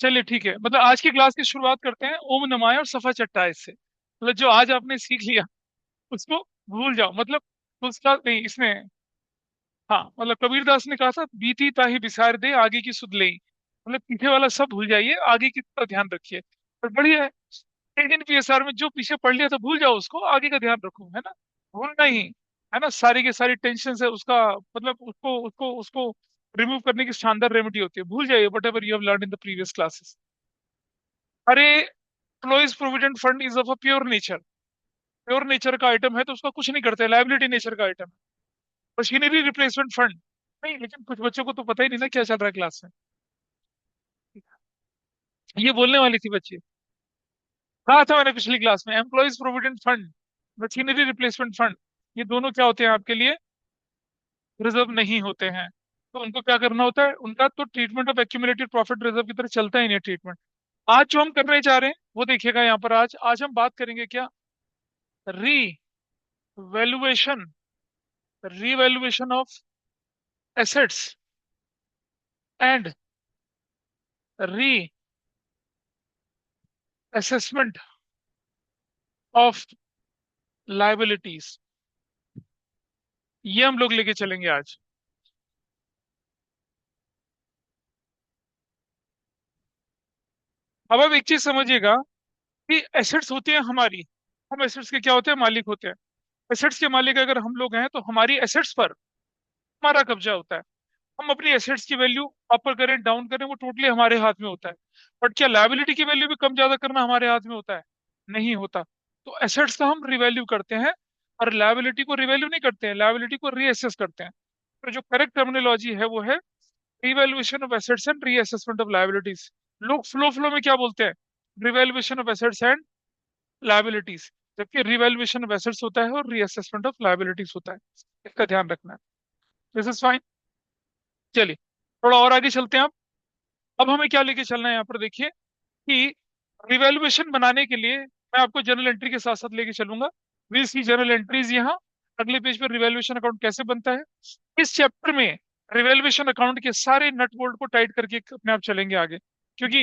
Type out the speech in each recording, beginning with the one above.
चलिए ठीक है, मतलब आज की क्लास की शुरुआत करते हैं ओम नमाय और सफा चट्टाई से। मतलब जो आज आपने सीख लिया उसको भूल जाओ, मतलब उसका नहीं इसमें। हाँ, मतलब कबीरदास ने कहा था, बीती ताही बिसार दे आगे की सुध लेई। मतलब पीछे वाला सब भूल जाइए, आगे की तरफ ध्यान रखिए। और बढ़िया है। इंडियन पीएसआर में जो पीछे पढ़ लिया था भूल जाओ उसको, आगे का ध्यान रखो, है ना। भूलना ही है ना, सारी की सारी टेंशन है उसका। मतलब उसको उसको उसको रिमूव करने की शानदार रेमेडी होती है। भूल जाइए whatever you have learn in the previous classes. अरे, employees provident fund is of a pure nature. Pure nature का आइटम है तो उसका कुछ नहीं करते, लाइबिलिटी नेचर का आइटम है। मशीनरी रिप्लेसमेंट फंड नहीं, लेकिन कुछ बच्चों को तो पता ही नहीं ना क्या चल रहा है क्लास में। ये बोलने वाली थी बच्चे। कहा था मैंने पिछली क्लास में, employees provident fund, machinery replacement fund, ये दोनों क्या होते हैं आपके लिए, रिजर्व नहीं होते हैं। तो उनको क्या करना होता है, उनका तो treatment of accumulated profit reserve की तरह चलता ही नहीं ट्रीटमेंट। आज जो हम करने जा रहे हैं वो देखिएगा यहाँ पर। आज आज हम बात करेंगे क्या, री valuation, revaluation of assets and re assessment of liabilities. ये हम लोग लेके चलेंगे आज। अब आप एक चीज समझिएगा कि एसेट्स होती हैं हमारी, हम एसेट्स के क्या होते हैं, मालिक होते हैं। एसेट्स के मालिक अगर हम लोग हैं तो हमारी एसेट्स पर हमारा कब्जा होता है। हम अपनी एसेट्स की वैल्यू अपर करें डाउन करें वो टोटली हमारे हाथ में होता है। बट क्या लायबिलिटी की वैल्यू भी कम ज्यादा करना हमारे हाथ में होता है? नहीं होता। तो एसेट्स का हम रिवैल्यू करते हैं और लायबिलिटी को रिवैल्यू नहीं करते हैं, लायबिलिटी को रीअसेस करते हैं। तो जो करेक्ट टर्मिनोलॉजी है वो है revaluation of assets and reassessment of liabilities. लोग फ्लो फ्लो में क्या बोलते हैं, revaluation of assets and liabilities, जबकि रिवैल्यूएशन ऑफ एसेट्स होता है और रीअसेसमेंट ऑफ लायबिलिटीज होता है। इसका ध्यान रखना है। This is fine. चलिए थोड़ा और आगे चलते हैं। अब हमें क्या लेके चलना है यहाँ पर देखिए कि रिवैल्यूएशन बनाने के लिए मैं आपको जर्नल एंट्री के साथ साथ लेके चलूंगा। विल सी जर्नल एंट्रीज यहाँ। अगले पेज पर रिवैल्यूएशन अकाउंट कैसे बनता है। इस चैप्टर में रिवैल्यूएशन अकाउंट के सारे नट बोल्ट को टाइट करके अपने आप चलेंगे आगे। क्योंकि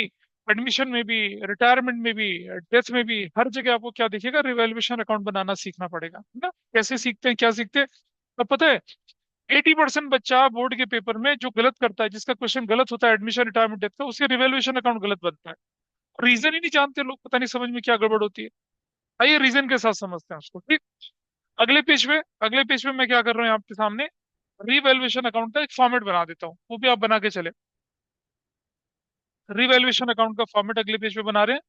एडमिशन में भी, रिटायरमेंट में भी, डेथ में भी, हर जगह आपको क्या दिखेगा, रिवैल्यूएशन अकाउंट बनाना सीखना पड़ेगा, है ना। कैसे सीखते हैं, क्या सीखते हैं। अब पता है, 80% बच्चा बोर्ड के पेपर में जो गलत करता है, जिसका क्वेश्चन गलत होता है एडमिशन रिटायरमेंट डेथ का, उसके रिवैल्यूएशन अकाउंट गलत बनता है। रीजन ही नहीं जानते लोग, पता नहीं समझ में क्या गड़बड़ होती है। आइए रीजन के साथ समझते हैं उसको, ठीक। अगले पेज पे मैं क्या कर रहा हूँ आपके सामने, रीवैल्यूएशन अकाउंट का एक फॉर्मेट बना देता हूँ, वो भी आप बना के चले। रीवैल्यूएशन अकाउंट का फॉर्मेट अगले पेज पे बना रहे हैं।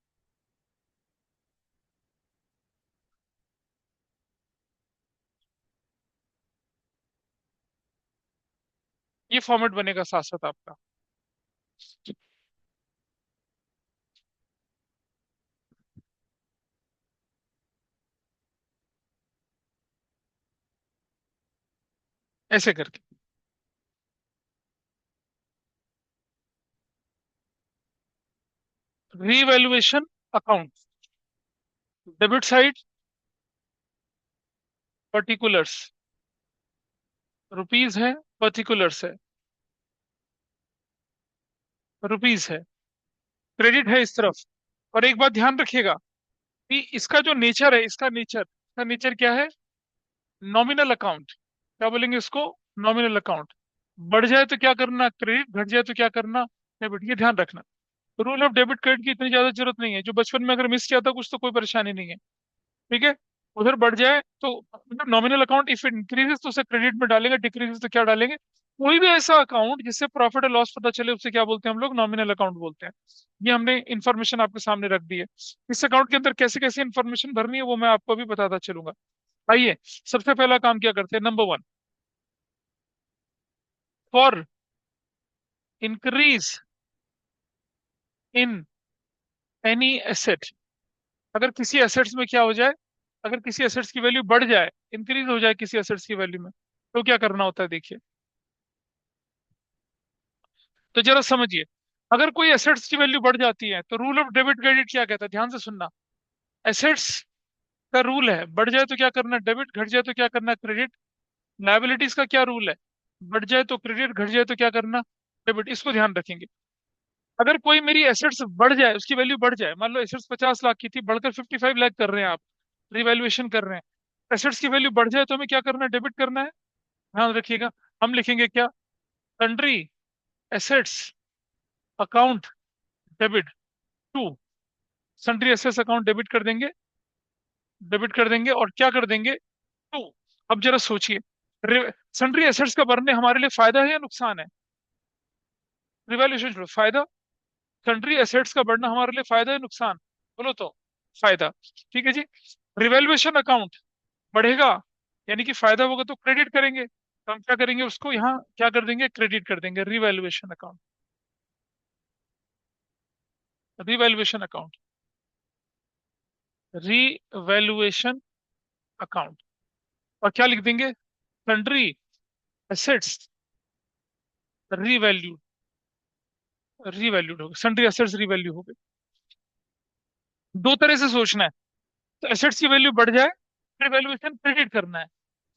ये फॉर्मेट बनेगा साथ साथ आपका। ऐसे करके revaluation account, debit side particulars, rupees है, पर्टिकुलर्स है, रुपीज है, क्रेडिट है इस तरफ। और एक बात ध्यान रखिएगा कि इसका जो नेचर है, इसका नेचर क्या है, नॉमिनल अकाउंट। क्या बोलेंगे इसको, नॉमिनल अकाउंट। बढ़ जाए तो क्या करना, क्रेडिट, घट जाए तो क्या करना, डेबिट। ये ध्यान रखना। रूल ऑफ डेबिट क्रेडिट की इतनी ज्यादा जरूरत नहीं है, जो बचपन में अगर मिस किया था कुछ तो कोई परेशानी नहीं है, ठीक है। उधर बढ़ जाए तो मतलब nominal account if it increases तो उसे क्रेडिट में डालेंगे, डिक्रीजेस तो क्या डालेंगे। कोई भी ऐसा अकाउंट जिससे प्रॉफिट और लॉस पता चले उसे क्या बोलते हैं हम लोग, नॉमिनल अकाउंट बोलते हैं। ये हमने इन्फॉर्मेशन आपके सामने रख दी है। इस अकाउंट के अंदर कैसे कैसे इन्फॉर्मेशन भरनी है वो मैं आपको अभी बताता चलूंगा। आइए, सबसे पहला काम क्या करते हैं, number one, for increase in any asset. अगर किसी एसेट्स में क्या हो जाए, अगर किसी एसेट्स की वैल्यू बढ़ जाए, इंक्रीज हो जाए किसी एसेट्स की वैल्यू में, तो क्या करना होता है देखिए। तो जरा समझिए, अगर कोई एसेट्स की वैल्यू बढ़ जाती है तो रूल ऑफ डेबिट क्रेडिट क्या कहता है, ध्यान से सुनना। एसेट्स का रूल है, बढ़ जाए तो क्या करना डेबिट, घट जाए तो क्या करना क्रेडिट। लायबिलिटीज का क्या रूल है, बढ़ जाए तो क्रेडिट, घट जाए तो क्या करना डेबिट। इसको ध्यान रखेंगे। अगर कोई मेरी एसेट्स बढ़ जाए, उसकी वैल्यू बढ़ जाए, मान लो एसेट्स 50 लाख की थी, बढ़कर 55 लाख कर रहे हैं आप, रिवैल्यूएशन कर रहे हैं, एसेट्स की वैल्यू बढ़ जाए तो हमें क्या करना है, डेबिट करना है। ध्यान रखिएगा, हम लिखेंगे क्या, sundry assets account debit to, sundry assets account debit कर देंगे, डेबिट कर देंगे और क्या कर देंगे, टू। अब जरा सोचिए, सन्ड्री एसेट्स का बढ़ने हमारे लिए फायदा है या नुकसान है? रिवैल्यूएशन छोड़ो, फायदा। सन्ड्री एसेट्स का बढ़ना हमारे लिए फायदा है नुकसान? बोलो तो। फायदा। ठीक है जी। रिवैल्यूएशन अकाउंट बढ़ेगा, यानी कि फायदा होगा तो क्रेडिट करेंगे, तो हम क्या करेंगे, उसको यहाँ क्या कर देंगे, क्रेडिट कर देंगे, revaluation account, revaluation account, revaluation account. और क्या लिख देंगे, सन्ड्री एसेट्स रीवैल्यूड, रीवैल्यूड हो गए, सन्ड्री एसेट्स रीवैल्यू हो गए। दो तरह से सोचना है, तो एसेट्स की वैल्यू बढ़ जाए, रिवैल्यूएशन क्रेडिट करना है,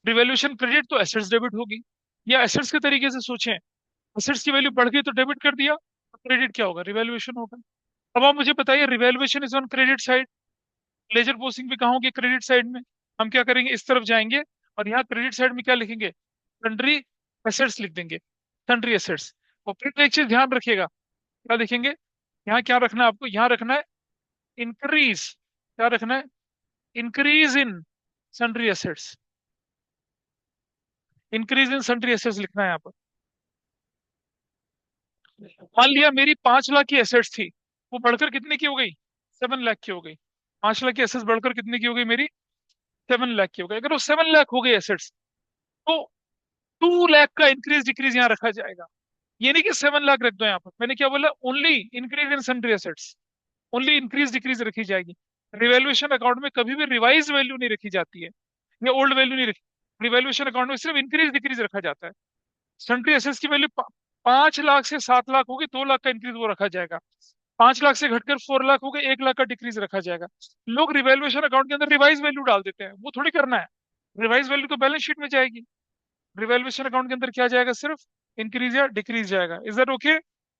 रिवैल्यूएशन क्रेडिट तो एसेट्स डेबिट होगी। या एसेट्स के तरीके से सोचें, एसेट्स की वैल्यू बढ़ गई तो डेबिट कर दिया, तो क्रेडिट क्या होगा, रिवैल्यूएशन होगा। अब आप मुझे बताइए, revaluation is on credit side, ledger posting भी कहाँ होगी, क्रेडिट साइड में। हम क्या करेंगे, इस तरफ जाएंगे और यहाँ क्रेडिट साइड में क्या लिखेंगे, सन्ड्री एसेट्स लिख देंगे, सन्ड्री एसेट्स। और फिर एक चीज ध्यान रखिएगा, क्या लिखेंगे, यहाँ क्या रखना है आपको, यहाँ रखना है इंक्रीज, क्या रखना है, increase in sundry assets, increase in sundry assets लिखना है यहाँ पर। मान लिया मेरी 5 लाख की एसेट्स थी, वो बढ़कर कितने की हो गई, 7 लाख की हो गई। 5 लाख की एसेट्स बढ़कर कितने की हो गई मेरी, 7 लाख की हो गई। अगर वो 7 लाख हो गई एसेट्स, तो 2 लाख का इंक्रीज डिक्रीज यहाँ रखा जाएगा। ये नहीं कि 7 लाख रख दो यहाँ पर, मैंने क्या बोला, only increase in sundry assets, only increase decrease रखी जाएगी। रिवैल्यूएशन अकाउंट में कभी भी रिवाइज वैल्यू नहीं रखी जाती है, या ओल्ड वैल्यू नहीं रखी। रिवैल्यूएशन अकाउंट में सिर्फ इंक्रीज डिक्रीज रखा जाता है। सन्ड्री एसेट्स की वैल्यू 5 लाख से 7 लाख होगी, 2 लाख का इंक्रीज वो रखा जाएगा। 5 लाख से घटकर 4 लाख हो गए, 1 लाख का डिक्रीज रखा जाएगा। लोग रिवैल्यूएशन अकाउंट के अंदर रिवाइज वैल्यू डाल देते हैं, वो थोड़ी करना है। रिवाइज वैल्यू तो बैलेंस शीट में जाएगी, रिवैल्यूएशन अकाउंट के अंदर क्या जाएगा, सिर्फ इंक्रीज या डिक्रीज जाएगा। Is that okay?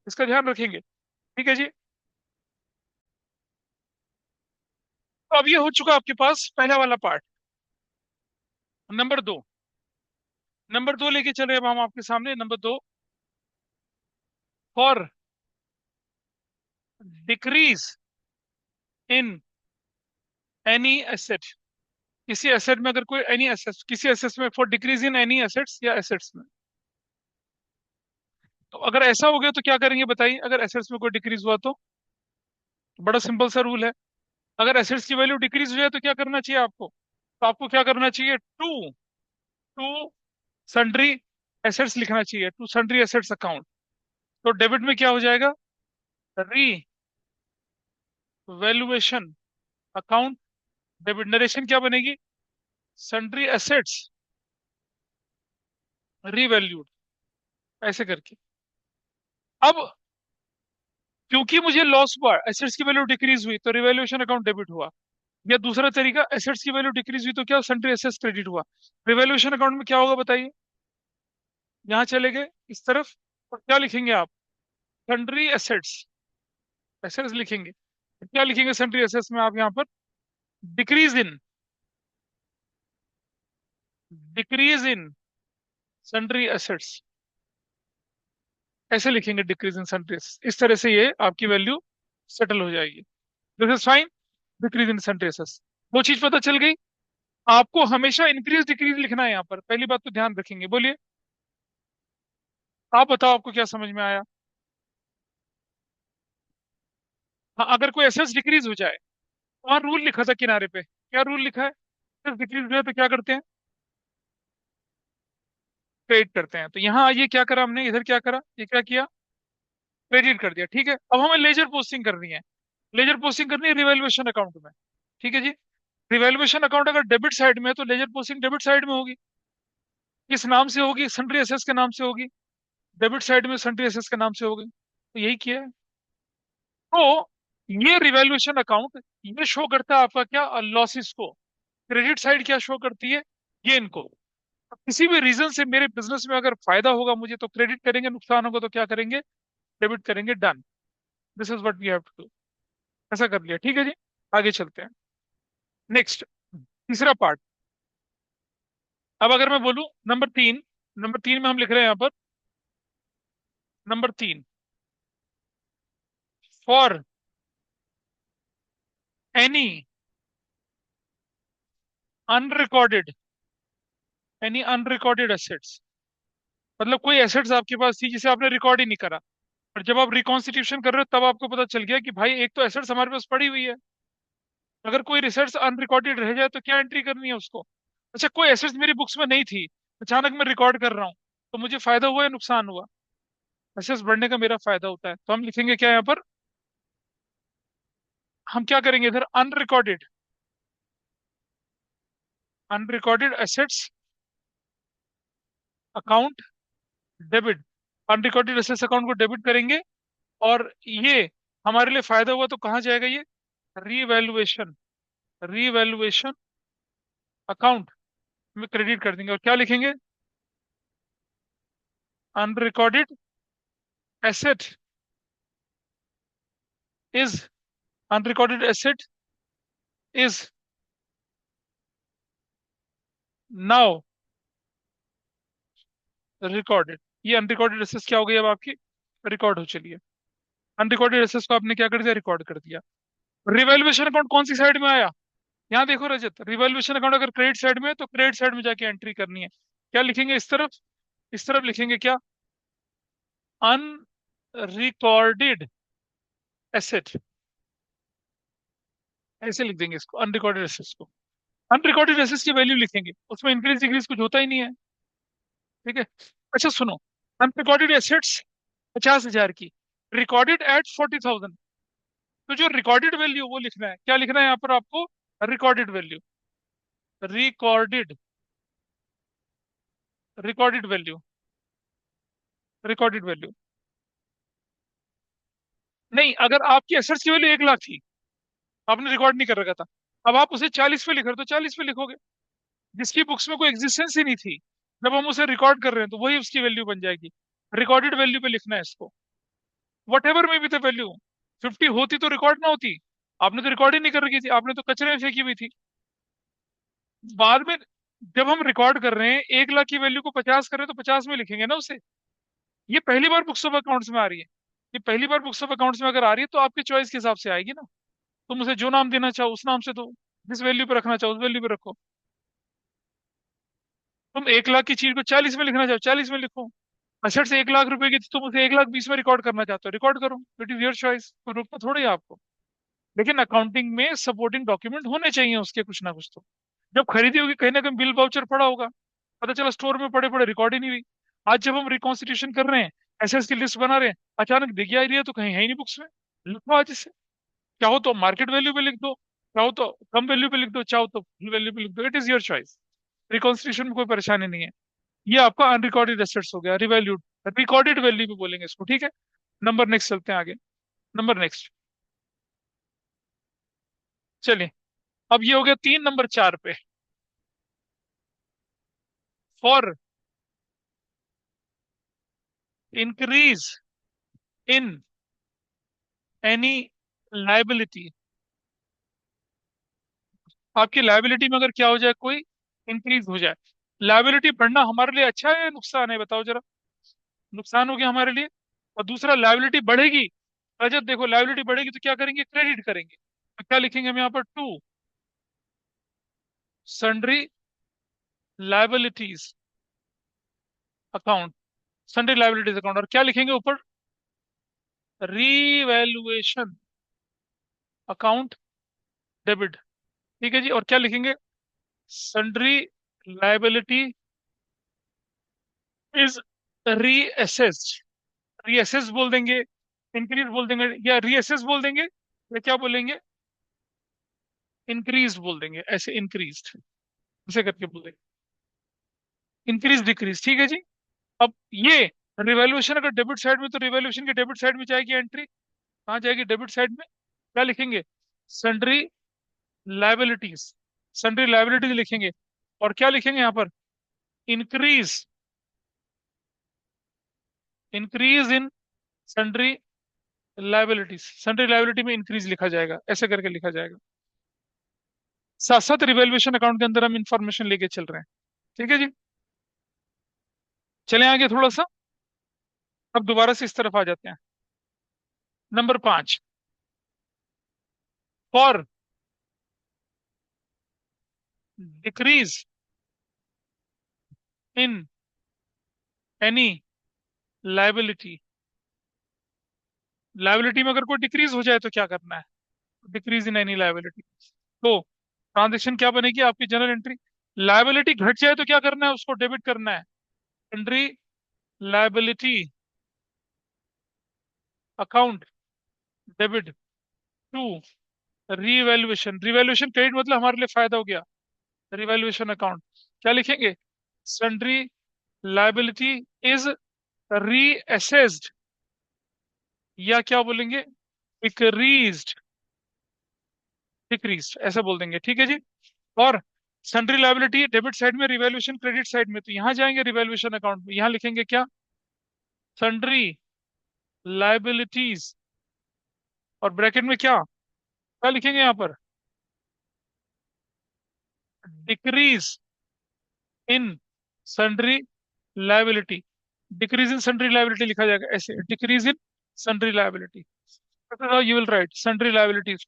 इसका ध्यान रखेंगे, ठीक है जी। तो अब ये हो चुका आपके पास पहला वाला पार्ट। नंबर 2, नंबर 2 लेके चल रहे हैं अब हम आपके सामने, number 2, for decrease in any asset, किसी एसेट में अगर कोई एनी एसेट, किसी एसेट में, for decrease in any assets या एसेट्स में। तो अगर ऐसा हो गया तो क्या करेंगे बताइए, अगर एसेट्स में कोई डिक्रीज हुआ तो? बड़ा सिंपल सा रूल है, अगर एसेट्स की वैल्यू डिक्रीज हो जाए तो क्या करना चाहिए आपको, तो आपको क्या करना चाहिए, टू, टू सन्ड्री एसेट्स लिखना चाहिए, टू सन्ड्री एसेट्स अकाउंट। तो डेबिट में क्या हो जाएगा, री वैल्यूएशन अकाउंट डेबिट, नरेशन क्या बनेगी, सन्ड्री एसेट्स रीवैल्यूड, ऐसे करके। अब क्योंकि मुझे लॉस हुआ, एसेट्स की वैल्यू डिक्रीज हुई, तो रिवैल्यूएशन अकाउंट डेबिट हुआ। या दूसरा तरीका, एसेट्स की वैल्यू डिक्रीज हुई तो क्या, सन्ड्री एसेट्स क्रेडिट हुआ। रिवैल्यूएशन अकाउंट में क्या होगा बताइए, यहाँ चले गए इस तरफ, और क्या लिखेंगे आप, सन्ड्री एसेट्स, एसेट्स लिखेंगे। क्या लिखेंगे सन्ड्री एसेट्स में आप यहाँ पर, decrease in, decrease in sundry assets, ऐसे लिखेंगे, डिक्रीज इन सन्ड्री एसेट्स। इस तरह से ये आपकी वैल्यू सेटल हो जाएगी। This is fine, decrease in sundry assets. वो चीज पता चल गई। आपको हमेशा इंक्रीज डिक्रीज लिखना है यहाँ पर, पहली बात तो ध्यान रखेंगे, बोलिए। आप बताओ, आपको क्या समझ में आया? हाँ, अगर कोई एसेट्स डिक्रीज हो जाए, वहां रूल लिखा था किनारे पे, क्या रूल लिखा है, एसेट्स डिक्रीज हो जाए तो क्या करते हैं, क्रेडिट करते हैं। तो यहाँ आइए, क्या करा हमने, इधर क्या करा, ये क्या किया, क्रेडिट कर दिया। ठीक है, अब हमें लेजर पोस्टिंग करनी है, लेजर पोस्टिंग करनी है रिवैल्यूएशन अकाउंट में। ठीक है जी। रिवैल्यूएशन अकाउंट अगर डेबिट साइड में है तो लेजर पोस्टिंग डेबिट साइड में होगी, किस नाम से होगी, सन्ड्री एसेट्स के नाम से होगी, डेबिट साइड में सन्ड्री एसेट्स के नाम से होगी, तो यही किया है। तो ये रिवैल्यूएशन अकाउंट, ये शो करता है आपका क्या, लॉसेस को। क्रेडिट साइड क्या शो करती है, गेन को। तो किसी भी रीजन से मेरे बिजनेस में अगर फायदा होगा मुझे तो क्रेडिट करेंगे, नुकसान होगा तो क्या करेंगे, डेबिट करेंगे, done. This is what we have to do. ऐसा कर लिया, ठीक है जी। आगे चलते हैं। नेक्स्ट, तीसरा पार्ट। अब अगर मैं बोलूं नंबर 3, नंबर 3 में हम लिख रहे हैं यहाँ पर, number 3, for any unrecorded, any unrecorded assets, मतलब कोई एसेट्स आपके पास थी जिसे आपने रिकॉर्ड ही नहीं करा, और जब आप रिकॉन्स्टिट्यूशन कर रहे हो तब आपको पता चल गया कि भाई एक तो एसेट्स हमारे पास पड़ी हुई है, अगर कोई रिसर्च अनरिकॉर्डेड रह जाए तो क्या एंट्री करनी है उसको। अच्छा, कोई एसेट्स मेरी बुक्स में नहीं थी, अचानक मैं रिकॉर्ड कर रहा हूँ, तो मुझे फायदा हुआ या नुकसान हुआ? एसेट्स बढ़ने का मेरा फायदा होता है, तो हम लिखेंगे क्या यहाँ पर, हम क्या करेंगे इधर, unrecorded, unrecorded assets account debit, unrecorded assets account को डेबिट करेंगे, और ये हमारे लिए फायदा हुआ तो कहाँ जाएगा ये, रीवैल्यूएशन, रीवैल्यूएशन अकाउंट में क्रेडिट कर देंगे, और क्या लिखेंगे, unrecorded asset is, unrecorded asset is now recorded. ये अनरिकॉर्डेड एसेट्स क्या हो गई अब आपकी, रिकॉर्ड हो चली है। अनरिकॉर्डेड एसेट्स को आपने क्या कर दिया, रिकॉर्ड कर दिया। रिवैल्यूएशन अकाउंट कौन सी साइड में आया, यहाँ देखो रजत, रिवैल्यूएशन अकाउंट अगर क्रेडिट साइड में है तो क्रेडिट साइड में जाके एंट्री करनी है। क्या लिखेंगे इस तरफ, इस तरफ लिखेंगे क्या, अनरिकॉर्डेड एसेट, ऐसे लिख देंगे इसको, अनरिकॉर्डेड एसेट्स को। अनरिकॉर्डेड एसेट्स की वैल्यू लिखेंगे, उसमें इंक्रीज डिक्रीज कुछ होता ही नहीं है, ठीक है। अच्छा सुनो, अनरिकॉर्डेड एसेट्स 50,000 की, रिकॉर्डेड एट 40,000, तो जो रिकॉर्डेड वैल्यू वो लिखना है, क्या लिखना है यहाँ पर आपको, recorded value, recorded, recorded value, recorded value. नहीं, अगर आपकी एसेट्स की वैल्यू 1 लाख थी, आपने रिकॉर्ड नहीं कर रखा था, अब आप उसे 40 पे लिख रहे हो तो 40 पे लिखोगे, जिसकी बुक्स में कोई एग्जिस्टेंस ही नहीं थी, जब हम उसे रिकॉर्ड कर रहे हैं तो वही उसकी वैल्यू बन जाएगी। रिकॉर्डेड वैल्यू पे लिखना है इसको, वट एवर में भी द वैल्यू, 50 होती तो रिकॉर्ड ना होती, आपने तो रिकॉर्ड ही नहीं कर रखी थी, आपने तो कचरे में फेंकी हुई थी। बाद में जब हम रिकॉर्ड कर रहे हैं 1 लाख की वैल्यू को 50 कर रहे हैं तो 50 में लिखेंगे ना उसे। ये पहली बार बुक्स ऑफ अकाउंट्स में आ रही है, ये पहली बार बुक्स ऑफ अकाउंट्स में अगर आ रही है तो आपकी चॉइस के हिसाब से आएगी ना, तुम उसे जो नाम देना चाहो उस नाम से दो, जिस वैल्यू पे रखना चाहो उस वैल्यू पे रखो। तुम 1 लाख की चीज को 40 में लिखना चाहो 40 में लिखो, असेट्स 1 लाख रुपए की थी, तुम उसे 1 लाख 20 में रिकॉर्ड करना चाहते हो, रिकॉर्ड करो, इट इज योर चॉइस, तो रोकना थोड़ी है आपको। लेकिन अकाउंटिंग में सपोर्टिंग डॉक्यूमेंट होने चाहिए उसके कुछ ना कुछ तो। जब खरीदी होगी कहीं ना कहीं बिल वाउचर पड़ा होगा, पता चला स्टोर में पड़े पड़े रिकॉर्ड ही नहीं हुई। आज जब हम रिकॉन्स्टिट्यूशन कर रहे हैं, एसेट्स की लिस्ट बना रहे हैं, अचानक दिख जा रही है तो कहीं है ही नहीं बुक्स में, लिखो आज इसे, चाहो तो मार्केट वैल्यू पे लिख दो, चाहो तो कम वैल्यू पे लिख दो, चाहो तो फुल वैल्यू पे लिख दो, it is your choice. Reconstitution में कोई परेशानी नहीं है। ये आपका अनरिकॉर्डेड एसेट्स हो गया, रिवैल्यूड, रिकॉर्डेड वैल्यू पे बोलेंगे इसको, ठीक है। नंबर नेक्स्ट चलते हैं आगे, नंबर नेक्स्ट, चलिए। अब ये हो गया 3, नंबर 4 पे, for increase in any liability, आपकी लाइबिलिटी में अगर क्या हो जाए, कोई इंक्रीज हो जाए, लाइबिलिटी बढ़ना हमारे लिए अच्छा है या नुकसान है, बताओ जरा। नुकसान हो गया हमारे लिए। और दूसरा, लाइबिलिटी बढ़ेगी, रजत देखो लाइबिलिटी बढ़ेगी तो क्या करेंगे, क्रेडिट करेंगे, तो क्या लिखेंगे हम यहाँ पर, to sundry liabilities account, sundry liabilities account, और क्या लिखेंगे ऊपर, रीवैल्यूएशन अकाउंट डेबिट, ठीक है जी। और क्या लिखेंगे, sundry liability is reassessed, reassess बोल देंगे, इंक्रीज बोल देंगे, या रीअसेस बोल देंगे, या क्या बोलेंगे, इंक्रीज बोल देंगे, ऐसे इंक्रीज, ऐसे करके बोल देंगे, इंक्रीज डिक्रीज, ठीक है जी। अब ये रिवैल्यूएशन अगर डेबिट साइड में, तो रिवैल्यूएशन के डेबिट साइड में जाएगी एंट्री, कहाँ जाएगी, डेबिट साइड में। क्या लिखेंगे, सन्ड्री लाइबिलिटीज, सन्ड्री लाइबिलिटीज लिखेंगे, और क्या लिखेंगे यहाँ पर, increase, increase in sundry liabilities, sundry liability में इंक्रीज लिखा जाएगा, ऐसे करके लिखा जाएगा। साथ साथ रिवैल्यूएशन अकाउंट के अंदर हम इंफॉर्मेशन लेके चल रहे हैं। ठीक है जी। चलें आगे थोड़ा सा। अब दोबारा से इस तरफ आ जाते हैं। Number 5, for decrease in any liability. Liability में अगर कोई डिक्रीज हो जाए तो क्या करना है? Decrease in any liability. तो ट्रांजेक्शन क्या बनेगी आपकी जनरल एंट्री? लाइबिलिटी घट जाए तो क्या करना है? उसको डेबिट करना है। Entry liability account debit to revaluation. Revaluation credit मतलब हमारे लिए फायदा हो गया। रिवैल्यूएशन अकाउंट क्या लिखेंगे? सन्ड्री लाइबिलिटी इज रीअसेस्ड, या क्या बोलेंगे? डिक्रीज्ड। डिक्रीज्ड ऐसा बोल देंगे। ठीक है जी। और सन्ड्री लाइबिलिटी डेबिट साइड में, रिवैल्यूएशन क्रेडिट साइड में, तो यहां जाएंगे रिवैल्यूएशन अकाउंट में, यहां लिखेंगे क्या? सन्ड्री लाइबिलिटीज, और ब्रैकेट में क्या क्या लिखेंगे यहां पर? Decrease in sundry liability. Decrease in sundry liability लिखा जाएगा ऐसे, decrease in sundry liability. You will write sundry liabilities.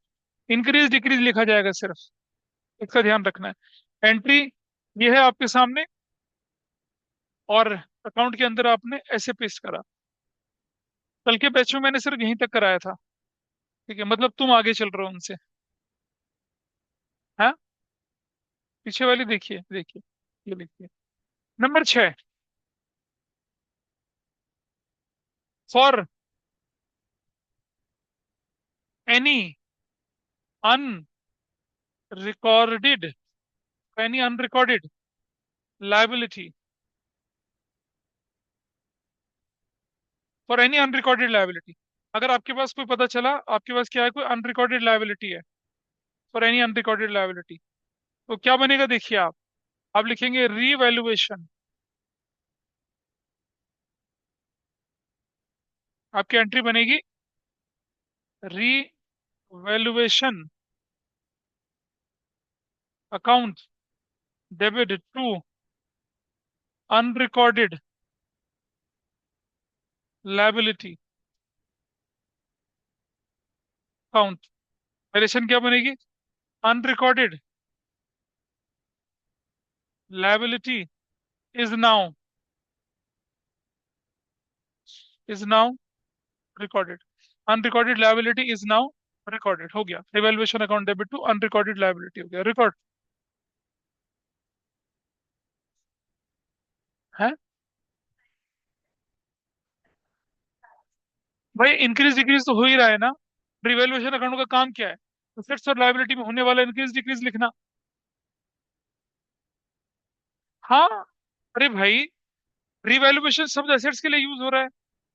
Increase decrease लिखा जाएगा सिर्फ, इसका ध्यान रखना है। एंट्री ये है आपके सामने, और अकाउंट के अंदर आपने ऐसे पेस्ट करा। कल के बैच में मैंने सिर्फ यहीं तक कराया था। ठीक है, मतलब तुम आगे चल रहे हो उनसे। हाँ, पीछे वाली देखिए देखिए, ये देखिए। Number 6, for any unrecorded, any unrecorded liability, for any unrecorded liability. अगर आपके पास कोई पता चला, आपके पास क्या है, कोई अनरिकॉर्डेड लाइबिलिटी है, फॉर एनी अनरिकॉर्डेड लाइबिलिटी, तो क्या बनेगा देखिए आप लिखेंगे रीवैल्यूएशन। आपकी एंट्री बनेगी revaluation account debit to unrecorded liability account. Valuation क्या बनेगी? Unrecorded liability is now recorded. Unrecorded liability is now recorded, हो गया। Revaluation account debit to unrecorded liability हो गया रिकॉर्ड है। भाई इंक्रीज डिक्रीज तो हो ही रहा है ना। रिवैल्यूएशन अकाउंट का काम क्या है? एसेट्स और लायबिलिटी में होने वाला इंक्रीज डिक्रीज लिखना। हाँ, अरे भाई, रिवैल्यूएशन शब्द एसेट्स के लिए यूज हो रहा है।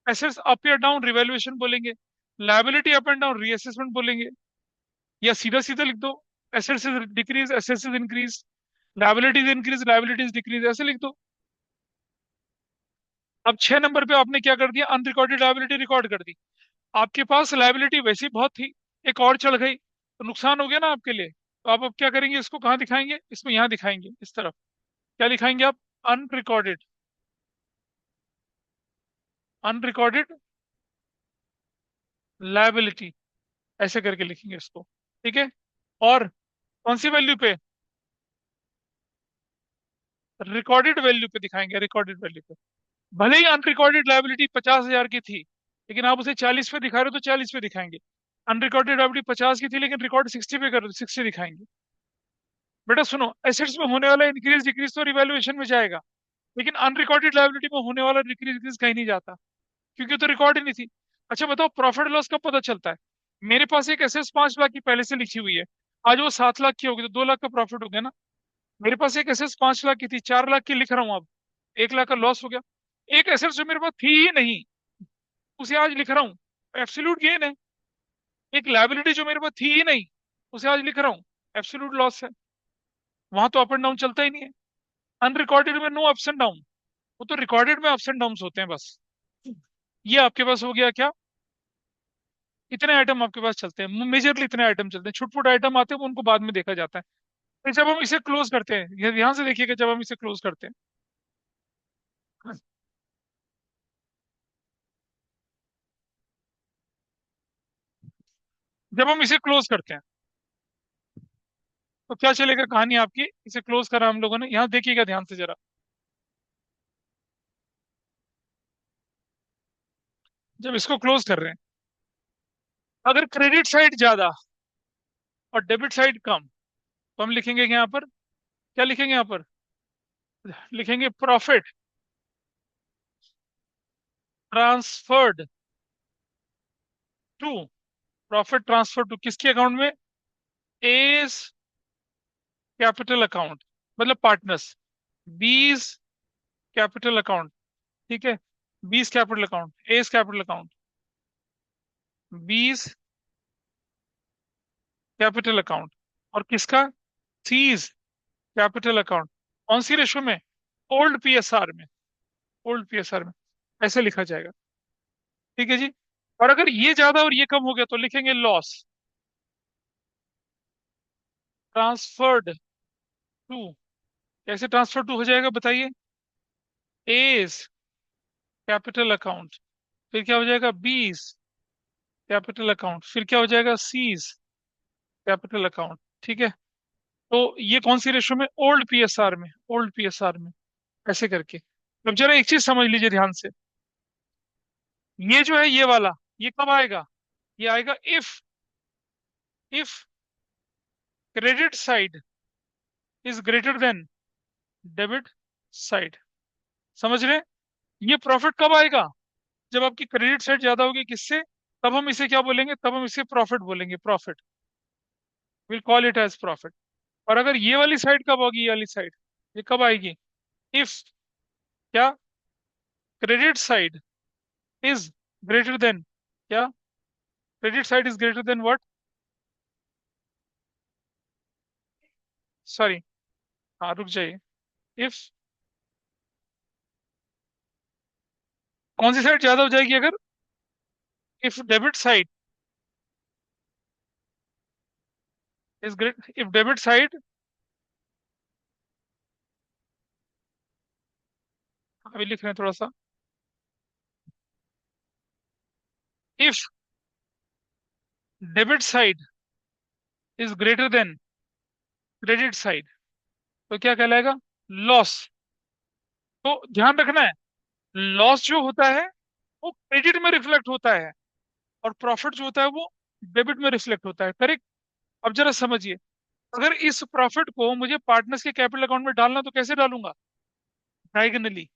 एसेट्स अप या डाउन रिवैल्यूएशन बोलेंगे, liability up and down reassessment बोलेंगे, या सीधा सीधा लिख दो, assets is decrease assets is increase, liabilities increase liabilities decrease, ऐसे लिख दो। अब 6 नंबर पे आपने क्या कर दिया? अनरिकॉर्डेड लायबिलिटी रिकॉर्ड कर दी। आपके पास लायबिलिटी वैसे ही बहुत थी, एक और चढ़ गई तो नुकसान हो गया ना आपके लिए। तो आप अब क्या करेंगे? इसको कहाँ दिखाएंगे? इसमें यहाँ दिखाएंगे, इस तरफ। क्या लिखाएंगे आप? अनरिकॉर्डेड, अनरिकॉर्डेड लायबिलिटी, ऐसे करके लिखेंगे इसको। ठीक है। और कौन सी वैल्यू पे? रिकॉर्डेड वैल्यू पे दिखाएंगे, रिकॉर्डेड वैल्यू पे। भले ही अनरिकॉर्डेड लायबिलिटी 50,000 की थी, लेकिन आप उसे 40 पे दिखा रहे हो तो 40 पे दिखाएंगे। अनरिकॉर्डेड लायबिलिटी 50 की थी, लेकिन रिकॉर्ड 60 पे कर 60 दिखाएंगे। बेटा सुनो, एसेट्स में होने वाला इंक्रीज डिक्रीज तो रिवैल्यूएशन में जाएगा, लेकिन अनरिकॉर्डेड लायबिलिटी में होने वाला डिक्रीज डिक्रीज कहीं नहीं जाता, क्योंकि तो रिकॉर्ड ही नहीं थी। अच्छा बताओ, प्रॉफिट लॉस कब पता चलता है? मेरे पास एक एसेट्स 5 लाख की पहले से लिखी हुई है, आज वो 7 लाख की होगी, तो 2 लाख का प्रॉफिट हो गया ना। मेरे पास एक एसेट्स 5 लाख की थी, 4 लाख की लिख रहा हूँ अब, 1 लाख का लॉस हो गया। एक एसेट्स जो मेरे पास थी ही नहीं, उसे आज लिख रहा हूँ, एब्सोल्यूट गेन है। एक लायबिलिटी जो मेरे पास थी ही नहीं, उसे आज लिख रहा हूँ, एब्सोल्यूट लॉस है। वहां तो अप एंड डाउन चलता ही नहीं है। अनरिकॉर्डेड में नो अप्स एंड डाउन, वो तो रिकॉर्डेड में अप्स एंड डाउन होते हैं बस। ये आपके पास हो गया क्या? इतने आइटम आपके पास चलते हैं, मेजरली इतने आइटम चलते हैं, छुटपुट आइटम आते हैं उनको बाद में देखा जाता है। तो जब हम इसे क्लोज करते हैं, ध्यान से देखिएगा, जब हम इसे क्लोज करते हैं, जब हम इसे क्लोज करते हैं तो क्या चलेगा कहानी आपकी, इसे क्लोज करा हम लोगों ने, यहाँ देखिएगा ध्यान से जरा। जब इसको क्लोज कर रहे हैं, अगर क्रेडिट साइड ज्यादा और डेबिट साइड कम, तो हम लिखेंगे यहाँ पर, क्या लिखेंगे यहाँ पर, लिखेंगे profit transferred to, profit transfer to किसके अकाउंट में, एज कैपिटल अकाउंट, मतलब पार्टनर्स, बीज कैपिटल अकाउंट, ठीक है, B's capital account, A's capital account, B's capital account, और किसका, सीज कैपिटल अकाउंट, कौन सी रेशो में, ओल्ड पीएसआर में, ओल्ड पीएसआर में, ऐसे लिखा जाएगा। ठीक है जी। और अगर ये ज्यादा और ये कम हो गया तो लिखेंगे लॉस ट्रांसफर्ड टू, कैसे ट्रांसफर टू हो जाएगा बताइए, एज कैपिटल अकाउंट, फिर क्या हो जाएगा, बीस कैपिटल अकाउंट, फिर क्या हो जाएगा, सीज कैपिटल अकाउंट। ठीक है। तो ये कौन सी रेशो में, ओल्ड पीएसआर में, ओल्ड पीएसआर में, ऐसे करके। अब जरा एक चीज समझ लीजिए ध्यान से, ये जो है ये वाला, ये कब आएगा, ये आएगा if credit side is greater then debit side. समझ रहे हैं? ये प्रॉफिट कब आएगा, जब आपकी क्रेडिट साइड ज्यादा होगी किससे, तब हम इसे क्या बोलेंगे, तब हम इसे प्रॉफिट बोलेंगे, profit, will call it as profit. और अगर ये वाली साइड कब होगी, ये वाली साइड, ये कब आएगी, इफ, क्या, credit side is greater than, क्या, credit side is greater than what, sorry, हाँ रुक जाइए, इफ, कौन सी साइड ज्यादा हो जाएगी अगर, if debit side is great, if debit side, अभी लिख रहे हैं थोड़ा सा, if debit side is greater then credit side, तो क्या कहलाएगा, लॉस। तो ध्यान रखना है, लॉस जो होता है वो क्रेडिट में रिफ्लेक्ट होता है, और प्रॉफिट जो होता है वो डेबिट में रिफ्लेक्ट होता है, करेक्ट। अब जरा समझिए, अगर इस प्रॉफिट को मुझे पार्टनर्स के कैपिटल अकाउंट में डालना तो कैसे डालूंगा, डायगनली।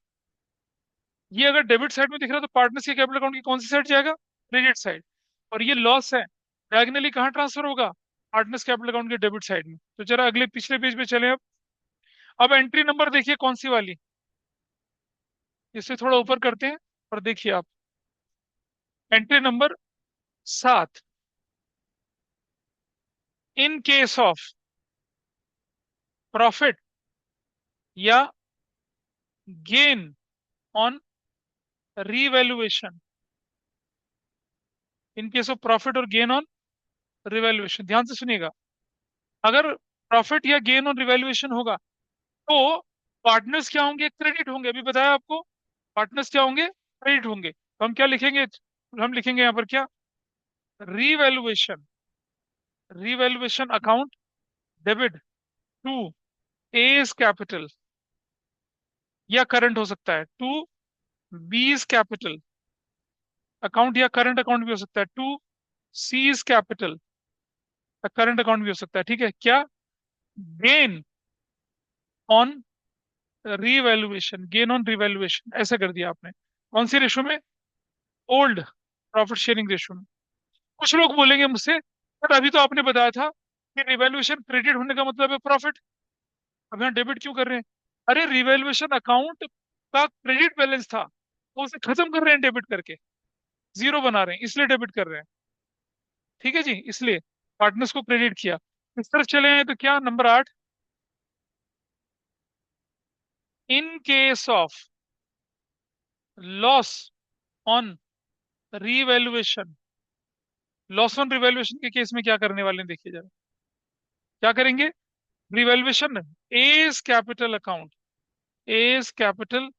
ये अगर डेबिट साइड में दिख रहा है तो पार्टनर्स के कैपिटल अकाउंट की कौन सी साइड जाएगा, क्रेडिट साइड। और ये लॉस है, डायगनली कहाँ ट्रांसफर होगा, पार्टनर्स कैपिटल अकाउंट के डेबिट साइड में। तो जरा अगले पिछले पेज पे चले अब एंट्री नंबर देखिए कौन सी वाली, इसे थोड़ा ऊपर करते हैं और देखिए आप, entry number 7, in case of profit या gain on revaluation, in case of profit और गेन ऑन रिवैल्यूएशन, ध्यान से सुनिएगा, अगर प्रॉफिट या गेन ऑन रिवैल्यूएशन होगा तो पार्टनर्स क्या होंगे, क्रेडिट होंगे, अभी बताया आपको, पार्टनर्स क्या होंगे, क्रेडिट होंगे, तो हम क्या लिखेंगे, हम लिखेंगे यहाँ पर क्या, revaluation, revaluation account debit to A's capital, या करंट हो सकता है, टू बीज कैपिटल अकाउंट, या करंट अकाउंट भी हो सकता है, to C's capital, current account भी हो सकता है, ठीक है, क्या, gain on revaluation, gain on revaluation, ऐसा कर दिया आपने, कौन सी रेशो में, ओल्ड प्रॉफिट शेयरिंग रेशो में। कुछ लोग बोलेंगे मुझसे, बट अभी तो आपने बताया था कि रिवैल्यूएशन क्रेडिट होने का मतलब है प्रॉफिट, अब यहाँ डेबिट क्यों कर रहे हैं, अरे रिवैल्यूएशन अकाउंट का क्रेडिट बैलेंस था, वो उसे खत्म कर रहे हैं डेबिट करके, जीरो बना रहे हैं, इसलिए डेबिट कर रहे हैं। ठीक है जी, इसलिए पार्टनर्स को क्रेडिट किया। इस तरफ चले हैं तो क्या, number 8, in case of loss on revaluation loss on revaluation के केस में क्या करने वाले हैं देखिए जरा। क्या करेंगे? Revaluation A's capital account, A's capital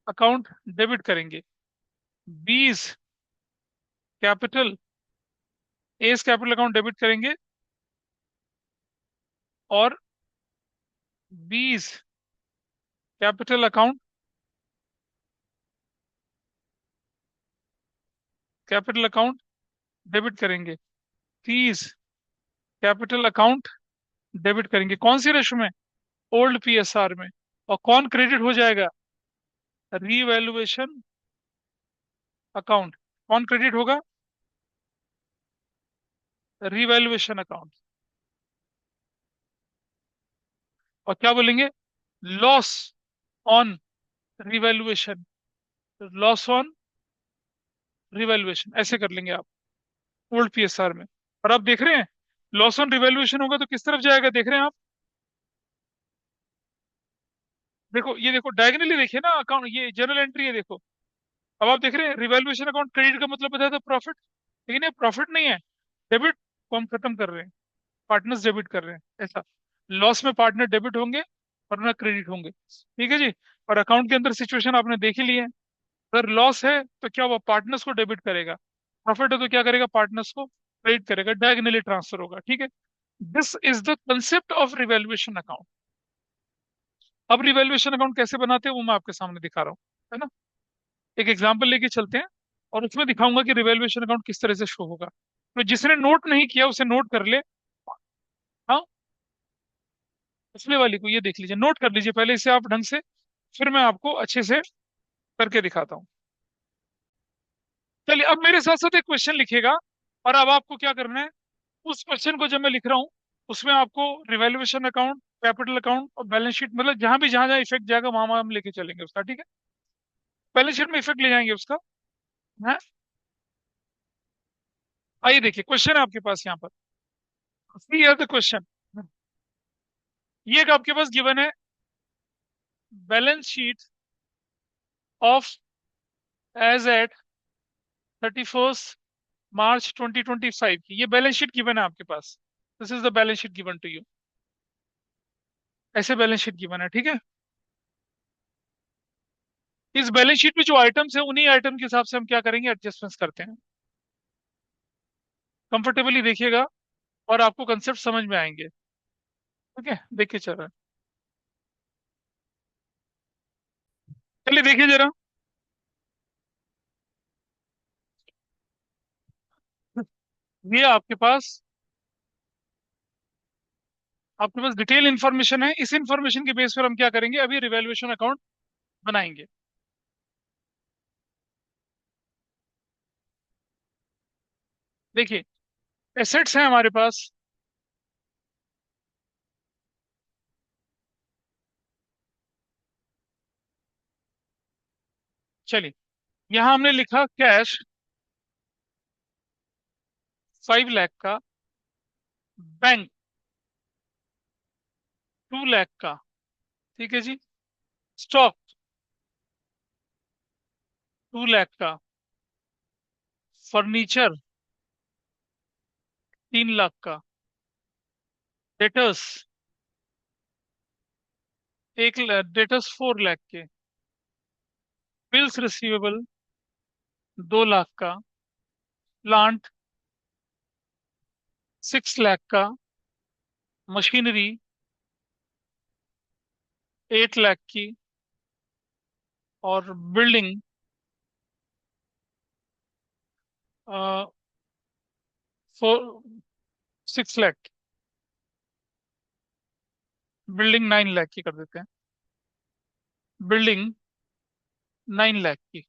account debit करेंगे। B's capital, A's capital account debit करेंगे। और B's capital account, capital account debit करेंगे। तीस कैपिटल अकाउंट डेबिट करेंगे। कौन सी रेशो में? ओल्ड पीएसआर में। और कौन क्रेडिट हो जाएगा? Revaluation account. कौन क्रेडिट होगा? Revaluation account. और क्या बोलेंगे? Loss on revaluation, loss on revaluation ऐसे कर लेंगे आप ओल्ड पीएसआर में। और आप देख रहे हैं लॉस ऑन रिवैल्यूएशन होगा तो किस तरफ जाएगा, देख रहे हैं आप? देखो ये देखो डायगनली देखिए ना अकाउंट, ये जर्नल एंट्री है देखो। अब आप देख रहे हैं रिवैल्यूएशन अकाउंट क्रेडिट का मतलब बताया था प्रॉफिट, लेकिन ये प्रॉफिट नहीं है, डेबिट को हम खत्म कर रहे हैं, पार्टनर्स डेबिट कर रहे हैं ऐसा। लॉस में पार्टनर डेबिट होंगे और ना क्रेडिट होंगे, ठीक है जी। और अकाउंट के अंदर सिचुएशन आपने देख ही ली है। अगर लॉस है तो क्या वो पार्टनर्स को डेबिट करेगा, प्रॉफिट है तो क्या करेगा, पार्टनर्स को क्रेडिट करेगा, डायगनली ट्रांसफर होगा, ठीक है। This is the concept of revaluation account. अब रिवैल्यूएशन अकाउंट कैसे बनाते हैं वो मैं आपके सामने दिखा रहा हूँ, है ना। एक एग्जांपल लेके चलते हैं और उसमें दिखाऊंगा कि रिवैल्यूएशन अकाउंट किस तरह से शो होगा। तो जिसने नोट नहीं किया उसे नोट कर ले। हाँ, पिछले वाली को ये देख लीजिए, नोट कर लीजिए पहले इसे आप ढंग से, फिर मैं आपको अच्छे से करके दिखाता हूँ। चलिए अब मेरे साथ साथ एक क्वेश्चन लिखिएगा, और अब आपको क्या करना है, उस क्वेश्चन को जब मैं लिख रहा हूँ उसमें आपको रिवैल्यूएशन अकाउंट, कैपिटल अकाउंट और बैलेंस शीट, मतलब जहां जहां इफेक्ट जाएगा वहां वहां हम लेके चलेंगे उसका, ठीक है। बैलेंस शीट में इफेक्ट ले जाएंगे उसका। है, आइए देखिए क्वेश्चन है आपके पास यहाँ पर। See the question. ये एक आपके पास गिवन है, balance sheet of as at 31 March 2025 की, ये बैलेंस शीट गिवन है आपके पास। This is the balance sheet given to you, ऐसे बैलेंस शीट गिवन है, ठीक है। इस बैलेंस शीट में जो आइटम्स है उन्हीं आइटम के हिसाब से हम क्या करेंगे, एडजस्टमेंट्स करते हैं। कंफर्टेबली देखिएगा और आपको कंसेप्ट समझ में आएंगे, ठीक है। देखिए चल रहा है, चलिए देखिए जरा। ये आपके पास डिटेल इंफॉर्मेशन है, इस इंफॉर्मेशन के बेस पर हम क्या करेंगे, अभी रिवैल्यूएशन अकाउंट बनाएंगे। देखिए एसेट्स हैं हमारे पास। चलिए यहां हमने लिखा कैश 5 लाख का, बैंक 2 लाख का, ठीक है जी। स्टॉक 2 लाख का, फर्नीचर 3 लाख का, डेटर्स डेटर्स 4 लाख के, बिल्स रिसीवेबल 2 लाख का, प्लांट 6 लाख का, मशीनरी 8 लाख की, और बिल्डिंग 6 लाख, बिल्डिंग 9 लाख की कर देते हैं, बिल्डिंग 9 लाख की।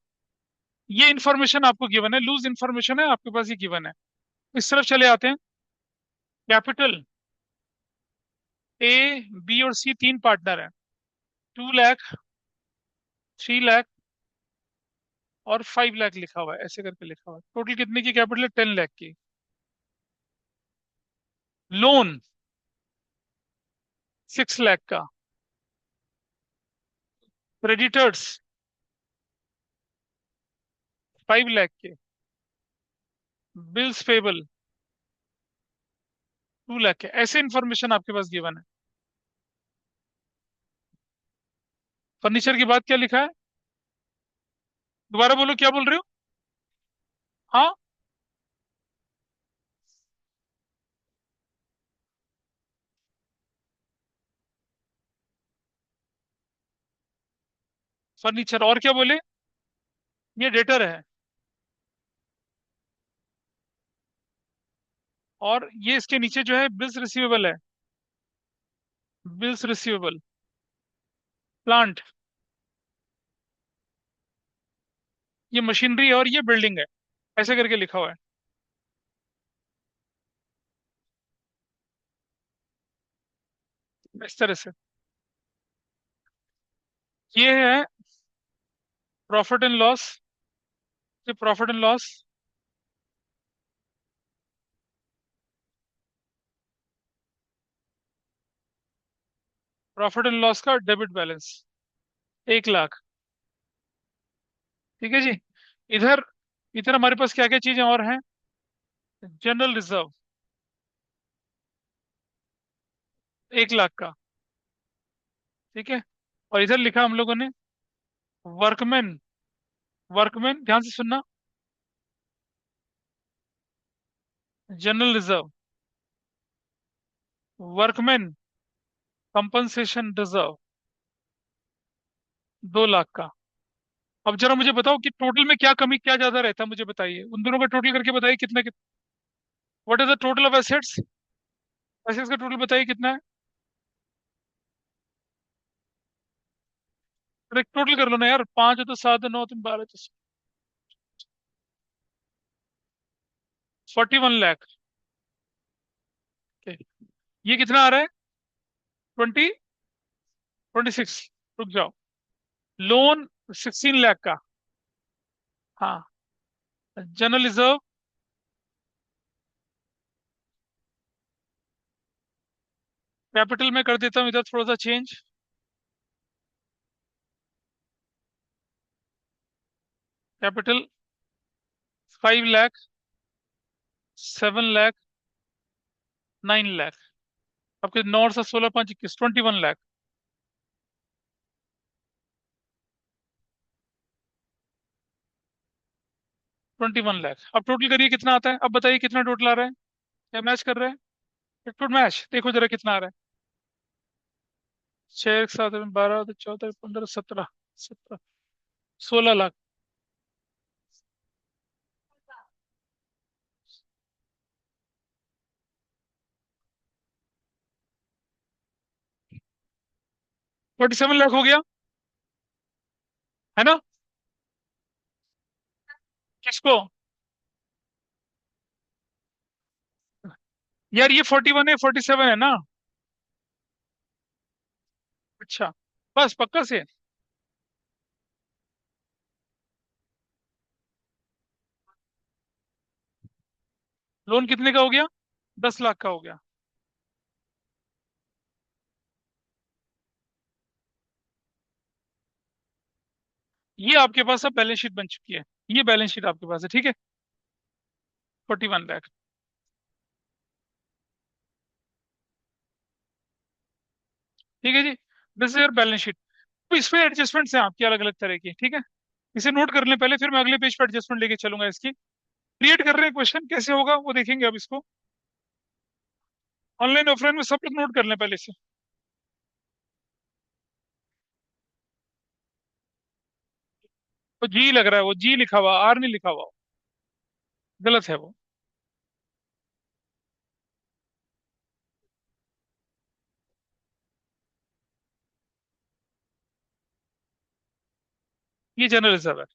ये इन्फॉर्मेशन आपको गिवन है, लूज इन्फॉर्मेशन है आपके पास, ये गिवन है। इस तरफ चले आते हैं। कैपिटल ए, बी और सी तीन पार्टनर हैं। 2 लाख, 3 लाख और 5 लाख लिखा हुआ है, ऐसे करके लिखा हुआ है। टोटल कितने की कैपिटल है, 10 लाख की। लोन 6 लाख का, क्रेडिटर्स 5 लाख के, बिल्स पेबल 2 लाख के, ऐसे इंफॉर्मेशन आपके पास गिवन है। फर्नीचर के बाद क्या लिखा है? दोबारा बोलो, क्या बोल रहे हो? हाँ, फर्नीचर, और क्या बोले? ये डेटर है। और ये इसके नीचे जो है बिल्स रिसीवेबल है। बिल्स रिसीवेबल, प्लांट, ये मशीनरी और ये बिल्डिंग है, ऐसे करके लिखा हुआ है इस तरह से। ये है प्रॉफिट एंड लॉस। ये profit and loss, profit and loss का डेबिट बैलेंस 1 लाख। ठीक है जी। इधर, इधर हमारे पास क्या क्या चीजें और हैं? जनरल रिजर्व 1 लाख का। ठीक है। और इधर लिखा हम लोगों ने वर्कमैन। वर्कमैन, ध्यान से सुनना। General reserve, workman compensation reserve 2 lakh का। अब जरा मुझे बताओ कि टोटल में क्या कमी, क्या ज्यादा रहता है, मुझे बताइए, उन दोनों का टोटल करके बताइए कितना कितना। What is the total of assets? Assets का टोटल बताइए कितना है। फिर एक टोटल कर लो ना यार, 5 है तो 7 है, 9 3 12 तो 41 लाख। ये कितना आ रहा है? 20, 26। रुक जाओ। लोन 16 लाख का। हाँ। जनरल रिजर्व, कैपिटल में कर देता हूँ इधर थोड़ा सा चेंज। कैपिटल 5 लाख, 7 लाख, 9 लाख। आपके 9 से 16 5 21, 21 लाख। 21 लाख। अब टोटल करिए कितना आता है, अब बताइए कितना टोटल आ रहा है। क्या मैच कर रहा है? टोटल मैच देखो जरा कितना आ रहा है। 6 1 7 12 14 15 17, 16 लाख। 47 लाख हो गया, है ना? किसको? यार ये 41 है, 47 है ना? अच्छा, बस पक्का से। लोन कितने का हो गया? 10 लाख का हो गया। ये आपके पास अब बैलेंस शीट बन चुकी है। ये बैलेंस शीट आपके पास है, ठीक है। 41 लाख। ठीक है जी। This is your balance sheet. तो इसमें एडजस्टमेंट्स हैं आपकी अलग अलग तरह की, ठीक है। इसे नोट कर लें पहले, फिर मैं अगले पेज पर एडजस्टमेंट लेके चलूंगा इसकी। क्रिएट कर रहे हैं क्वेश्चन, कैसे होगा वो देखेंगे अब इसको। ऑनलाइन ऑफलाइन में सब लोग नोट कर लें पहले से। वो जी लग रहा है, वो जी लिखा हुआ, आर नहीं लिखा हुआ। गलत है वो। ये जनरल रिजर्व है।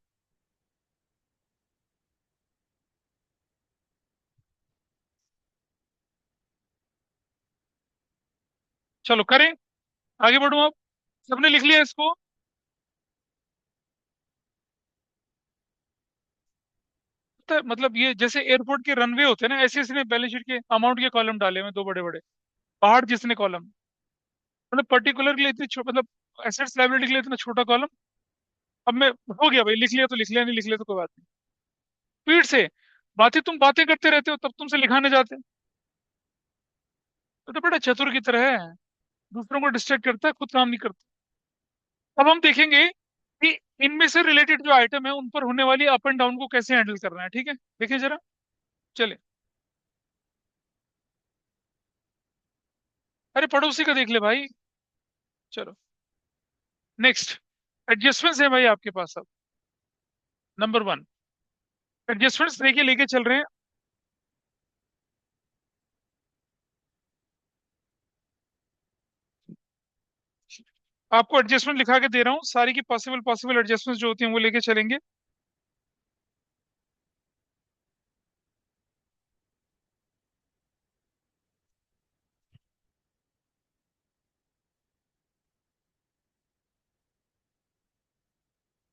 चलो करें, आगे बढ़ूं अब। सबने लिख लिया इसको? मतलब ये जैसे एयरपोर्ट के रनवे होते हैं ना, ऐसे इसने बैलेंस शीट के अमाउंट के कॉलम डाले हुए हैं, दो बड़े बड़े पहाड़ जिसने कॉलम। मतलब पर्टिकुलर के लिए इतनी मतलब एसेट्स लायबिलिटी के लिए इतना छोटा कॉलम। अब मैं, हो गया भाई, लिख लिया तो लिख लिया, नहीं लिख लिया तो कोई बात नहीं। स्पीड से। बातें तुम बातें करते रहते हो, तब तुमसे लिखाने जाते हैं। तो बड़ा चतुर की तरह है, दूसरों को डिस्ट्रैक्ट करता है, खुद काम नहीं करता। अब हम देखेंगे कि इनमें से रिलेटेड जो आइटम है उन पर होने वाली अप एंड डाउन को कैसे हैंडल करना है, ठीक है। देखिए जरा, चले। अरे पड़ोसी का देख ले भाई। चलो, नेक्स्ट। एडजस्टमेंट्स है भाई आपके पास अब। नंबर वन, एडजस्टमेंट्स लेके लेके चल रहे हैं। आपको एडजस्टमेंट लिखा के दे रहा हूँ, सारी की पॉसिबल पॉसिबल एडजस्टमेंट्स जो होती हैं वो लेके चलेंगे।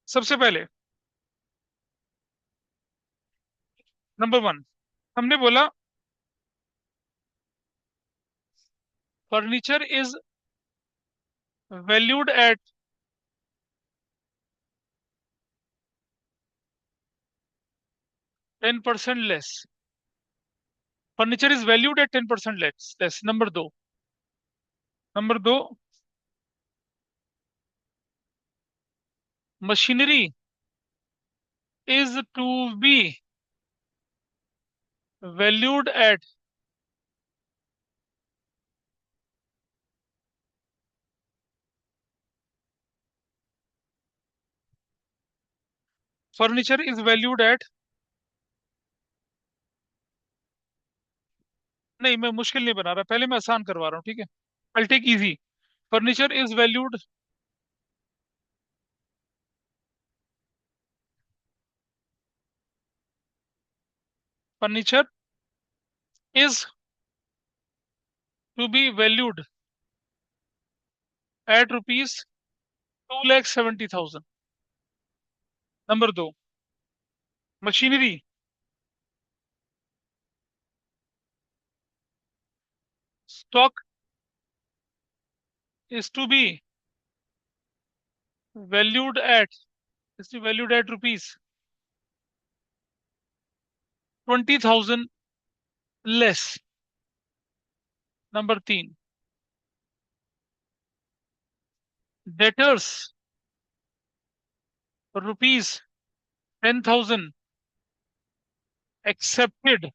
सबसे पहले, नंबर वन, हमने बोला furniture is valued at 10% less. Furniture is valued at 10% less less. Number दो, machinery is to be valued at, furniture is valued at, नहीं मैं मुश्किल नहीं बना रहा, पहले मैं आसान करवा रहा हूँ, ठीक है। I take easy. Furniture is valued, furniture is to be valued at rupees 2,70,000। Number दो, machinery stock is to be valued at, is to be valued at rupees 20,000 less. Number तीन, debtors rupees 10,000 accepted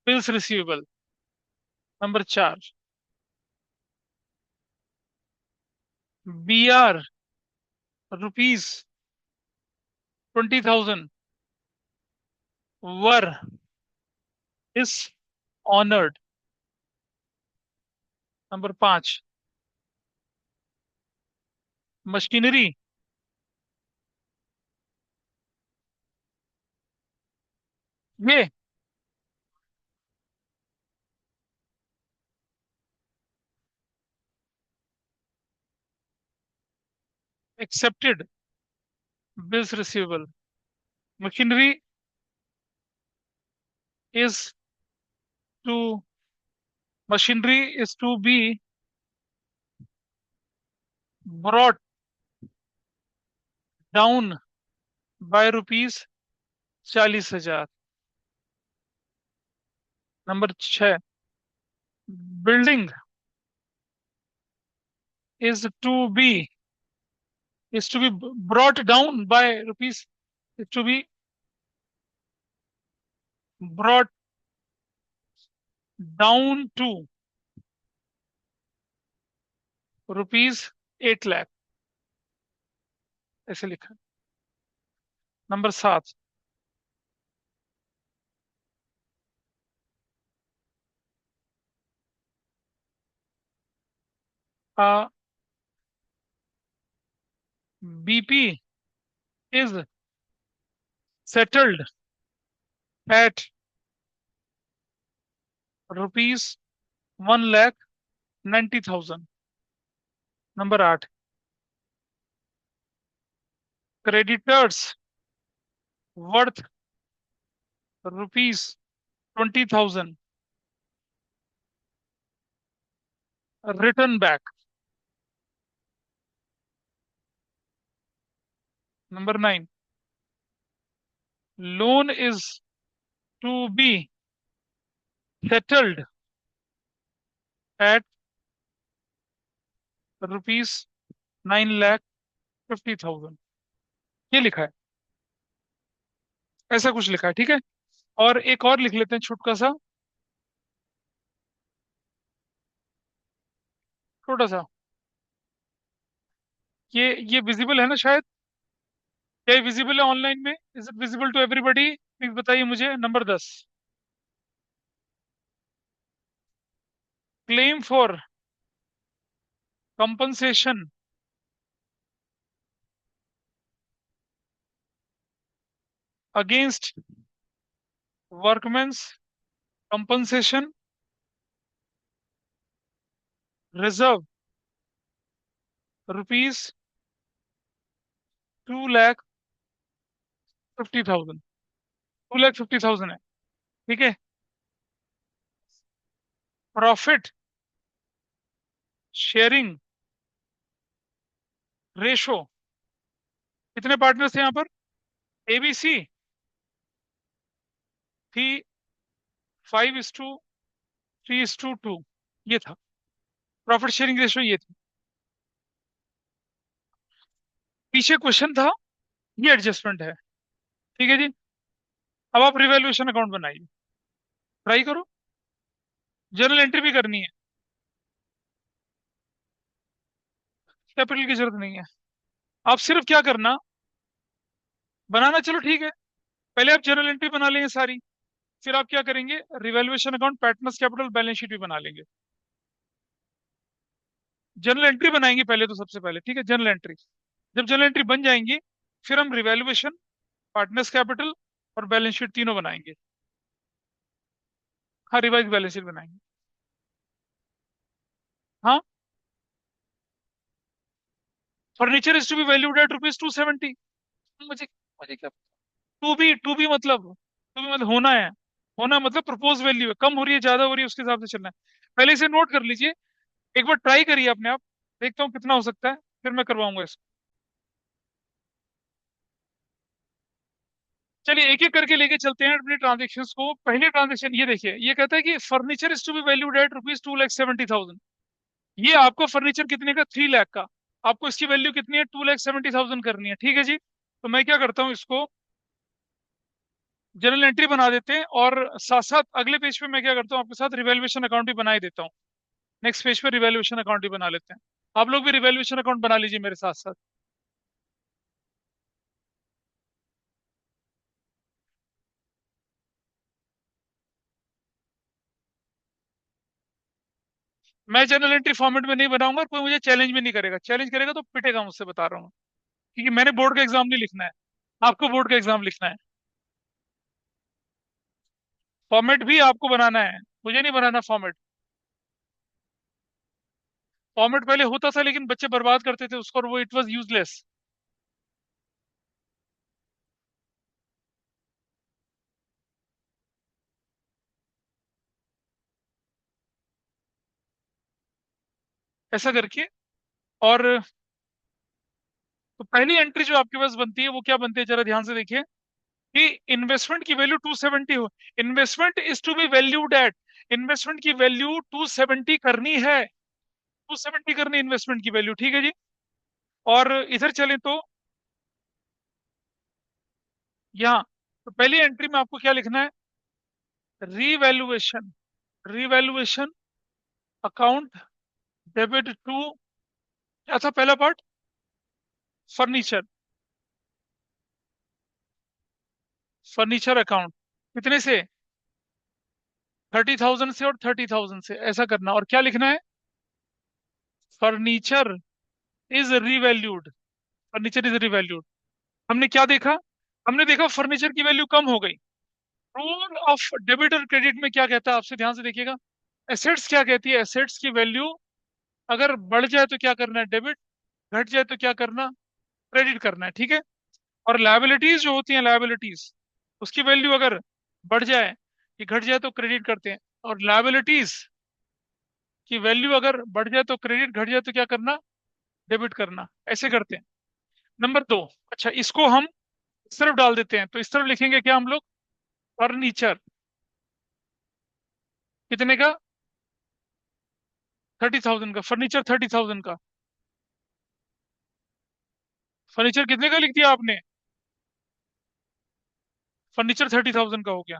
bills receivable। Number चार, BR rupees 20,000 were dishonored। Number पांच, machinery ये accepted bills receivable। Machinery is to, machinery is to be brought down by rupees 40,000। Number छह, building is to be, is to be brought down by rupees, is to be brought down to rupees 8 lakh, ऐसे लिखा। Number सात, BP is settled at rupees 1,90,000। नंबर आठ, creditors worth rupees 20,000 return back. Number nine, loan is to be settled at ₹9,50,000, ये लिखा है। ऐसा कुछ लिखा है, ठीक है। और एक और लिख लेते हैं छोटा सा, छोटा सा। ये विजिबल है ना शायद? क्या ये विजिबल है ऑनलाइन में? Is it visible to everybody? Please बताइए मुझे। Number 10, claim for compensation against workmen's compensation reserve ₹2,50,000। 2,50,000 है, ठीक है। प्रॉफिट शेयरिंग रेशो, कितने पार्टनर्स थे यहाँ पर? एबीसी थी 5:3:2, ये था प्रॉफिट शेयरिंग रेशो, ये थी। पीछे क्वेश्चन था, ये एडजस्टमेंट है, ठीक है जी। अब आप रिवैल्यूएशन अकाउंट बनाइए, ट्राई करो। जर्नल एंट्री भी करनी है, कैपिटल की जरूरत नहीं है। आप सिर्फ क्या करना, बनाना चलो ठीक है, पहले आप जर्नल एंट्री बना लेंगे सारी, फिर आप क्या करेंगे, revaluation account, partners capital, balance sheet भी बना लेंगे। जर्नल एंट्री बनाएंगे पहले तो, सबसे पहले, ठीक है, जर्नल एंट्री। जब जर्नल एंट्री बन जाएंगी, फिर हम रिवैल्यूएशन, पार्टनर्स कैपिटल और बैलेंस शीट तीनों बनाएंगे। हाँ, रिवाइज बैलेंस शीट बनाएंगे। हाँ, furniture is to be valued at ₹270। मुझे मुझे क्या, टू बी मतलब होना है। होना मतलब प्रपोज वैल्यू है, कम हो रही है ज्यादा हो रही है उसके हिसाब से चलना है। पहले इसे नोट कर लीजिए, एक बार ट्राई करिए अपने आप, देखता हूँ कितना हो सकता है, फिर मैं करवाऊंगा इसको। चलिए एक एक करके लेके चलते हैं अपने ट्रांजेक्शन्स को। पहले ट्रांजेक्शन ये देखिए, ये कहता है कि furniture is to be valued at ₹2,70,000। ये आपको फर्नीचर कितने का? 3 लाख का। आपको इसकी वैल्यू कितनी है? 2,70,000 करनी है, ठीक है जी। तो मैं क्या करता हूँ, इसको जनरल एंट्री बना देते हैं, और साथ साथ अगले पेज पे मैं क्या करता हूँ, आपके साथ रिवैल्यूएशन अकाउंट भी बना ही देता हूँ। नेक्स्ट पेज पे रिवैल्यूएशन अकाउंट भी बना लेते हैं। आप लोग भी रिवैल्यूएशन अकाउंट बना लीजिए मेरे साथ साथ। मैं जनरल एंट्री फॉर्मेट में नहीं बनाऊंगा, और कोई मुझे चैलेंज भी नहीं करेगा, चैलेंज करेगा तो पिटेगा मुझसे, बता रहा हूँ। क्योंकि मैंने बोर्ड का एग्जाम नहीं लिखना है, आपको बोर्ड का एग्जाम लिखना है। फॉर्मेट भी आपको बनाना है, मुझे नहीं बनाना फॉर्मेट। फॉर्मेट पहले होता था, लेकिन बच्चे बर्बाद करते थे उसको, और वो इट वाज यूजलेस। ऐसा करके। और तो पहली एंट्री जो आपके पास बनती है वो क्या बनती है, जरा ध्यान से देखिए, कि इन्वेस्टमेंट की वैल्यू 270 हो। Investment is to be valued at, investment की वैल्यू 270 करनी है, 270 करनी इन्वेस्टमेंट की वैल्यू, ठीक है जी। और इधर चलें तो यहाँ, तो पहली एंट्री में आपको क्या लिखना है, revaluation, revaluation account debit to, क्या था पहला पार्ट, फर्नीचर, फर्नीचर अकाउंट, कितने से? 30,000 से और 30,000 से, ऐसा करना। और क्या लिखना है, furniture is revalued, furniture is revalued. हमने क्या देखा, हमने देखा फर्नीचर की वैल्यू कम हो गई। रूल ऑफ डेबिट और क्रेडिट में क्या कहता है, आपसे ध्यान से देखिएगा। एसेट्स क्या कहती है, एसेट्स की वैल्यू अगर बढ़ जाए तो क्या करना है, डेबिट, घट जाए तो क्या करना, क्रेडिट करना है, ठीक है। और लायबिलिटीज जो होती हैं, लायबिलिटीज, उसकी वैल्यू अगर बढ़ जाए कि घट जाए तो क्रेडिट करते हैं। और लायबिलिटीज की वैल्यू अगर बढ़ जाए तो क्रेडिट, घट जाए तो क्या करना, डेबिट करना, ऐसे करते हैं। नंबर 2, अच्छा इसको हम इस तरफ डाल देते हैं, तो इस तरफ लिखेंगे क्या हम लोग, फर्नीचर, कितने का, 30,000 का फर्नीचर, 30,000 का फर्नीचर कितने का लिख दिया आपने? फर्नीचर 30,000 का हो गया।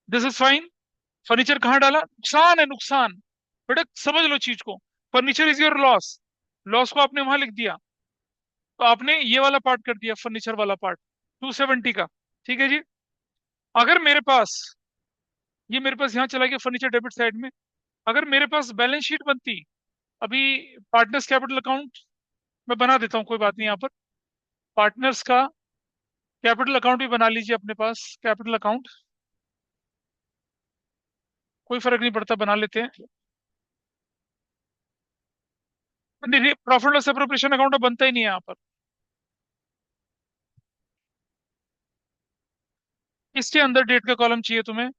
This is fine. फर्नीचर कहाँ डाला? नुकसान है, नुकसान। बेटा समझ लो चीज को। Furniture is your loss. Loss को आपने वहां लिख दिया, तो आपने ये वाला पार्ट कर दिया, फर्नीचर वाला पार्ट 270 का। ठीक है जी। अगर मेरे पास, ये मेरे पास यहाँ चला गया फर्नीचर डेबिट साइड में। अगर मेरे पास बैलेंस शीट बनती अभी, पार्टनर्स कैपिटल अकाउंट मैं बना देता हूँ, कोई बात नहीं यहाँ पर। पार्टनर्स का कैपिटल अकाउंट भी बना लीजिए अपने पास, कैपिटल अकाउंट, कोई फर्क नहीं पड़ता, बना लेते हैं। नहीं, प्रॉफिट लॉस एप्रोप्रिएशन अकाउंट बनता ही नहीं है यहाँ पर। इसके अंदर डेट का कॉलम चाहिए तुम्हें?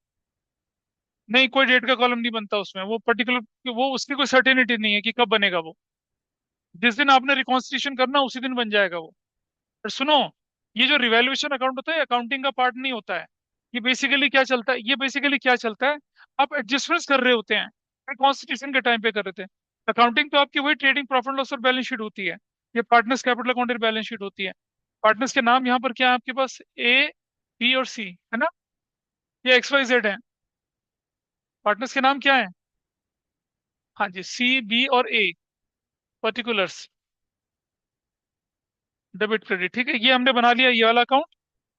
नहीं, कोई डेट का कॉलम नहीं बनता उसमें, वो पर्टिकुलर, वो उसकी कोई सर्टेनिटी नहीं है कि कब बनेगा वो। जिस दिन आपने रिकॉन्स्टिट्यूशन करना उसी दिन बन जाएगा वो। पर सुनो, ये जो रिवैल्यूएशन अकाउंट होता है अकाउंटिंग का पार्ट नहीं होता है। ये बेसिकली क्या चलता है, ये बेसिकली क्या चलता है, आप एडजस्टमेंट्स कर रहे होते हैं, रिकॉन्स्टिट्यूशन के टाइम पे कर रहे थे। अकाउंटिंग तो आपकी वही ट्रेडिंग प्रॉफिट लॉस और बैलेंस शीट होती है। ये पार्टनर्स कैपिटल अकाउंट और बैलेंस शीट होती है। पार्टनर्स के नाम यहाँ पर क्या है आपके पास? ए, बी और सी है ना? ये एक्स वाई जेड है। पार्टनर्स के नाम क्या है? हाँ जी, सी, बी और ए, पर्टिकुलर्स, डेबिट क्रेडिट। ठीक है, ये हमने बना लिया ये वाला अकाउंट।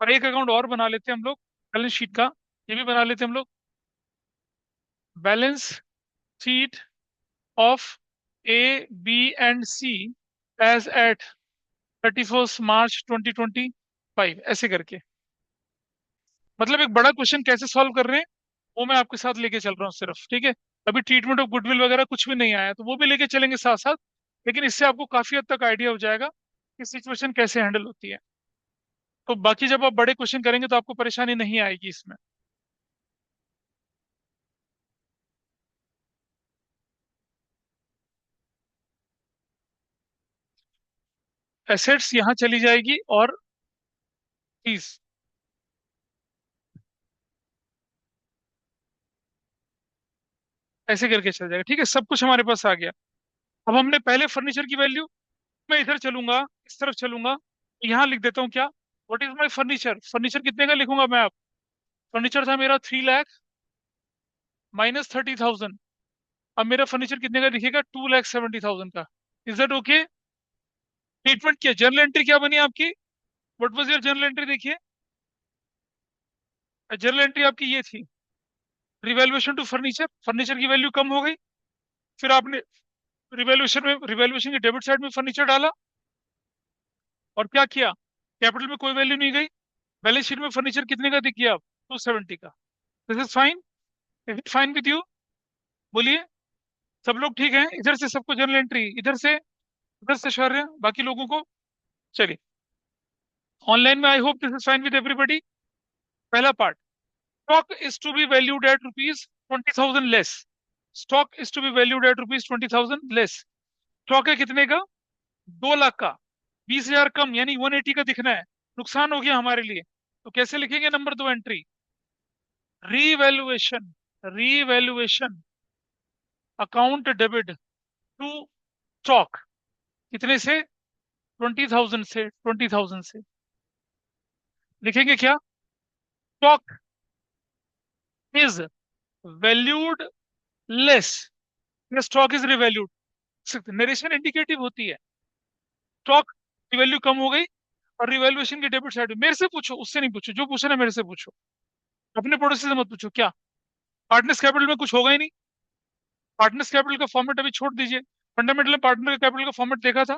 और एक अकाउंट और बना लेते हैं हम लोग, बैलेंस शीट का। ये भी बना लेते हैं हम लोग, balance sheet of A, B and C as at 31 March 2025, ऐसे करके। मतलब एक बड़ा क्वेश्चन कैसे सॉल्व कर रहे हैं वो मैं आपके साथ लेके चल रहा हूँ सिर्फ, ठीक है। अभी ट्रीटमेंट ऑफ गुडविल वगैरह कुछ भी नहीं आया, तो वो भी लेके चलेंगे साथ साथ। लेकिन इससे आपको काफी हद तक आइडिया हो जाएगा कि सिचुएशन कैसे हैंडल होती है। तो बाकी जब आप बड़े क्वेश्चन करेंगे तो आपको परेशानी नहीं आएगी इसमें। एसेट्स यहाँ चली जाएगी और फीस, ऐसे करके चल जाएगा। ठीक है, सब कुछ हमारे पास आ गया। अब हमने पहले फर्नीचर की वैल्यू, मैं इधर चलूंगा, इस तरफ चलूंगा, यहाँ लिख देता हूँ क्या, what is my furniture. Furniture कितने का लिखूंगा मैं? आप, फर्नीचर था मेरा 3 लाख माइनस 30,000। अब मेरा फर्नीचर कितने का दिखेगा? 2,70,000 का। Is that okay? ट्रीटमेंट किया, जर्नल एंट्री क्या बनी आपकी? What was your journal entry? देखिए, जर्नल एंट्री आपकी ये थी, रिवैल्यूएशन टू फर्नीचर, फर्नीचर की वैल्यू कम हो गई। फिर आपने रिवैल्यूएशन में, रिवैल्यूएशन के डेबिट साइड में फर्नीचर डाला, और क्या किया? कैपिटल में कोई वैल्यू नहीं गई। बैलेंस शीट में फर्नीचर कितने का दिख गया? 270 का। This is fine, is it fine with you? बोलिए, सब लोग ठीक हैं? इधर से सबको जर्नल एंट्री, इधर से, इधर से शौर्य, बाकी लोगों को। चलिए, ऑनलाइन में I hope this is fine with everybody. पहला part, stock is to be valued at rupees 20,000 less. Stock is to be valued at rupees 20,000 less. Stock है कितने का? 2 लाख का। 20,000 कम, यानी 180 का दिखना है। नुकसान हो गया हमारे लिए, तो कैसे लिखेंगे? Number 2 entry, revaluation, revaluation account debit to stock. कितने से? 20,000 से, 20,000 से लिखेंगे क्या? स्टॉक इज वैल्यूड लेस, या stock is revalued. Narration indicative होती है। स्टॉक की वैल्यू कम हो गई, और रिवैल्यूएशन की डेबिट साइड। मेरे से पूछो, उससे नहीं पूछो, जो पूछना है मेरे से पूछो। अपने पड़ोसी से मत पूछो। क्या पार्टनर्स कैपिटल में कुछ होगा ही नहीं? पार्टनर्स कैपिटल का फॉर्मेट अभी छोड़ दीजिए। फंडामेंटल में पार्टनर कैपिटल का फॉर्मेट देखा था,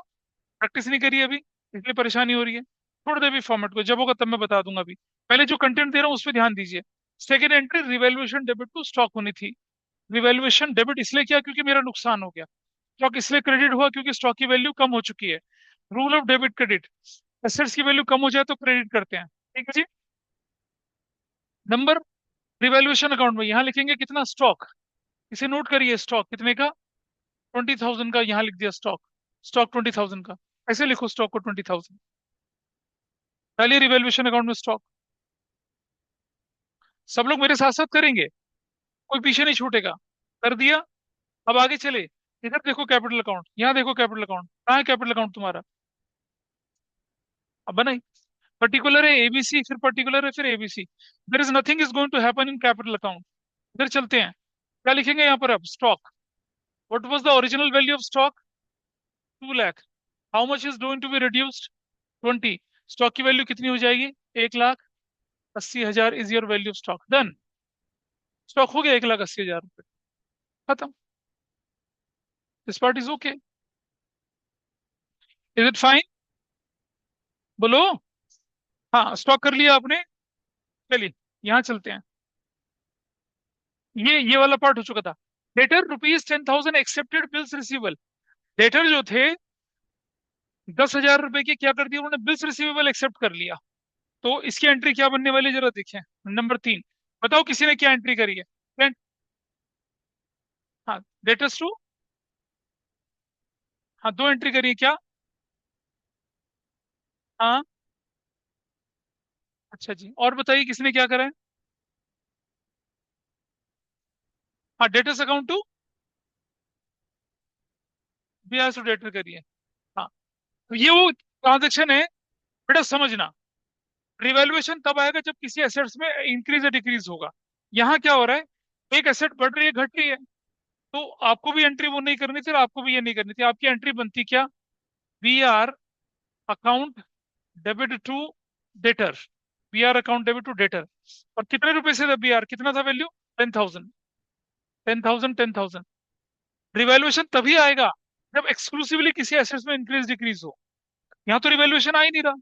प्रैक्टिस नहीं करी अभी, इसलिए परेशानी हो रही है। छोड़ दे अभी फॉर्मेट को, जब होगा तब मैं बता दूंगा। अभी पहले जो कंटेंट दे रहा हूँ उस पर ध्यान दीजिए। Second entry, revaluation debit to stock होनी थी। रिवैल्यूएशन डेबिट इसलिए किया क्योंकि मेरा नुकसान हो गया। स्टॉक इसलिए क्रेडिट हुआ क्योंकि स्टॉक की वैल्यू कम हो चुकी है। Rule of debit credit, assets की वैल्यू कम हो जाए तो क्रेडिट करते हैं। ठीक है जी। नंबर, रिवैल्यूएशन अकाउंट में यहाँ लिखेंगे कितना? स्टॉक, इसे नोट करिए, स्टॉक कितने का? 20,000 का। यहाँ लिख दिया स्टॉक, स्टॉक 20,000 का। ऐसे लिखो स्टॉक को 20,000, डालिए रिवैल्यूएशन अकाउंट में स्टॉक। सब लोग मेरे साथ साथ करेंगे, कोई पीछे नहीं छूटेगा। कर दिया। अब आगे चले, इधर देखो कैपिटल अकाउंट, यहाँ देखो कैपिटल अकाउंट, कहाँ है कैपिटल अकाउंट तुम्हारा? अब बना ही। पर्टिकुलर है एबीसी, फिर पर्टिकुलर है, फिर ABC. There is nothing is going to happen in capital account. इधर चलते हैं, क्या लिखेंगे यहाँ पर अब? Stock. What was the original value of stock? 2 lakh. How much is going to be reduced? 20। स्टॉक की वैल्यू कितनी हो जाएगी? 1,80,000 is your value of stock. Done. Stock हो गया 1,80,000 रुपये। खत्म। This part is okay. Is it fine? बोलो। हाँ, स्टॉक कर लिया आपने। चलिए, यहाँ चलते हैं। ये वाला पार्ट हो चुका था। Debtor ₹10,000 accepted bills receivable. Debtor जो थे 10,000 रुपए के, क्या कर दिया उन्होंने? बिल्स रिसीवेबल एक्सेप्ट कर लिया। तो इसकी एंट्री क्या बनने वाली है, जरा देखें। नंबर 3। बताओ किसी ने क्या एंट्री करी है? हाँ, डेटर्स टू। हाँ, 2 एंट्री करी है क्या? हाँ। अच्छा जी, और बताइए किसने क्या करा है? हाँ, debtors account to be to debtor करिए। हाँ, तो ये वो ट्रांजेक्शन है। बेटा समझना, रिवैल्यूएशन तब आएगा जब किसी एसेट्स में इंक्रीज या डिक्रीज होगा। यहाँ क्या हो रहा है? एक एसेट बढ़ रही है, घट रही है। तो आपको भी एंट्री वो नहीं करनी थी और आपको भी ये नहीं करनी थी। आपकी एंट्री बनती क्या? B R account debit to debtor. B R account debit to debtor. और कितने रुपए से था बी आर? कितना था वैल्यू? 10,000। 10,000, 10,000। रिवैल्यूएशन तभी आएगा जब एक्सक्लूसिवली किसी एसेट्स में इंक्रीज डिक्रीज हो। यहाँ तो रिवैल्यूएशन आ ही नहीं रहा।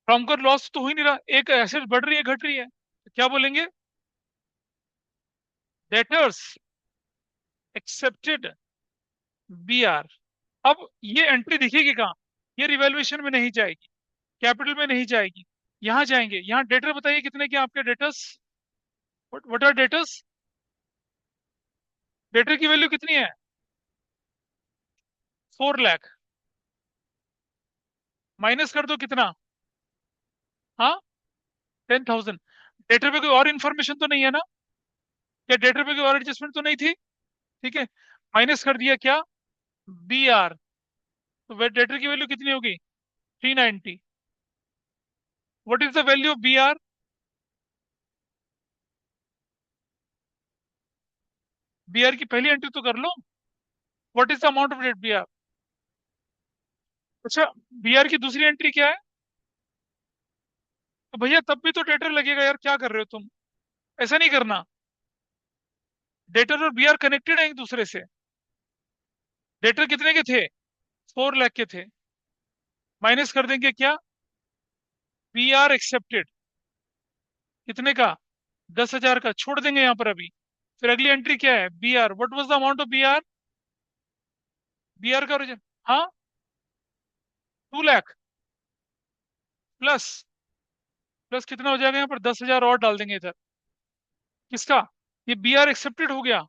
प्रॉमकर लॉस तो हो ही नहीं रहा, एक एसेट बढ़ रही है, घट रही है, तो क्या बोलेंगे? Debtors accepted B R. अब ये एंट्री दिखेगी कहाँ? ये रिवैल्यूएशन में नहीं जाएगी, कैपिटल में नहीं जाएगी, यहाँ जाएंगे। यहाँ डेटर बताइए कितने के आपके debtors? What are debtors? Debtor की वैल्यू कितनी है? 4 लाख। माइनस कर दो कितना? हाँ, 10,000। डेटर पे कोई और इन्फॉर्मेशन तो नहीं है ना? क्या डेटर पे कोई और एडजस्टमेंट तो नहीं थी? ठीक है, माइनस कर दिया क्या? B R. तो डेटर की वैल्यू कितनी होगी? 390। What is the value of B R? B R की पहली एंट्री तो कर लो। What is the amount of debt B R? अच्छा, बी आर की दूसरी एंट्री क्या है? तो भैया तब भी तो डेटर लगेगा यार, क्या कर रहे हो तुम? ऐसा नहीं करना। डेटर और बी आर कनेक्टेड है एक दूसरे से। डेटर कितने के थे? 4 लाख के थे। माइनस कर देंगे क्या? बी आर एक्सेप्टेड कितने का? 10,000 का, छोड़ देंगे यहाँ पर अभी। फिर अगली एंट्री क्या है? B R, what was the amount of B R? B R का ओरिजिन, हाँ, 2 लाख। प्लस, प्लस कितना हो जाएगा यहाँ पर? 10,000 और डाल देंगे इधर। किसका? ये बी आर एक्सेप्टेड हो गया।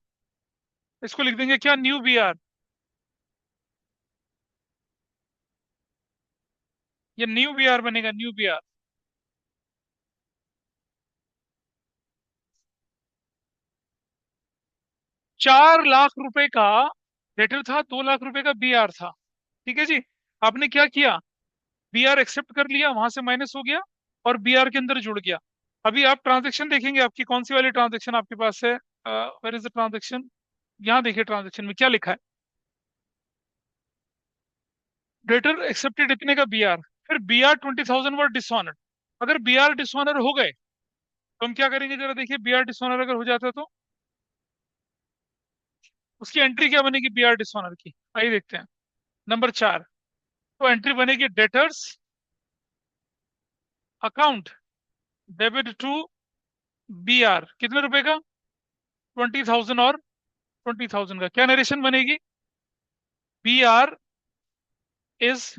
इसको लिख देंगे क्या? New B R. ये न्यू बी आर बनेगा, न्यू बी आर। 4 लाख रुपए का डेटर था, 2 लाख रुपए का बी आर था। ठीक है जी। आपने क्या किया? बी आर एक्सेप्ट कर लिया, वहां से माइनस हो गया और बी आर के अंदर जुड़ गया। अभी आप ट्रांजेक्शन देखेंगे, आपकी कौन सी वाली ट्रांजेक्शन आपके पास है? Where is the transaction? यहाँ देखिए, ट्रांजेक्शन में क्या लिखा है? डेटर एक्सेप्टेड इतने का बी आर, फिर बी आर 20,000 वर डिसऑनर्ड। अगर बी आर डिसऑनर हो गए तो हम क्या करेंगे, जरा देखिए। बी आर डिसऑनर अगर हो जाता है तो उसकी एंट्री क्या बनेगी बी आर डिसऑनर की? आइए देखते हैं। नंबर 4। तो एंट्री बनेगी debtors account debit to B R. कितने रुपए का? 20,000 और 20,000 का। क्या नरेशन बनेगी? B R is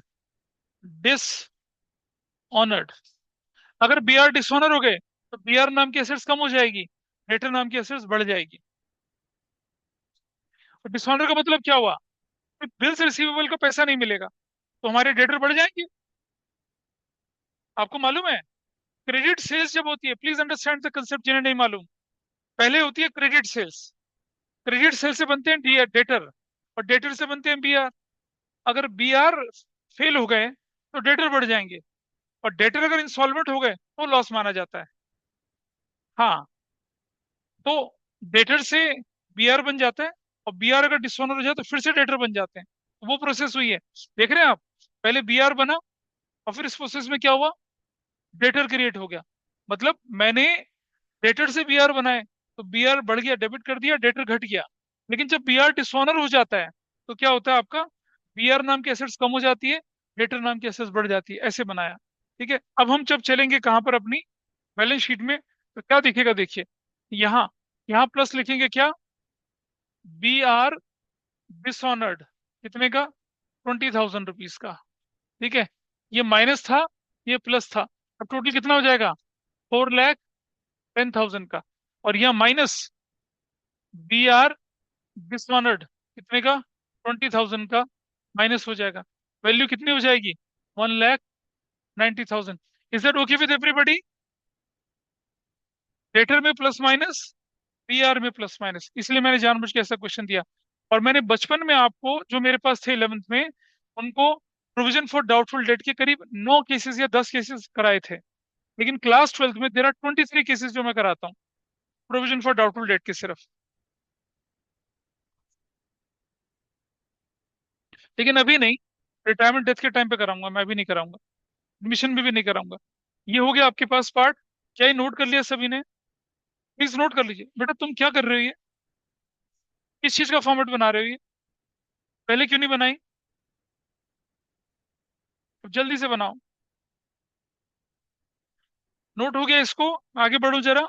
dishonoured. अगर बी आर डिसऑनर हो गए तो बी आर नाम की एसेट्स कम हो जाएगी, डेटर नाम की एसेट्स बढ़ जाएगी। तो डिसऑनर का मतलब क्या हुआ? बिल्स रिसीवेबल का पैसा नहीं मिलेगा, तो हमारे डेटर बढ़ जाएंगे। आपको मालूम है, क्रेडिट सेल्स जब होती है, प्लीज अंडरस्टैंड द कंसेप्ट जिन्हें नहीं मालूम। पहले होती है क्रेडिट सेल्स, क्रेडिट सेल से बनते हैं डेटर, और डेटर से बनते हैं बीआर। अगर बीआर फेल हो गए तो डेटर बढ़ जाएंगे, और डेटर अगर इंसॉल्वेंट हो गए तो लॉस माना जाता है। हाँ, तो डेटर से बीआर बन जाता है, और बीआर अगर डिसऑनर हो जाए तो फिर से डेटर बन जाते हैं। तो वो प्रोसेस हुई है, देख रहे हैं आप। पहले बीआर बना, और फिर इस प्रोसेस में क्या हुआ, डेटर क्रिएट हो गया। मतलब मैंने डेटर से बीआर बनाए, तो बीआर बढ़ गया, डेबिट कर दिया, डेटर घट गया। लेकिन जब बीआर डिसऑनर हो जाता है तो क्या होता है आपका, बीआर नाम की एसेट्स कम हो जाती है, डेटर नाम की एसेट्स बढ़ जाती है। ऐसे बनाया। ठीक है, अब हम जब चलेंगे कहाँ पर, अपनी बैलेंस शीट में, तो क्या दिखेगा देखिए। यहाँ, यहाँ प्लस लिखेंगे क्या, बी आर डिसऑनर्ड, कितने का, 20,000 रुपीज का। ठीक है, ये माइनस था, ये प्लस था। अब टोटल कितना हो जाएगा, 4,10,000 का। और यहाँ माइनस बी आर डिसऑनर्ड, कितने का, 20,000 का, माइनस हो जाएगा। वैल्यू कितनी हो जाएगी, 1,90,000। Is that okay with everybody. Debtor में प्लस माइनस, पीआर में प्लस माइनस, इसलिए मैंने जानबूझ के ऐसा क्वेश्चन दिया। और मैंने बचपन में आपको, जो मेरे पास थे 11th में, उनको प्रोविजन फॉर डाउटफुल डेट के करीब 9 केसेस या 10 केसेस कराए थे। लेकिन क्लास 12th में देर आर 23 केसेस जो मैं कराता हूँ, प्रोविजन फॉर डाउटफुल डेट के सिर्फ। लेकिन अभी नहीं, रिटायरमेंट डेथ के टाइम पे कराऊंगा, मैं अभी नहीं कराऊंगा। एडमिशन में भी नहीं कराऊंगा। ये हो गया आपके पास पार्ट। क्या ये नोट कर लिया सभी ने, प्लीज नोट कर लीजिए। बेटा तुम क्या कर रहे हो, ये किस चीज का फॉर्मेट बना रहे हो, ये पहले क्यों नहीं बनाई, अब जल्दी से बनाओ। नोट हो गया इसको, आगे बढ़ो जरा।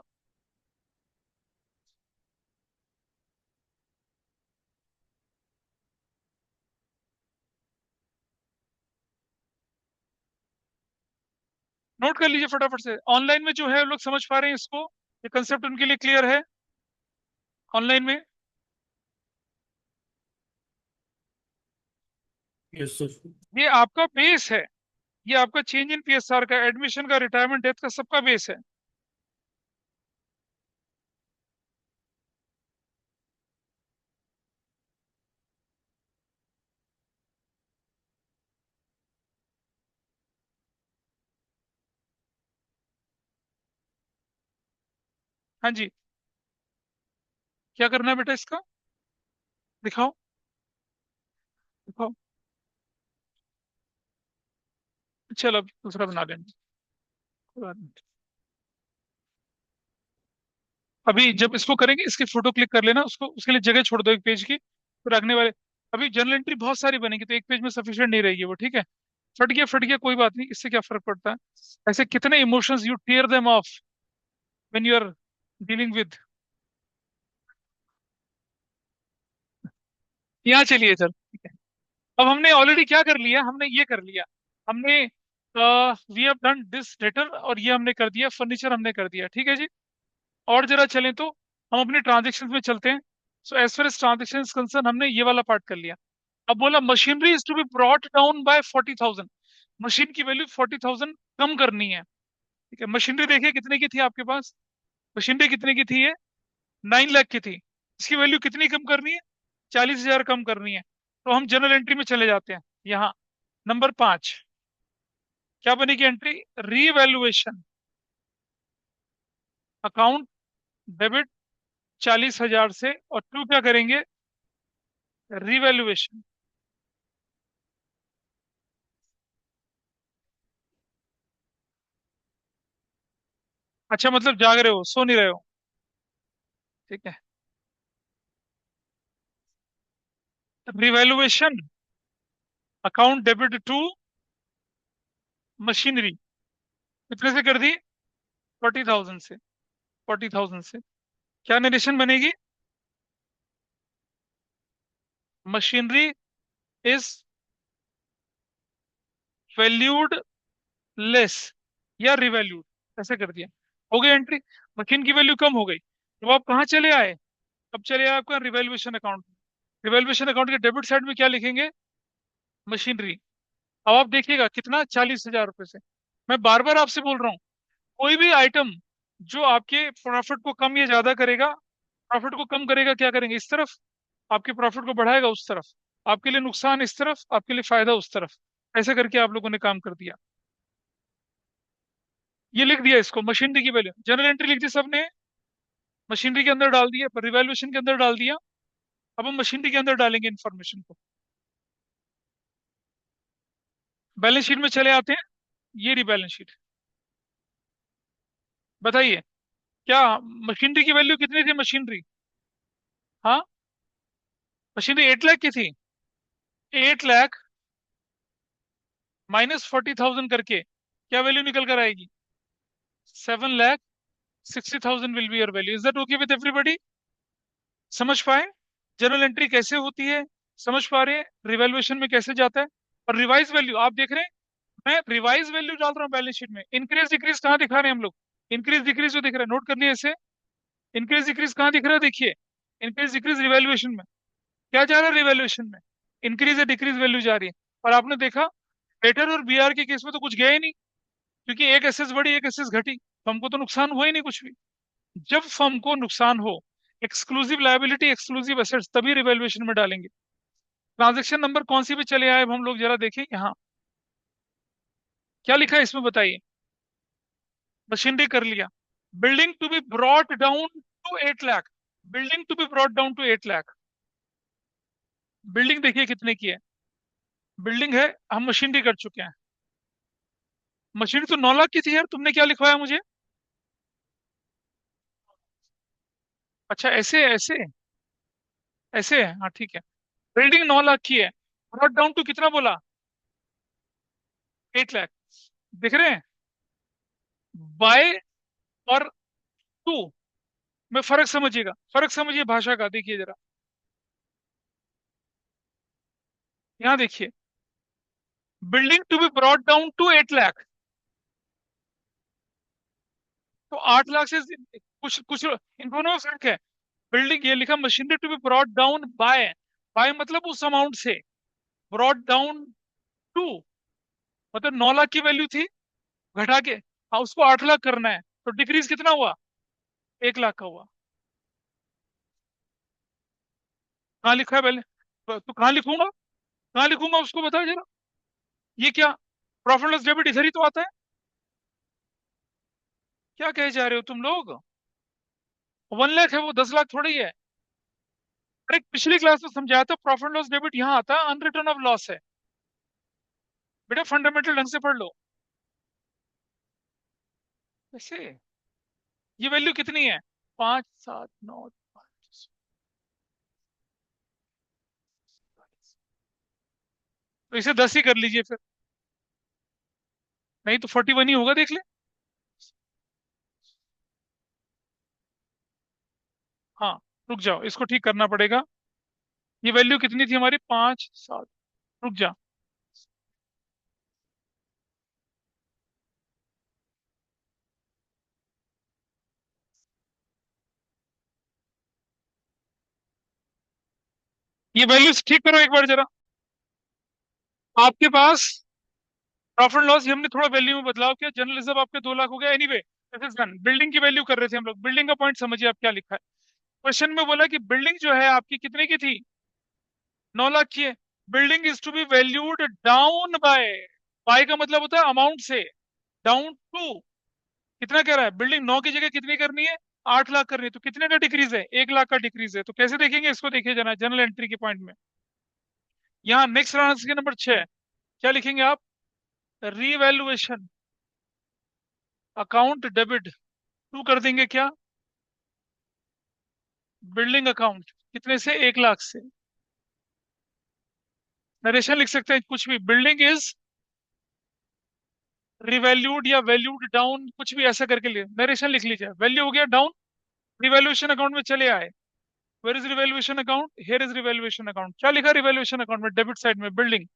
नोट कर लीजिए फटाफट से। ऑनलाइन में जो है लोग समझ पा रहे हैं इसको, ये कंसेप्ट उनके लिए क्लियर है ऑनलाइन में। Yes sir. ये आपका बेस है, ये आपका चेंज इन पीएसआर का, एडमिशन का, रिटायरमेंट डेथ का, सबका बेस है। हाँ जी, क्या करना है बेटा इसका, दिखाओ, दिखाओ। चलो अब दूसरा बना लेंगे, कोई बात नहीं। अभी जब इसको करेंगे, इसकी फोटो क्लिक कर लेना, उसको उसके लिए जगह छोड़ दो एक पेज की, तो रखने वाले। अभी जर्नल एंट्री बहुत सारी बनेगी, तो एक पेज में सफिशिएंट नहीं रहेगी वो, ठीक है। फट गया, फट गया, कोई बात नहीं, इससे क्या फर्क पड़ता है। ऐसे कितने emotions you tear them off when you are dealing with. यहाँ चलिए सर, ठीक है। अब हमने ऑलरेडी क्या कर लिया, हमने ये कर लिया, हमने we have done this letter, और ये हमने कर दिया, फर्नीचर हमने कर दिया, ठीक है जी। और जरा चलें तो हम अपने ट्रांजेक्शन में चलते हैं। So as far as transaction concern, हमने ये वाला पार्ट कर लिया। अब बोला machinery is to be brought down by 40,000, machine की वैल्यू 40,000 कम करनी है। ठीक है, मशीनरी देखिए कितने की थी आपके पास, मशीनरी कितने की थी, ये 9 लाख की थी। इसकी वैल्यू कितनी कम करनी है, 40,000 कम करनी है। तो हम जनरल एंट्री में चले जाते हैं। यहाँ नंबर 5, क्या बनेगी एंट्री, रीवैल्यूएशन, अकाउंट डेबिट 40,000 से, और टू क्या करेंगे, रीवैल्यूएशन। अच्छा, मतलब जाग रहे हो, सो नहीं रहे हो, ठीक है। Revaluation, account debit to machinery, कितने से कर दी, 40,000 से, 40,000 से। क्या नरेशन बनेगी, मशीनरी इज वैल्यूड लेस, या रिवैल्यूड, ऐसे कर दिया। हो गई एंट्री, मशीन की वैल्यू कम हो गई, तो आप कहाँ चले आए, अब चले आए आपका रिवैल्यूएशन अकाउंट। रिवैल्यूएशन अकाउंट के डेबिट साइड में क्या लिखेंगे, मशीनरी। अब आप देखिएगा कितना, 40,000 रुपए से। मैं बार बार आपसे बोल रहा हूँ, कोई भी आइटम जो आपके प्रॉफिट को कम या ज्यादा करेगा, प्रॉफिट को कम करेगा, क्या करेंगे, इस तरफ, आपके प्रॉफिट को बढ़ाएगा उस तरफ, आपके लिए नुकसान इस तरफ, आपके लिए फायदा उस तरफ। ऐसे करके आप लोगों ने काम कर दिया। ये लिख दिया इसको, मशीनरी की वैल्यू, जनरल एंट्री लिख दी सबने, मशीनरी के अंदर डाल दिया, रिवैल्यूएशन के अंदर डाल दिया। अब हम मशीनरी के अंदर डालेंगे इन्फॉर्मेशन को। बैलेंस शीट में चले आते हैं। ये रही बैलेंस शीट। बताइए, क्या मशीनरी की वैल्यू कितनी थी, मशीनरी? हाँ, मशीनरी 8 लाख की थी। 8 लाख -40,000 करके क्या वैल्यू निकल कर आएगी? 7,60,000 will be your value. Is that okay with everybody? समझ पाए जनरल एंट्री कैसे होती है? समझ पा रहे हैं रिवैल्यूएशन में कैसे जाता है? और रिवाइज वैल्यू आप देख रहे हैं, मैं रिवाइज वैल्यू डाल रहा हूँ बैलेंस शीट में। इंक्रीज डिक्रीज कहाँ दिखा रहे हैं हम लोग? इंक्रीज डिक्रीज जो दिख रहा है, नोट कर लिया इसे। इंक्रीज डिक्रीज कहाँ दिख रहा है, देखिए। इंक्रीज डिक्रीज रिवैल्यूएशन में। क्या जा रहा है रिवैल्यूएशन में? इंक्रीज या डिक्रीज वैल्यू जा रही है। और आपने देखा, बेटर और बीआर के केस में तो कुछ गया ही नहीं, क्योंकि एक एसेस बढ़ी एक एसेस घटी, तो हमको तो नुकसान हुआ ही नहीं कुछ भी। जब फर्म को नुकसान हो, एक्सक्लूसिव लायबिलिटी एक्सक्लूसिव एसेट्स, तभी रिवैल्यूएशन में डालेंगे। ट्रांजैक्शन नंबर कौन सी भी चले आए, अब हम लोग जरा देखें यहाँ क्या लिखा है इसमें, बताइए। मशीनरी कर लिया। Building to be brought down to 8 lakh. Building to be brought down to 8 lakh. Building देखिए कितने की है। बिल्डिंग है, हम मशीनरी कर चुके हैं। मशीनरी तो 9 लाख की थी यार, तुमने क्या लिखवाया मुझे? अच्छा, ऐसे ऐसे ऐसे है, हाँ ठीक है। बिल्डिंग 9 लाख की है, ब्रॉट डाउन टू कितना बोला? 8 लाख। दिख रहे हैं? बाय और टू में फर्क समझिएगा, फर्क समझिए भाषा का, देखिए जरा। यहाँ देखिए, building to be brought down to 8 lakh, तो 8 लाख से कुछ कुछ इन दोनों में फर्क है। बिल्डिंग ये लिखा, machinery to be brought down by, by मतलब उस अमाउंट से, ब्रॉट डाउन टू मतलब 9 लाख की वैल्यू थी, घटा के, हाँ उसको 8 लाख करना है, तो डिक्रीज कितना हुआ? 1 लाख का हुआ। कहाँ लिखा है पहले? तो कहाँ लिखूंगा, कहाँ लिखूंगा उसको बताओ जरा। ये क्या, प्रॉफिट लॉस डेबिट इधर ही तो आता है। क्या कहे जा रहे हो तुम लोग? 1 लाख है वो, 10 लाख थोड़ी है। अरे पिछली क्लास में समझाया था, प्रॉफिट लॉस डेबिट यहाँ आता है, अनरिटर्न ऑफ लॉस है। बेटा फंडामेंटल ढंग से पढ़ लो। ऐसे, ये वैल्यू कितनी है? 5, 7, 9, 5। तो इसे 10 ही कर लीजिए फिर, नहीं तो 41 ही होगा, देख ले। हाँ, रुक जाओ, इसको ठीक करना पड़ेगा। ये वैल्यू कितनी थी हमारी, 5, 7। रुक जा। ये वैल्यूज ठीक करो एक बार जरा। आपके पास प्रॉफिट लॉस हमने थोड़ा वैल्यू में बदलाव किया, जनरल रिजर्व आपके 2 लाख हो गया, anyway this is done. Building की वैल्यू कर रहे थे हम लोग, बिल्डिंग का पॉइंट समझिए आप क्या लिखा है। क्वेश्चन में बोला कि बिल्डिंग जो है आपकी कितने की थी, 9 लाख की है। Building is to be valued down by का मतलब होता है अमाउंट से, डाउन टू, कितना कह रहा है, बिल्डिंग 9 की जगह कितनी करनी है, 8 लाख करनी है, तो कितने का डिक्रीज है, 1 लाख का डिक्रीज है। तो कैसे देखेंगे इसको, देखिए जना जनरल एंट्री के पॉइंट में। यहाँ नेक्स्ट आंसर के नंबर 6, क्या लिखेंगे आप? रीवैल्यूएशन अकाउंट डेबिट टू कर देंगे क्या, बिल्डिंग अकाउंट कितने से, 1 लाख से। नरेशन लिख सकते हैं कुछ भी, बिल्डिंग इज रिवैल्यूड या वैल्यूड डाउन, कुछ भी ऐसा करके लिए नरेशन लिख लीजिए। वैल्यू हो गया डाउन, रिवैल्यूएशन अकाउंट में चले आए। Where is revaluation account, here is revaluation account. क्या लिखा रिवैल्यूएशन अकाउंट में, डेबिट साइड में बिल्डिंग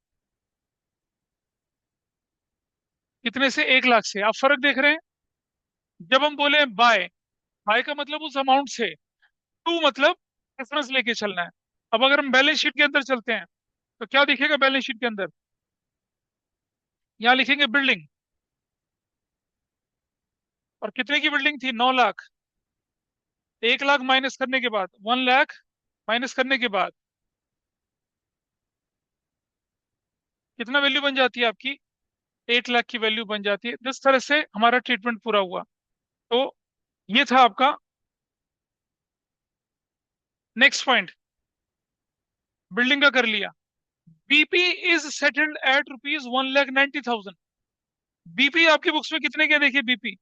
कितने से, 1 लाख से। आप फर्क देख रहे हैं? जब हम बोले बाय, बाय का मतलब उस अमाउंट से, टू मतलब रेफरेंस लेके चलना है। अब अगर हम बैलेंस शीट के अंदर चलते हैं, तो क्या दिखेगा बैलेंस शीट के अंदर? यहाँ लिखेंगे बिल्डिंग, और कितने की बिल्डिंग थी, 9 लाख। 1 लाख माइनस करने के बाद, 1 लाख माइनस करने के बाद कितना वैल्यू बन जाती है आपकी? 1 लाख की वैल्यू बन जाती है। इस तरह से हमारा ट्रीटमेंट पूरा हुआ। तो ये था आपका नेक्स्ट पॉइंट, बिल्डिंग का कर लिया। BP is settled at rupees 1,90,000। BP आपकी बुक्स में कितने के देखिए, बीपी,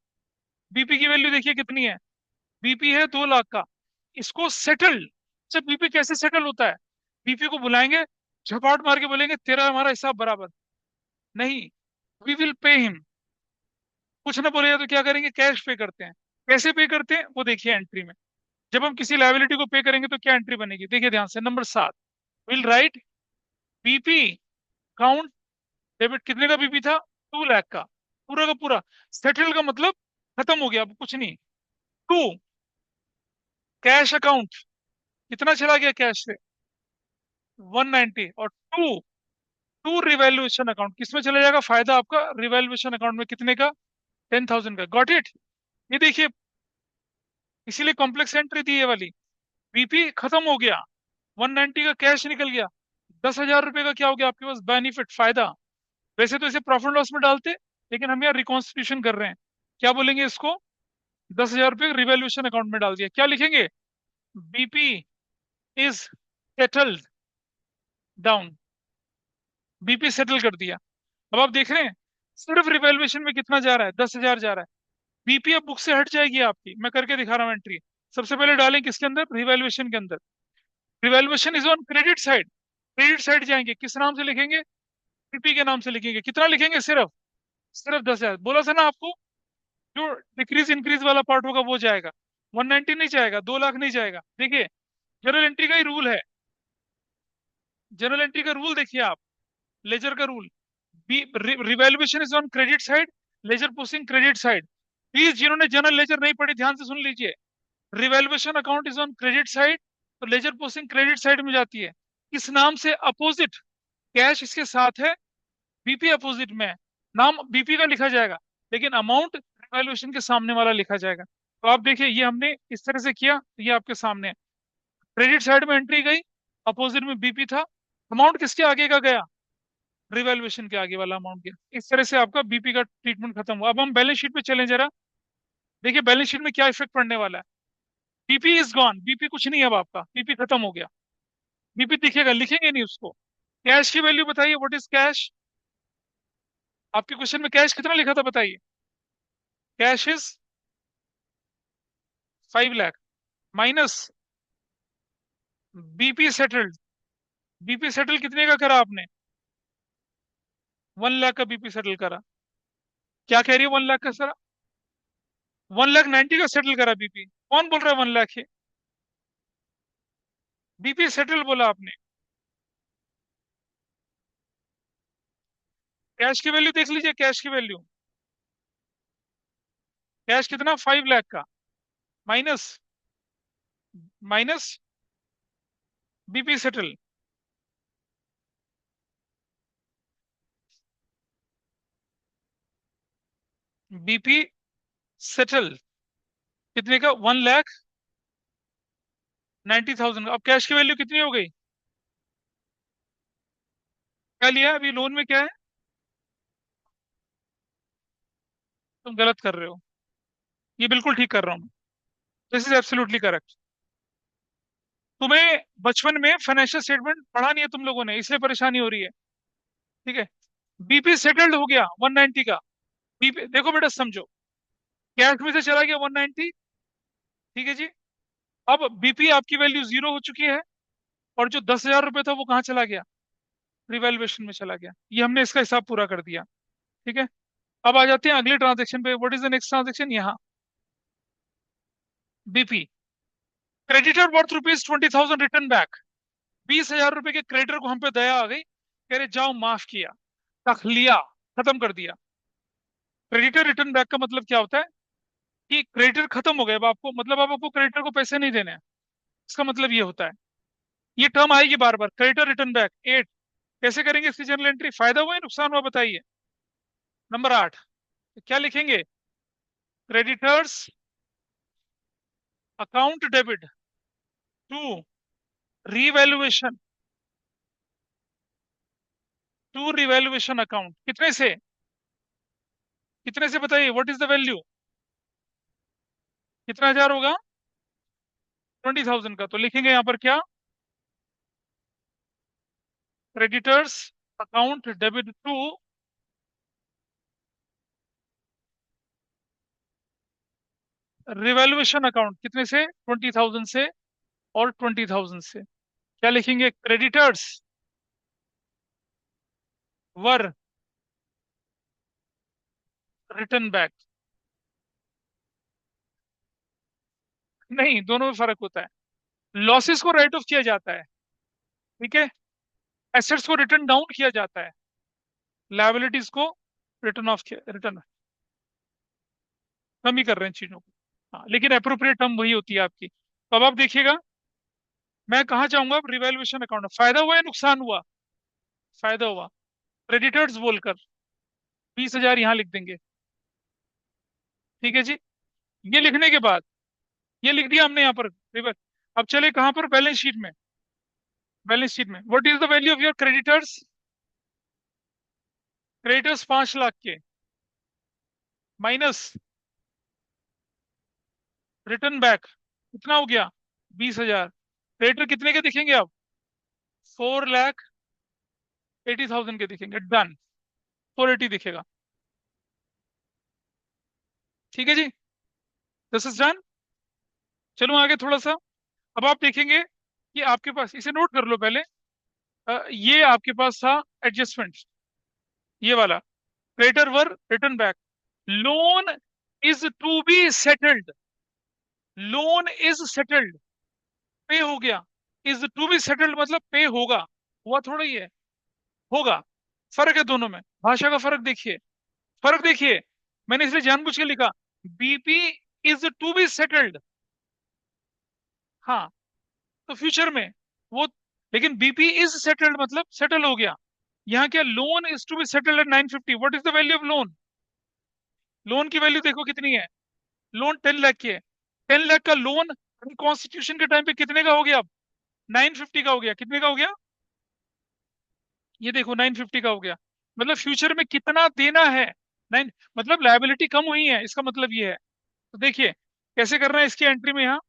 बीपी की वैल्यू देखिए कितनी है। बीपी है 2 लाख का, इसको सेटल्ड। अच्छा, बीपी कैसे सेटल होता है? बीपी को बुलाएंगे, झपाट मार के बोलेंगे तेरा हमारा हिसाब बराबर। नहीं, वी विल पे हिम। कुछ ना बोलेगा तो क्या करेंगे, कैश पे करते हैं। कैसे पे करते हैं वो देखिए एंट्री में। जब हम किसी लायबिलिटी को पे करेंगे तो क्या एंट्री बनेगी, देखिए ध्यान से, number 7, will write BP count debit. कितने का बीपी था? 2 लाख का, पूरा का पूरा। सेटल का मतलब खत्म हो गया, अब कुछ नहीं। टू कैश अकाउंट, कितना चला गया कैश से? 190। और टू टू रिवैल्यूएशन अकाउंट, किसमें चला जाएगा फायदा आपका? रिवैल्यूएशन अकाउंट में। कितने का? 10,000 का। Got it? ये देखिए, इसीलिए कॉम्प्लेक्स एंट्री थी ये वाली। बीपी खत्म हो गया, 190 का कैश निकल गया, 10,000 रुपए का क्या हो गया आपके पास? बेनिफिट, फायदा। वैसे तो इसे प्रॉफिट लॉस में डालते, लेकिन हम यहाँ रिकॉन्स्टिट्यूशन कर रहे हैं। क्या बोलेंगे इसको? 10,000 रुपये रिवैल्यूएशन अकाउंट में डाल दिया। क्या लिखेंगे? BP is settled down. BP settle कर दिया। अब आप देख रहे हैं सिर्फ रिवैल्यूएशन में कितना जा रहा है? 10,000 जा रहा है। बीपी अब बुक से हट जाएगी आपकी, मैं करके दिखा रहा हूँ एंट्री। सबसे पहले डालें किसके अंदर? रिवैल्यूएशन के अंदर। Revaluation is on credit side. Credit side जाएंगे, किस नाम से लिखेंगे? बीपी के नाम से लिखेंगे। कितना लिखेंगे? सिर्फ सिर्फ 10,000। बोला था ना आपको, जो डिक्रीज इंक्रीज वाला पार्ट होगा वो जाएगा। 190 नहीं जाएगा, 2 लाख नहीं जाएगा। देखिए, जर्नल एंट्री का ही रूल है। जर्नल एंट्री का रूल देखिए आप, लेजर का rule. Revaluation is on credit side, ledger posting credit side. Please जिन्होंने जर्नल लेजर नहीं पढ़ी ध्यान से सुन लीजिए। Revaluation account is on credit side, तो लेजर पोस्टिंग क्रेडिट साइड में जाती है। किस नाम से? अपोजिट। कैश इसके साथ है, बीपी अपोजिट में है। नाम बीपी का लिखा जाएगा, लेकिन अमाउंट रिवैल्यूएशन के सामने वाला लिखा जाएगा। तो आप देखिए, ये हमने इस तरह से किया, तो ये आपके सामने है। क्रेडिट साइड में एंट्री गई, अपोजिट में बीपी था। अमाउंट किसके आगे का गया? रिवैल्यूएशन के आगे वाला अमाउंट गया। इस तरह से आपका बीपी का ट्रीटमेंट खत्म हुआ। अब हम बैलेंस शीट पे चलें जरा। देखिए बैलेंस शीट में क्या इफेक्ट पड़ने वाला है। बीपी इज गॉन, बीपी कुछ नहीं है अब आपका, बीपी खत्म हो गया। बीपी दिखेगा, लिखेंगे नहीं उसको। कैश की वैल्यू बताइए, व्हाट इज कैश? आपके क्वेश्चन में कैश कितना लिखा था बताइए? Cash is 5 lakh minus BP settled. BP settle कितने का करा आपने? 1 लाख का बीपी सेटल करा। क्या कह रही है 1 लाख का सर? 1,90,000 का सेटल करा बीपी। कौन बोल रहा है 1 लाख है? बीपी सेटल बोला आपने। कैश की वैल्यू देख लीजिए, कैश की वैल्यू। कैश कितना? 5 लाख का, minus minus BP settle. BP settle कितने का? 1,90,000 का। अब कैश की वैल्यू कितनी हो गई? क्या लिया अभी लोन में? क्या है? तुम गलत कर रहे हो, ये बिल्कुल ठीक कर रहा हूँ। This is absolutely correct. तुम्हें बचपन में फाइनेंशियल स्टेटमेंट पढ़ा नहीं है तुम लोगों ने, इसलिए परेशानी हो रही है। ठीक है, बीपी सेटल्ड हो गया 190 का। बीपी देखो बेटा, समझो, कैश में से चला गया 190। ठीक है जी। अब बीपी आपकी वैल्यू 0 हो चुकी है, और जो 10,000 रुपये था वो कहाँ चला गया? रिवैल्यूएशन में चला गया। ये हमने इसका हिसाब पूरा कर दिया। ठीक है, अब आ जाते हैं अगले ट्रांजेक्शन पे। What is the next transaction? यहाँ BP creditor worth rupees 20,000 return back. 20,000 रुपए के क्रेडिटर को हम पे दया आ गई, कह रहे जाओ माफ किया, तक लिया, खत्म कर दिया। क्रेडिटर रिटर्न बैक का मतलब क्या होता है? कि क्रेडिटर खत्म हो गए, अब आपको मतलब अब आपको क्रेडिटर को पैसे नहीं देने हैं। इसका मतलब ये होता है। ये टर्म आएगी बार बार, क्रेडिटर रिटर्न बैक। 8, कैसे करेंगे इसकी जर्नल एंट्री? फायदा हुआ है नुकसान हुआ बताइए? नंबर 8, क्या लिखेंगे? Creditors account debit to revaluation, to revaluation account, कितने से, कितने से बताइए, व्हाट इज द वैल्यू, कितना हजार होगा, 20,000 का। तो लिखेंगे यहाँ पर क्या, creditors account debit to revaluation account, कितने से, 20,000 से और 20,000 से। क्या लिखेंगे, क्रेडिटर्स वर रिटर्न बैक। नहीं, दोनों में फर्क होता है। लॉसेस को राइट ऑफ किया जाता है, ठीक है, एसेट्स को रिटर्न डाउन किया जाता है, लायबिलिटीज को रिटर्न ऑफ किया, रिटर्न कम ही कर रहे हैं चीजों को। हाँ, लेकिन अप्रोप्रिएट टर्म वही होती है आपकी। तो अब आप देखिएगा, मैं कहाँ चाहूंगा, अब रिवैल्यूएशन अकाउंट, फायदा हुआ या नुकसान हुआ, फायदा हुआ, क्रेडिटर्स बोलकर 20,000 यहां लिख देंगे, ठीक है जी। ये लिखने के बाद, ये लिख दिया हमने यहाँ पर रिवर। अब चले कहां पर, बैलेंस शीट में, बैलेंस शीट में what is the value of your creditors, creditors 5 lakh के, माइनस रिटर्न बैक, कितना हो गया, 20,000। क्रेडिटर कितने के दिखेंगे अब, 4,80,000 के दिखेंगे, डन, 480 दिखेगा, ठीक है जी, दिस इज डन। चलो आगे थोड़ा सा। अब आप देखेंगे कि आपके पास, इसे नोट कर लो पहले, ये आपके पास था एडजस्टमेंट, ये वाला, creditor were return back, loan is to be settled, loan is settled, pay हो गया, इज टू बी सेटल्ड मतलब पे होगा, हुआ थोड़ा ही है, होगा। फर्क है दोनों में, भाषा का फर्क देखिए, फर्क देखिए, मैंने इसलिए जानबूझ के लिखा, BP is to be settled, हाँ, तो फ्यूचर में वो, लेकिन बीपी इज सेटल्ड मतलब सेटल हो गया। यहाँ क्या, loan is to be settled at 950, what is the value of loan, loan की वैल्यू देखो कितनी है, लोन 10 लाख की है, 10 लाख का लोन कॉन्स्टिट्यूशन के टाइम पे कितने का हो गया, अब 950 का हो गया, कितने का हो गया, ये देखो 950 का हो गया, मतलब फ्यूचर में कितना देना है, 9, मतलब लायबिलिटी कम हुई है, इसका मतलब ये है। तो देखिए कैसे करना है इसकी एंट्री में, यहाँ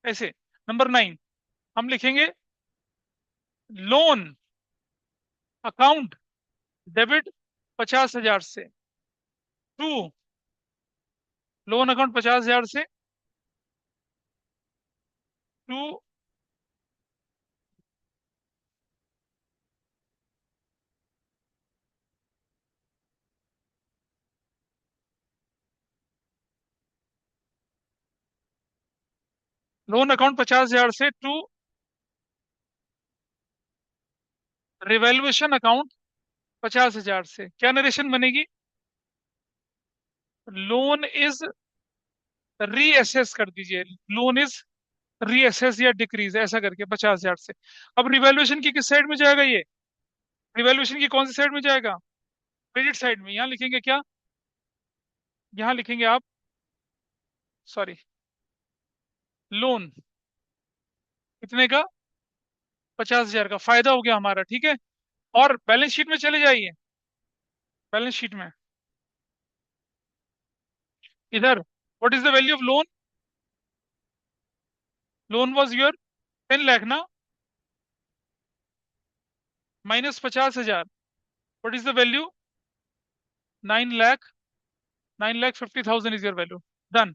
ऐसे, नंबर 9 हम लिखेंगे, लोन अकाउंट डेबिट 50,000 से, टू, लोन अकाउंट 50,000 से, टू, लोन अकाउंट 50,000 से टू रिवैल्यूएशन अकाउंट 50,000 से, क्या नरेशन बनेगी, लोन इज रीअसेस कर दीजिए, लोन इज रीअसेस या डिक्रीज ऐसा करके 50,000 से। अब रिवैल्यूएशन की किस साइड में जाएगा ये, रिवैल्यूएशन की कौन सी साइड में जाएगा, क्रेडिट साइड में, यहाँ लिखेंगे क्या, यहाँ लिखेंगे आप, सॉरी, लोन कितने का, 50,000 का, फायदा हो गया हमारा, ठीक है। और बैलेंस शीट में चले जाइए, बैलेंस शीट में इधर, what is the value of loan, loan was your 10 lakh ना, minus 50,000, what is the value, 9 lakh, 9,50,000 is your value, done,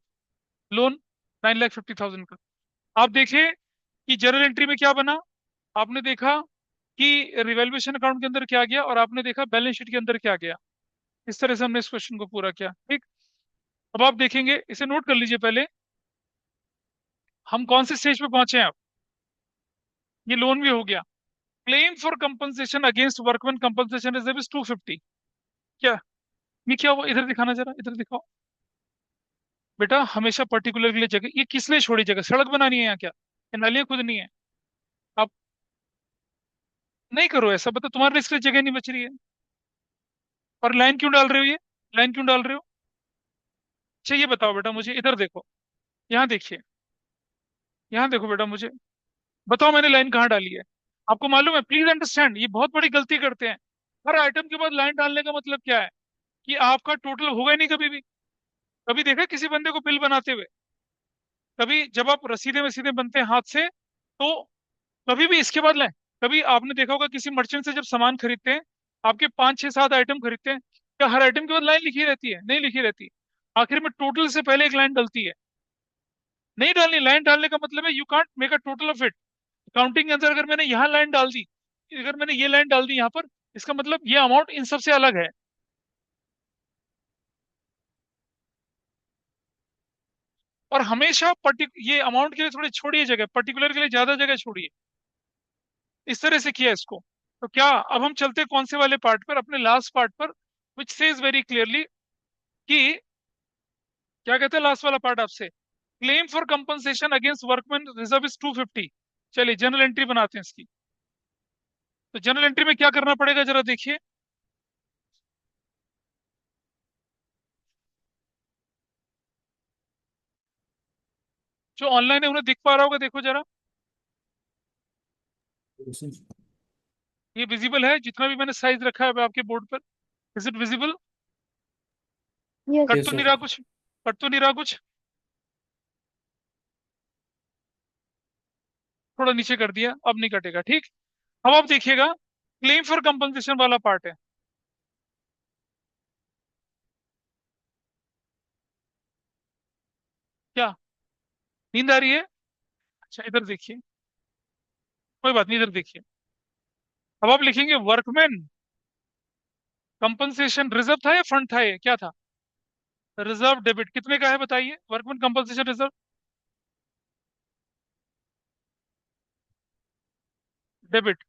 loan 9,50,000 का। आप देखिए कि जर्नल एंट्री में क्या बना, आपने देखा कि रिवैल्यूएशन अकाउंट के अंदर क्या गया, और आपने देखा बैलेंस शीट के अंदर क्या गया। इस तरह से हमने इस क्वेश्चन को पूरा किया, ठीक। अब आप देखेंगे, इसे नोट कर लीजिए पहले, हम कौन से स्टेज पे पहुंचे हैं अब, ये लोन भी हो गया, claim for compensation against workman compensation reserve is 250, क्या, ये क्या हुआ, इधर दिखाना जरा, इधर दिखाओ बेटा, हमेशा पर्टिकुलर के लिए जगह, ये किस लिए छोड़ी जगह, सड़क बनानी है यहाँ क्या, ये नालियां खुदनी है, आप नहीं करो ऐसा, बता तुम्हारे लिए इसके लिए जगह नहीं बच रही है, और लाइन क्यों डाल रहे हो, ये लाइन क्यों डाल रहे हो, अच्छा ये बताओ बेटा मुझे, इधर देखो, यहाँ देखिए, यहाँ देखो बेटा, मुझे बताओ मैंने लाइन कहाँ डाली है। आपको मालूम है, प्लीज अंडरस्टैंड, ये बहुत बड़ी गलती करते हैं। हर आइटम के बाद लाइन डालने का मतलब क्या है? कि आपका टोटल होगा ही नहीं कभी भी। कभी देखा किसी बंदे को बिल बनाते हुए? कभी जब आप रसीदे वसीदे बनते हैं हाथ से, तो कभी भी इसके बाद लाइन। कभी आपने देखा होगा किसी मर्चेंट से जब सामान खरीदते हैं, आपके 5 6 7 आइटम खरीदते हैं, क्या हर आइटम के बाद लाइन लिखी रहती है? नहीं लिखी रहती। आखिर में टोटल से पहले एक लाइन डलती है। नहीं डालनी, लाइन डालने का मतलब है you can't make a total of it. Counting के अंदर अगर मैंने यहाँ लाइन डाल दी, अगर मैंने ये लाइन डाल दी यहाँ पर, इसका मतलब ये अमाउंट इन सबसे अलग है। और हमेशा ये अमाउंट के लिए थोड़ी छोड़िए जगह, पर्टिकुलर के लिए ज्यादा जगह छोड़िए। इस तरह से किया इसको। तो क्या, अब हम चलते हैं कौन से वाले पार्ट पर, अपने लास्ट पार्ट पर, विच सेज वेरी क्लियरली कि क्या कहते हैं लास्ट वाला पार्ट आपसे, claim for compensation against workman reserve is 250। चलिए जनरल एंट्री बनाते हैं इसकी। तो जनरल एंट्री में क्या करना पड़ेगा जरा देखिए। जो ऑनलाइन है उन्हें दिख पा रहा होगा, देखो जरा। ये विजिबल है जितना भी मैंने साइज रखा है आपके बोर्ड पर? Is it visible? Yes cut yes तो नहीं सर। रहा कुछ? कट तो नहीं रहा कुछ? थोड़ा नीचे कर दिया, अब नहीं कटेगा, ठीक। अब आप देखिएगा, क्लेम फॉर कंपनसेशन वाला पार्ट है। क्या नींद आ रही है? अच्छा इधर देखिए, कोई बात नहीं, इधर देखिए। अब आप लिखेंगे वर्कमैन कंपनसेशन रिजर्व था या फंड था, ये क्या था? रिजर्व डेबिट कितने का है बताइए, workman compensation reserve debit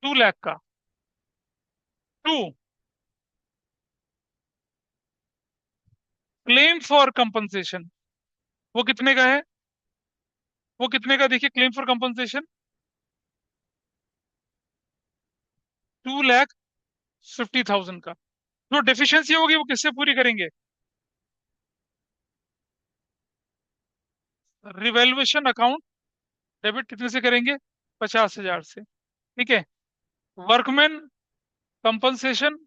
2 lakh का। टू क्लेम फॉर कंपनसेशन, वो कितने का है? वो कितने का देखिए, क्लेम फॉर कंपनसेशन 2,50,000 का। जो डेफिशिएंसी होगी वो किससे पूरी करेंगे? रिवैल्यूएशन अकाउंट डेबिट कितने से करेंगे? 50,000 से। ठीक है। Workman compensation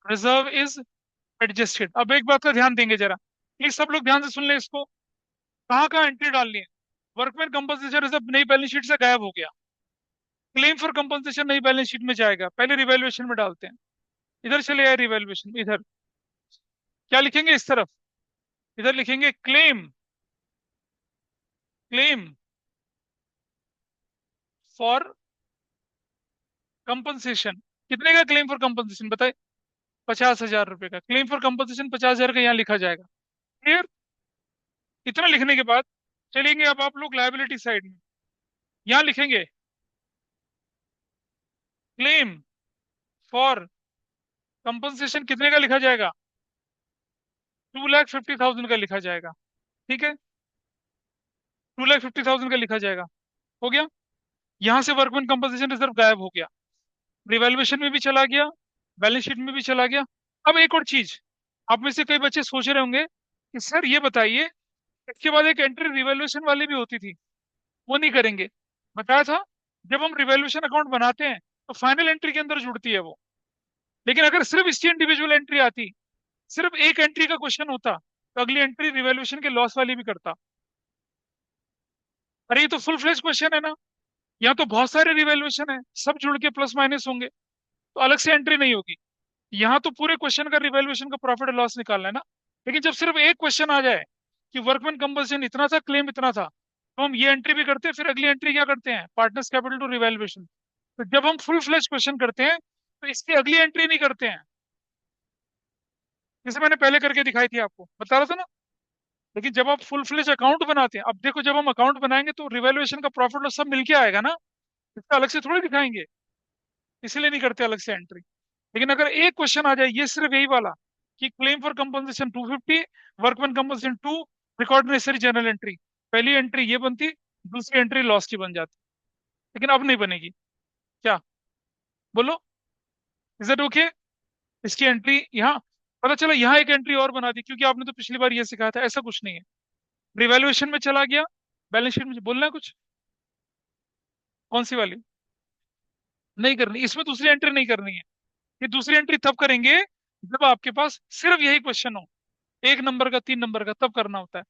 reserve is adjusted. अब एक बात का ध्यान देंगे जरा, प्लीज सब लोग ध्यान से सुन लें इसको। कहाँ कहाँ एंट्री डालनी है? वर्कमैन कंपनसेशन रिजर्व नई बैलेंस शीट से गायब हो गया। क्लेम फॉर कंपनसेशन नई बैलेंस शीट में जाएगा, पहले रिवैल्यूएशन में डालते हैं। इधर चले आए रिवैल्यूएशन, इधर क्या लिखेंगे इस तरफ? इधर लिखेंगे क्लेम, क्लेम फॉर कंपनसेशन। कितने का क्लेम फॉर कंपनसेशन बताए? 50,000 रुपए का क्लेम फॉर कंपनसेशन, 50,000 का यहाँ लिखा जाएगा। क्लियर? इतना लिखने के बाद चलेंगे अब आप लोग लायबिलिटी साइड में। यहाँ लिखेंगे क्लेम फॉर कंपनसेशन, कितने का लिखा जाएगा? 2,50,000 का लिखा जाएगा। ठीक है, 2,50,000 का लिखा जाएगा। हो गया। यहाँ से वर्कमैन कंपनसेशन रिजर्व गायब हो गया, रिवैल्यूएशन में भी चला गया, बैलेंस शीट में भी चला गया। अब एक और चीज, आप में से कई बच्चे सोच रहे होंगे कि सर ये बताइए, इसके बाद एक एंट्री रिवैल्यूएशन वाली भी होती थी, वो नहीं करेंगे। बताया था, जब हम रिवैल्यूएशन अकाउंट बनाते हैं तो फाइनल एंट्री के अंदर जुड़ती है वो। लेकिन अगर सिर्फ इसकी इंडिविजुअल एंट्री आती, सिर्फ एक एंट्री का क्वेश्चन होता, तो अगली एंट्री रिवैल्यूएशन के लॉस वाली भी करता। अरे ये तो फुल फ्लेज क्वेश्चन है ना, यहाँ तो बहुत सारे रिवैल्यूएशन है, सब जुड़ के प्लस माइनस होंगे, तो अलग से एंट्री नहीं होगी। यहाँ तो पूरे क्वेश्चन का रिवैल्यूएशन का प्रॉफिट और लॉस निकालना है ना। लेकिन जब सिर्फ एक क्वेश्चन आ जाए कि वर्कमैन कंपनसेशन इतना था, क्लेम इतना था, तो हम ये एंट्री भी करते हैं, फिर अगली एंट्री क्या करते हैं, पार्टनर्स कैपिटल टू रिवैल्यूएशन। तो जब हम फुल फ्लेज क्वेश्चन करते हैं तो इसकी अगली एंट्री नहीं करते हैं, जैसे मैंने पहले करके दिखाई थी आपको, बता रहा था ना। लेकिन जब आप फुल फ्लेज अकाउंट बनाते हैं, अब देखो जब हम अकाउंट बनाएंगे तो रिवैल्यूएशन का प्रॉफिट लॉस सब मिलके आएगा ना, इसका अलग से थोड़ी दिखाएंगे, इसलिए नहीं करते अलग से एंट्री। लेकिन अगर एक क्वेश्चन आ जाए, ये सिर्फ यही वाला, कि claim for compensation 250, workman compensation 2, record necessary general entry, पहली एंट्री ये बनती, दूसरी एंट्री लॉस की बन जाती। लेकिन अब नहीं बनेगी। क्या, बोलो, इज इट ओके? इसकी एंट्री यहाँ, पता चला यहाँ एक एंट्री और बना दी क्योंकि आपने तो पिछली बार ये सिखाया था, ऐसा कुछ नहीं है। रिवैल्यूएशन में चला गया, बैलेंस शीट में बोलना है कुछ? कौन सी वाली? नहीं करनी, इसमें दूसरी एंट्री नहीं करनी है। ये दूसरी एंट्री तब करेंगे जब आपके पास सिर्फ यही क्वेश्चन हो, एक नंबर का, तीन नंबर का, तब करना होता है।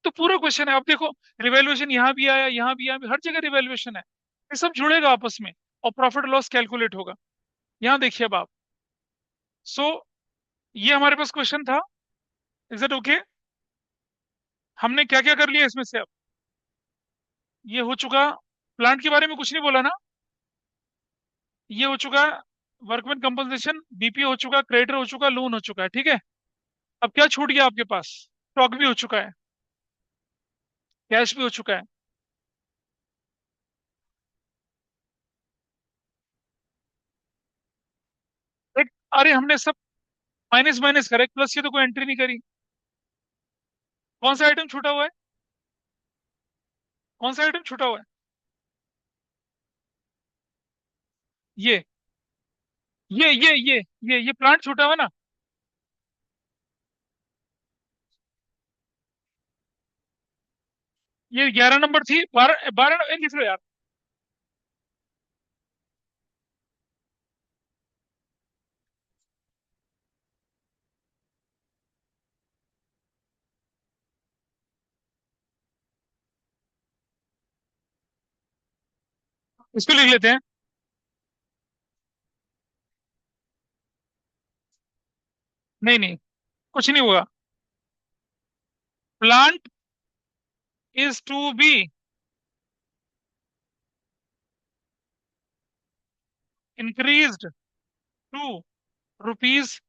तो पूरा क्वेश्चन है, अब देखो, रिवैल्यूएशन यहाँ भी आया, यहाँ भी, यहाँ भी, हर जगह रिवैल्यूएशन है। ये सब जुड़ेगा आपस में और प्रॉफिट लॉस कैलकुलेट होगा। यहाँ देखिए अब आप। सो ये हमारे पास क्वेश्चन था। Is it okay? हमने क्या क्या कर लिया इसमें से अब? ये हो चुका। प्लांट के बारे में कुछ नहीं बोला ना? ये हो चुका। वर्कमैन कंपनसेशन, बीपी हो चुका, क्रेडिटर हो चुका, लोन हो चुका है, ठीक है। अब क्या छूट गया आपके पास? स्टॉक भी हो चुका है, कैश भी हो चुका है। एक, अरे हमने सब माइनस माइनस करा, प्लस की तो कोई एंट्री नहीं करी। कौन सा आइटम छूटा हुआ है? कौन सा आइटम छूटा हुआ है? ये ये प्लांट छूटा हुआ है ना? ये 11 नंबर थी, 12 12, लिख लो यार। इसको लिख लेते हैं। नहीं नहीं, कुछ नहीं हुआ। Plant is to be increased to ₹12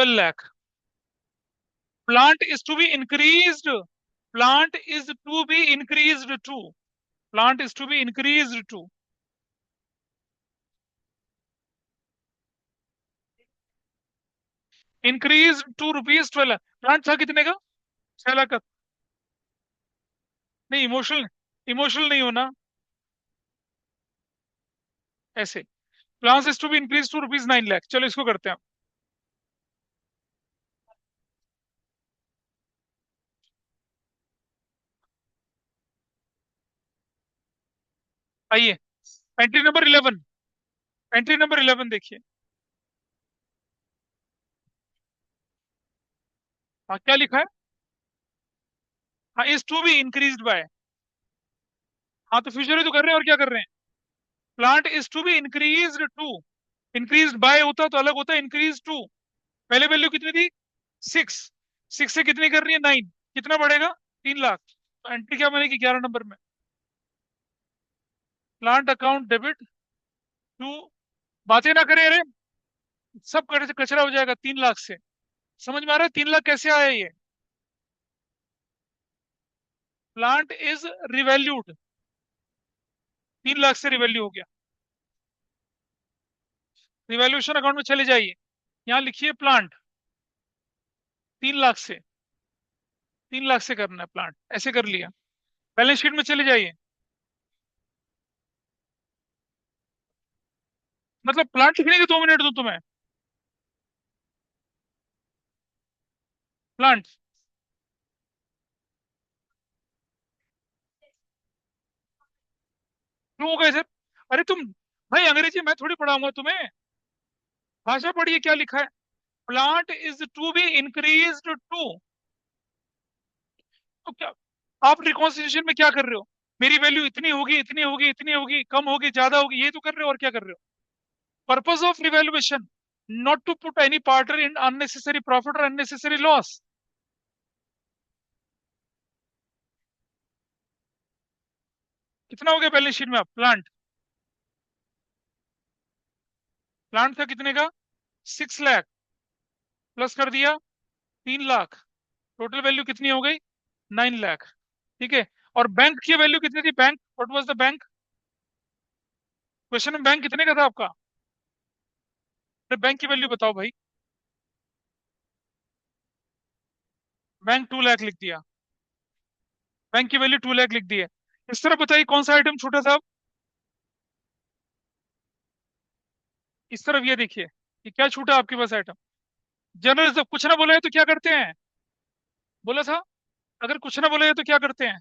lakh. Plant is to be increased, plant is to be increased to, plant is to be increased to, increase to ₹12 lakh. Plant था कितने का? 6 लाख का। नहीं, इमोशनल, इमोशनल नहीं होना ऐसे। Plans is to be increase to ₹9 lakh. चलो इसको करते हैं। आइए, एंट्री नंबर 11, एंट्री नंबर 11 देखिए। हाँ, क्या लिखा है? हाँ, is to be increase by. हाँ, तो फ्यूचर ही तो कर रहे हैं, और क्या कर रहे हैं? Plant is to be increase to, increase by होता तो अलग होता, इंक्रीज टू। पहले वैल्यू कितनी थी? 6। 6 से कितनी कर रही है? 9। कितना बढ़ेगा? 3 लाख। तो एंट्री क्या बनेगी 11 नंबर में? प्लांट अकाउंट डेबिट टू, बातें ना करें, अरे सब कचरा हो जाएगा 3 लाख से। समझ में आ रहा है 3 लाख कैसे आया ये? प्लांट इज रिवैल्यूड, 3 लाख से रिवैल्यू हो गया। रिवैल्यूएशन अकाउंट में चले जाइए, यहाँ लिखिए प्लांट, 3 लाख से, 3 लाख से करना है प्लांट, ऐसे कर लिया। बैलेंस शीट में चले जाइए। मतलब प्लांट लिखने के 2 मिनट दो तुम्हें। प्लांट क्यों हो गए सर? अरे तुम, भाई अंग्रेजी मैं थोड़ी पढ़ाऊंगा तुम्हें, भाषा पढ़िए क्या लिखा है। Plant is to be increased to, तो क्या आप रिकॉन्सिलिएशन में क्या कर रहे हो? मेरी वैल्यू इतनी होगी, इतनी होगी, इतनी होगी, कम होगी, ज्यादा होगी, ये तो कर रहे हो, और क्या कर रहे हो? Purpose of revaluation, not to put any partner in unnecessary profit और अननेसेसरी लॉस। कितना हो गया बैलेंस शीट में? आप प्लांट, प्लांट था कितने का? 6 लाख, प्लस कर दिया 3 लाख, टोटल वैल्यू कितनी हो गई? 9 लाख। ठीक है। और बैंक की वैल्यू कितनी थी? Bank, what was the bank? Question में बैंक कितने का था आपका? अरे बैंक की वैल्यू बताओ भाई। बैंक 2 लाख लिख दिया, बैंक की वैल्यू 2 लाख लिख दी है। इस तरह बताइए कौन सा आइटम छूटा था अब? इस तरफ ये देखिए, ये क्या छूटा आपके पास आइटम? जनरल, जब कुछ ना बोला है तो क्या करते हैं? बोला था, अगर कुछ ना बोले तो क्या करते हैं,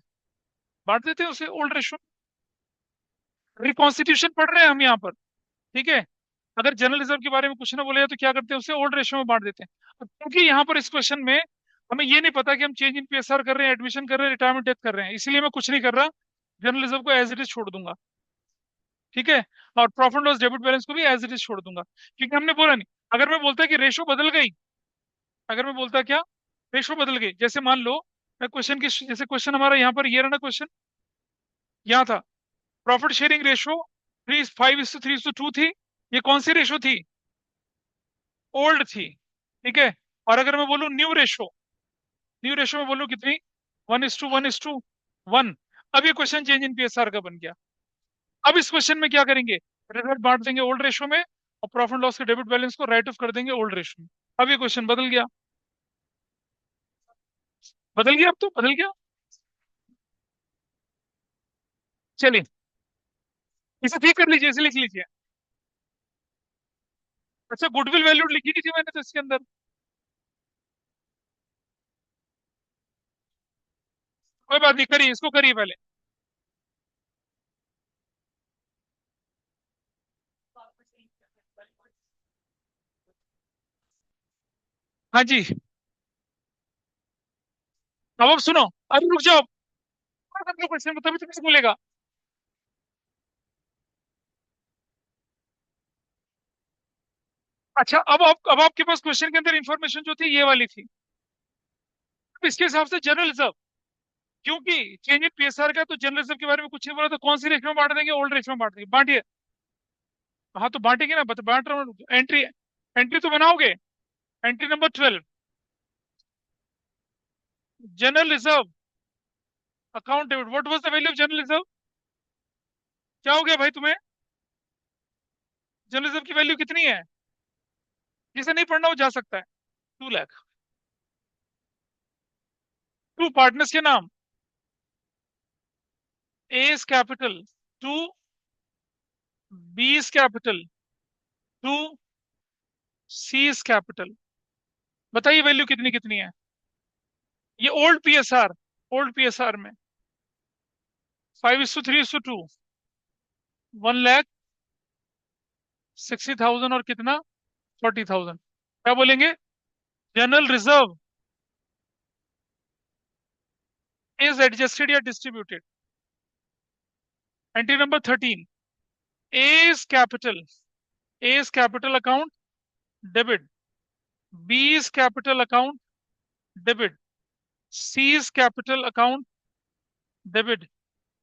बांट देते हैं उसे ओल्ड रेशो। रिकॉन्स्टिट्यूशन पढ़ रहे हैं हम यहाँ पर, ठीक है। अगर जनरल रिजर्व के बारे में कुछ ना बोले तो क्या करते हैं, उसे ओल्ड रेशो में बांट देते हैं। अब क्योंकि यहाँ पर इस क्वेश्चन में हमें ये नहीं पता कि हम चेंज इन पीएसआर कर रहे हैं, एडमिशन कर रहे हैं, रिटायरमेंट डेथ कर रहे हैं, इसलिए मैं कुछ नहीं कर रहा। जनरल रिजर्व को एज इट इज छोड़ दूंगा, ठीक है। और प्रॉफिट लॉस डेबिट बैलेंस को भी एज इट इज छोड़ दूंगा, क्योंकि हमने बोला नहीं। अगर मैं बोलता कि रेशो बदल गई, अगर मैं बोलता क्या, रेशो बदल गई, जैसे मान लो मैं क्वेश्चन की, जैसे क्वेश्चन हमारा यहाँ पर ये रहा ना, क्वेश्चन यहाँ था, प्रॉफिट शेयरिंग रेशो 5:3:2 थी। ये कौन सी रेशो थी, ओल्ड थी, ठीक है। और अगर मैं बोलूँ न्यू रेशो, न्यू रेशो में बोलूँ कितनी, 1:1:1। अब ये क्वेश्चन चेंज इन पीएसआर का बन गया। अब इस क्वेश्चन में क्या करेंगे, रिजल्ट बांट देंगे ओल्ड रेशो में, और प्रॉफिट लॉस के डेबिट बैलेंस को राइट ऑफ कर देंगे ओल्ड रेशो में। अब ये क्वेश्चन बदल गया, बदल गया, अब तो बदल गया। चलिए, इसे ठीक कर लीजिए, इसे लिख लीजिए। अच्छा, गुडविल वैल्यू लिखी नहीं थी मैंने तो इसके अंदर। कोई बात नहीं, करिए, इसको करिए पहले। हाँ जी। अब सुनो, अरे रुक जाओ, क्वेश्चन तभी तो कैसे मिलेगा। अच्छा, अब आपके पास क्वेश्चन के अंदर इंफॉर्मेशन जो थी ये वाली थी। अब इसके हिसाब से जनरल रिजर्व, क्योंकि चेंज इन पीएसआर का, तो जनरल रिजर्व के बारे में कुछ नहीं बोला, तो कौन सी रेशो में बांट देंगे, ओल्ड रेशो में बांट देंगे, बांटिए। हाँ तो बांटेंगे ना, बांट रहा हूँ। एंट्री, एंट्री तो बनाओगे। Entry number 12, general reserve account debit, what was the value of general reserve. क्या हो गया भाई तुम्हें, जनरल रिजर्व की वैल्यू कितनी है। जिसे नहीं पढ़ना वो जा सकता है। 2 लाख। टू पार्टनर्स के नाम, A's capital, to B's capital, to C's capital. बताइए वैल्यू कितनी कितनी है। ये ओल्ड पीएसआर, ओल्ड पीएसआर में 5:3:2, 1,60,000 और कितना, 40,000। क्या बोलेंगे, जनरल रिजर्व इज एडजस्टेड या distributed. Entry number 13, A's capital, A's capital account debit, B's capital account debit, C's capital account debit,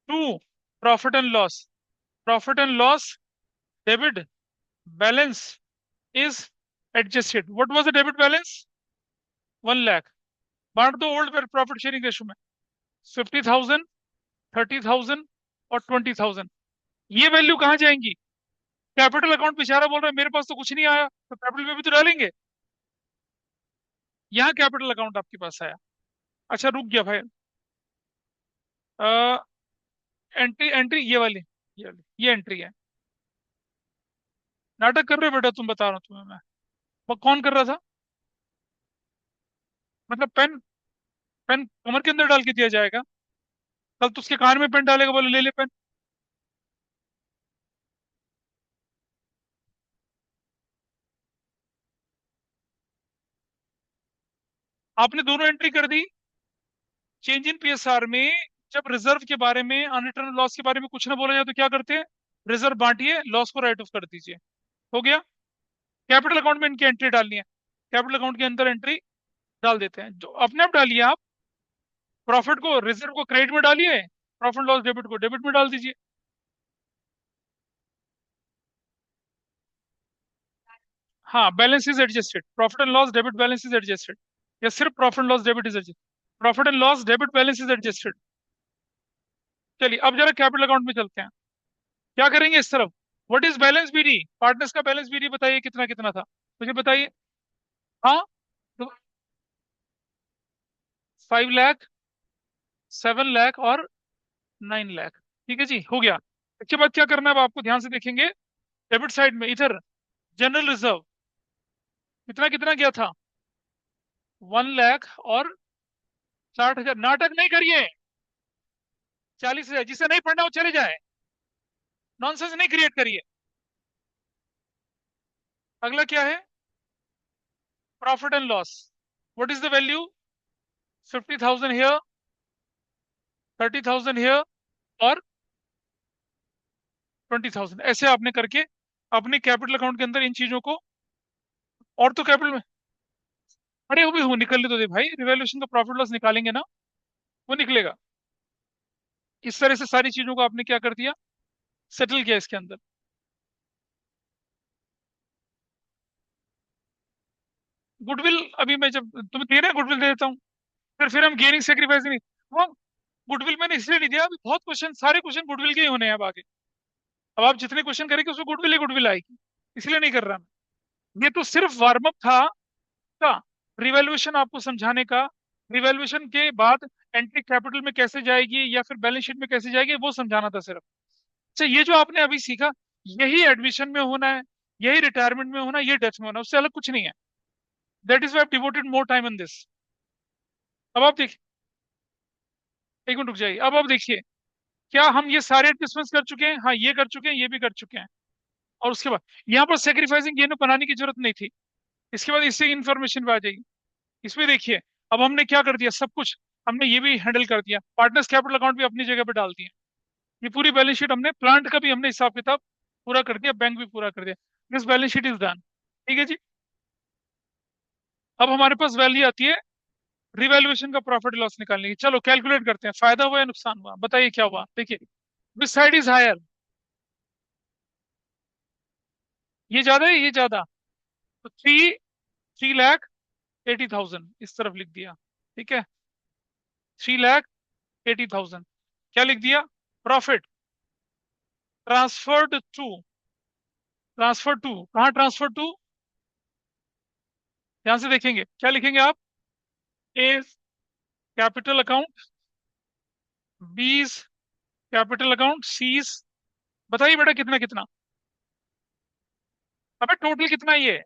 to profit and loss, profit and loss debit balance is adjusted. What was the debit balance, 1 lakh. बांट दो old profit sharing ratio में, 50,000, 30,000 और 20,000। ये value कहाँ जाएंगी, capital account बेचारा बोल रहा है मेरे पास तो कुछ नहीं आया, तो कैपिटल में भी तो डालेंगे। यहाँ कैपिटल अकाउंट आपके पास आया। अच्छा रुक गया भाई, एंट्री, एंट्री ये एंट्री है। नाटक कर रहे हो बेटा तुम, बता रहा हूँ तुम्हें मैं। वो कौन कर रहा था, मतलब पेन, पेन कमर के अंदर डाल के दिया जाएगा, कल तो उसके कान में पेन डालेगा, बोले ले ले पेन। आपने दोनों एंट्री कर दी। चेंज इन पीएसआर में जब रिजर्व के बारे में, अनरिटर्न लॉस के बारे में कुछ ना बोला जाए तो क्या करते हैं, रिजर्व बांटिए, लॉस को राइट ऑफ कर दीजिए। हो गया। कैपिटल अकाउंट में इनकी एंट्री डालनी है, कैपिटल अकाउंट के अंदर एंट्री डाल देते हैं, जो अपने आप डालिए आप। प्रॉफिट को, रिजर्व को क्रेडिट में डालिए, प्रॉफिट लॉस डेबिट को डेबिट में डाल दीजिए। हाँ, balance is adjusted, profit and loss debit balance is adjusted, या सिर्फ profit and loss debit is adjusted, profit and loss debit balance is adjusted. चलिए अब जरा कैपिटल अकाउंट में चलते हैं, क्या करेंगे इस तरफ। What is balance BD, partners का बैलेंस बीडी बताइए कितना कितना था, मुझे बताइए। हाँ, तो 5 लाख, 7 लाख और 9 लाख। ठीक है जी, हो गया। इसके बाद क्या करना है, अब आपको ध्यान से देखेंगे। डेबिट साइड में इधर जनरल रिजर्व कितना कितना गया था, 1 लाख और 60,000 नाटक नहीं करिए। 40,000, जिसे नहीं पढ़ना वो चले जाए। नॉनसेंस नहीं क्रिएट करिए। अगला क्या है? Profit and loss. What is the value? 50,000 here, 30,000 here, और 20,000, ऐसे आपने करके अपने कैपिटल अकाउंट के अंदर इन चीजों को। और तो कैपिटल में, अरे वो भी हो निकलने तो दे भाई, रिवैल्यूएशन का प्रॉफिट लॉस निकालेंगे ना, वो निकलेगा। इस तरह से सारी चीजों को आपने क्या कर दिया, सेटल किया इसके अंदर। गुडविल, अभी मैं जब तुम्हें दे रहे गुडविल दे देता हूँ, फिर हम गेनिंग सेक्रीफाइस नहीं। वो गुडविल मैंने इसलिए नहीं दिया, अभी बहुत क्वेश्चन, सारे क्वेश्चन गुडविल के ही होने हैं अब आगे। अब आप जितने क्वेश्चन करेंगे उसमें गुडविल ही गुडविल आएगी, इसलिए नहीं कर रहा मैं। ये तो सिर्फ वार्म अप था का, रिवैल्यूएशन आपको समझाने का। रिवैल्यूएशन के बाद एंट्री कैपिटल में कैसे जाएगी या फिर बैलेंस शीट में कैसे जाएगी, वो समझाना था सिर्फ। अच्छा, ये जो आपने अभी सीखा, यही एडमिशन में होना है, यही रिटायरमेंट में होना है, ये डेथ में होना है, उससे अलग कुछ नहीं है। That is why devoted more time in this. अब आप देखिए, एक मिनट रुक जाइए, अब आप देखिए, क्या हम ये सारे एडजस्टमेंट्स कर चुके हैं? हाँ, ये कर चुके हैं, ये भी कर चुके हैं। और उसके बाद यहाँ पर सेक्रीफाइसिंग ये बनाने की जरूरत नहीं थी। इसके बाद इससे इंफॉर्मेशन भी आ जाएगी। इसमें देखिए, अब हमने क्या कर दिया, सब कुछ हमने ये भी हैंडल कर दिया, पार्टनर्स कैपिटल अकाउंट भी अपनी जगह पे डाल दिया। ये पूरी बैलेंस शीट हमने, प्लांट का भी हमने हिसाब किताब पूरा कर दिया, बैंक भी पूरा कर दिया। This balance sheet is done. ठीक है जी। अब हमारे पास वैल्यू आती है रिवैल्यूएशन का प्रॉफिट लॉस निकालने की। चलो कैलकुलेट करते हैं, फायदा हुआ या नुकसान हुआ, बताइए क्या हुआ। देखिए, विच साइड इज हायर? ये ज्यादा है, ये ज्यादा। तो 3,80,000 इस तरफ लिख दिया। ठीक है, 3,80,000। क्या लिख दिया? Profit transferred to, transfer to, कहाँ ट्रांसफर टू? ध्यान से देखेंगे, क्या लिखेंगे आप? A capital account, B capital account, C. बताइए बेटा कितना कितना। अबे टोटल कितना ये है?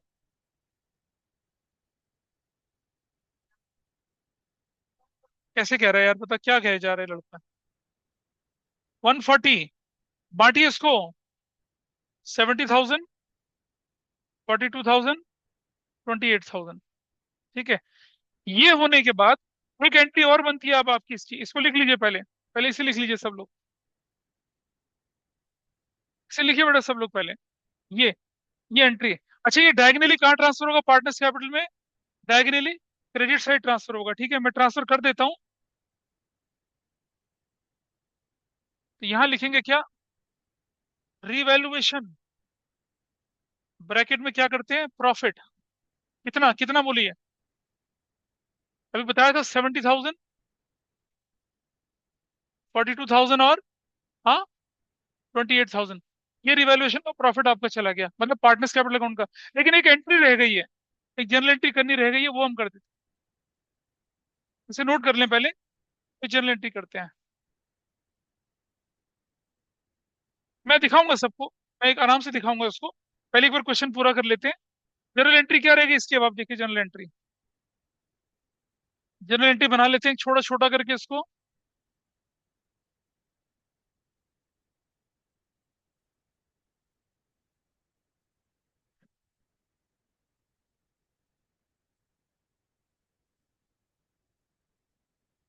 कैसे कह रहा है यार, पता क्या कहे जा रहा है लड़का। 140, बांटिए इसको। 70,000, 42,000, 28,000। ठीक है। ये होने के बाद एक एंट्री और बनती है अब आपकी इसकी, इसको लिख लीजिए पहले, पहले इसे लिख लीजिए सब लोग। इसे लिखिए बेटा सब लोग पहले। ये ये एंट्री है। अच्छा, ये डायगनली कहाँ ट्रांसफर होगा पार्टनर्स कैपिटल में? डायगनली क्रेडिट साइड ट्रांसफर होगा। ठीक है, मैं ट्रांसफर कर देता हूँ। तो यहां लिखेंगे क्या? रिवैल्यूएशन, ब्रैकेट में क्या करते हैं, प्रॉफिट। कितना कितना बोलिए? अभी बताया था 70,000, 42,000, और हाँ 28,000। ये रिवैल्यूएशन का प्रॉफिट आपका चला गया, मतलब पार्टनर्स कैपिटल अकाउंट का। लेकिन एक एंट्री रह गई है, एक जर्नल एंट्री करनी रह गई है, वो हम कर देते हैं। इसे नोट कर लें पहले, फिर जर्नल एंट्री करते हैं। मैं दिखाऊंगा सबको, मैं एक आराम से दिखाऊंगा उसको। पहले एक बार क्वेश्चन पूरा कर लेते हैं। जर्नल एंट्री क्या रहेगी इसकी, अब आप देखिए जर्नल एंट्री। जर्नल एंट्री बना लेते हैं छोटा छोटा करके इसको।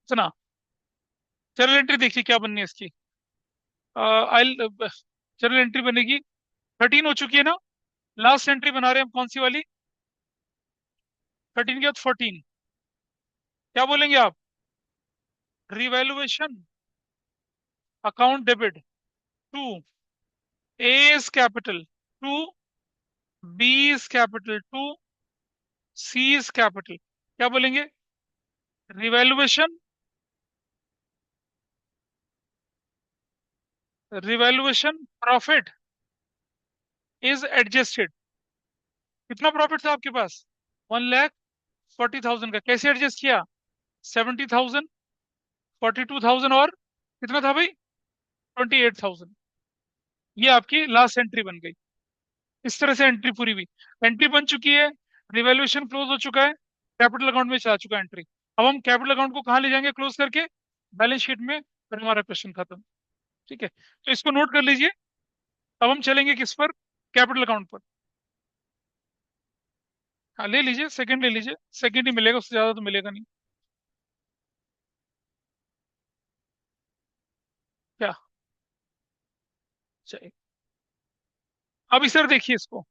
सुना, जर्नल एंट्री देखिए क्या बननी है इसकी। आई जर्नल एंट्री बनेगी, 13 हो चुकी है ना। लास्ट एंट्री बना रहे हैं हम, कौन सी वाली? 13 के बाद 14। क्या बोलेंगे आप? Revaluation account debit to A's capital, to B's capital, to C's capital. क्या बोलेंगे? Revaluation, revaluation profit is adjusted. कितना प्रॉफिट था आपके पास? 1,40,000 का। कैसे एडजस्ट किया? 70,000, 42,000, और कितना था भाई? 28,000। ये आपकी लास्ट एंट्री बन गई। इस तरह से एंट्री पूरी हुई। एंट्री बन चुकी है, रिवैल्यूएशन क्लोज हो चुका है, कैपिटल अकाउंट में चला चुका है एंट्री। अब हम कैपिटल अकाउंट को कहाँ ले जाएंगे क्लोज करके? बैलेंस शीट में, फिर हमारा क्वेश्चन खत्म। ठीक है, तो इसको नोट कर लीजिए। अब हम चलेंगे किस पर? कैपिटल अकाउंट पर। हाँ ले लीजिए, सेकंड ले लीजिए, सेकंड ही मिलेगा, उससे ज्यादा तो मिलेगा नहीं। क्या चाहिए? अब इस तरह देखिए इसको।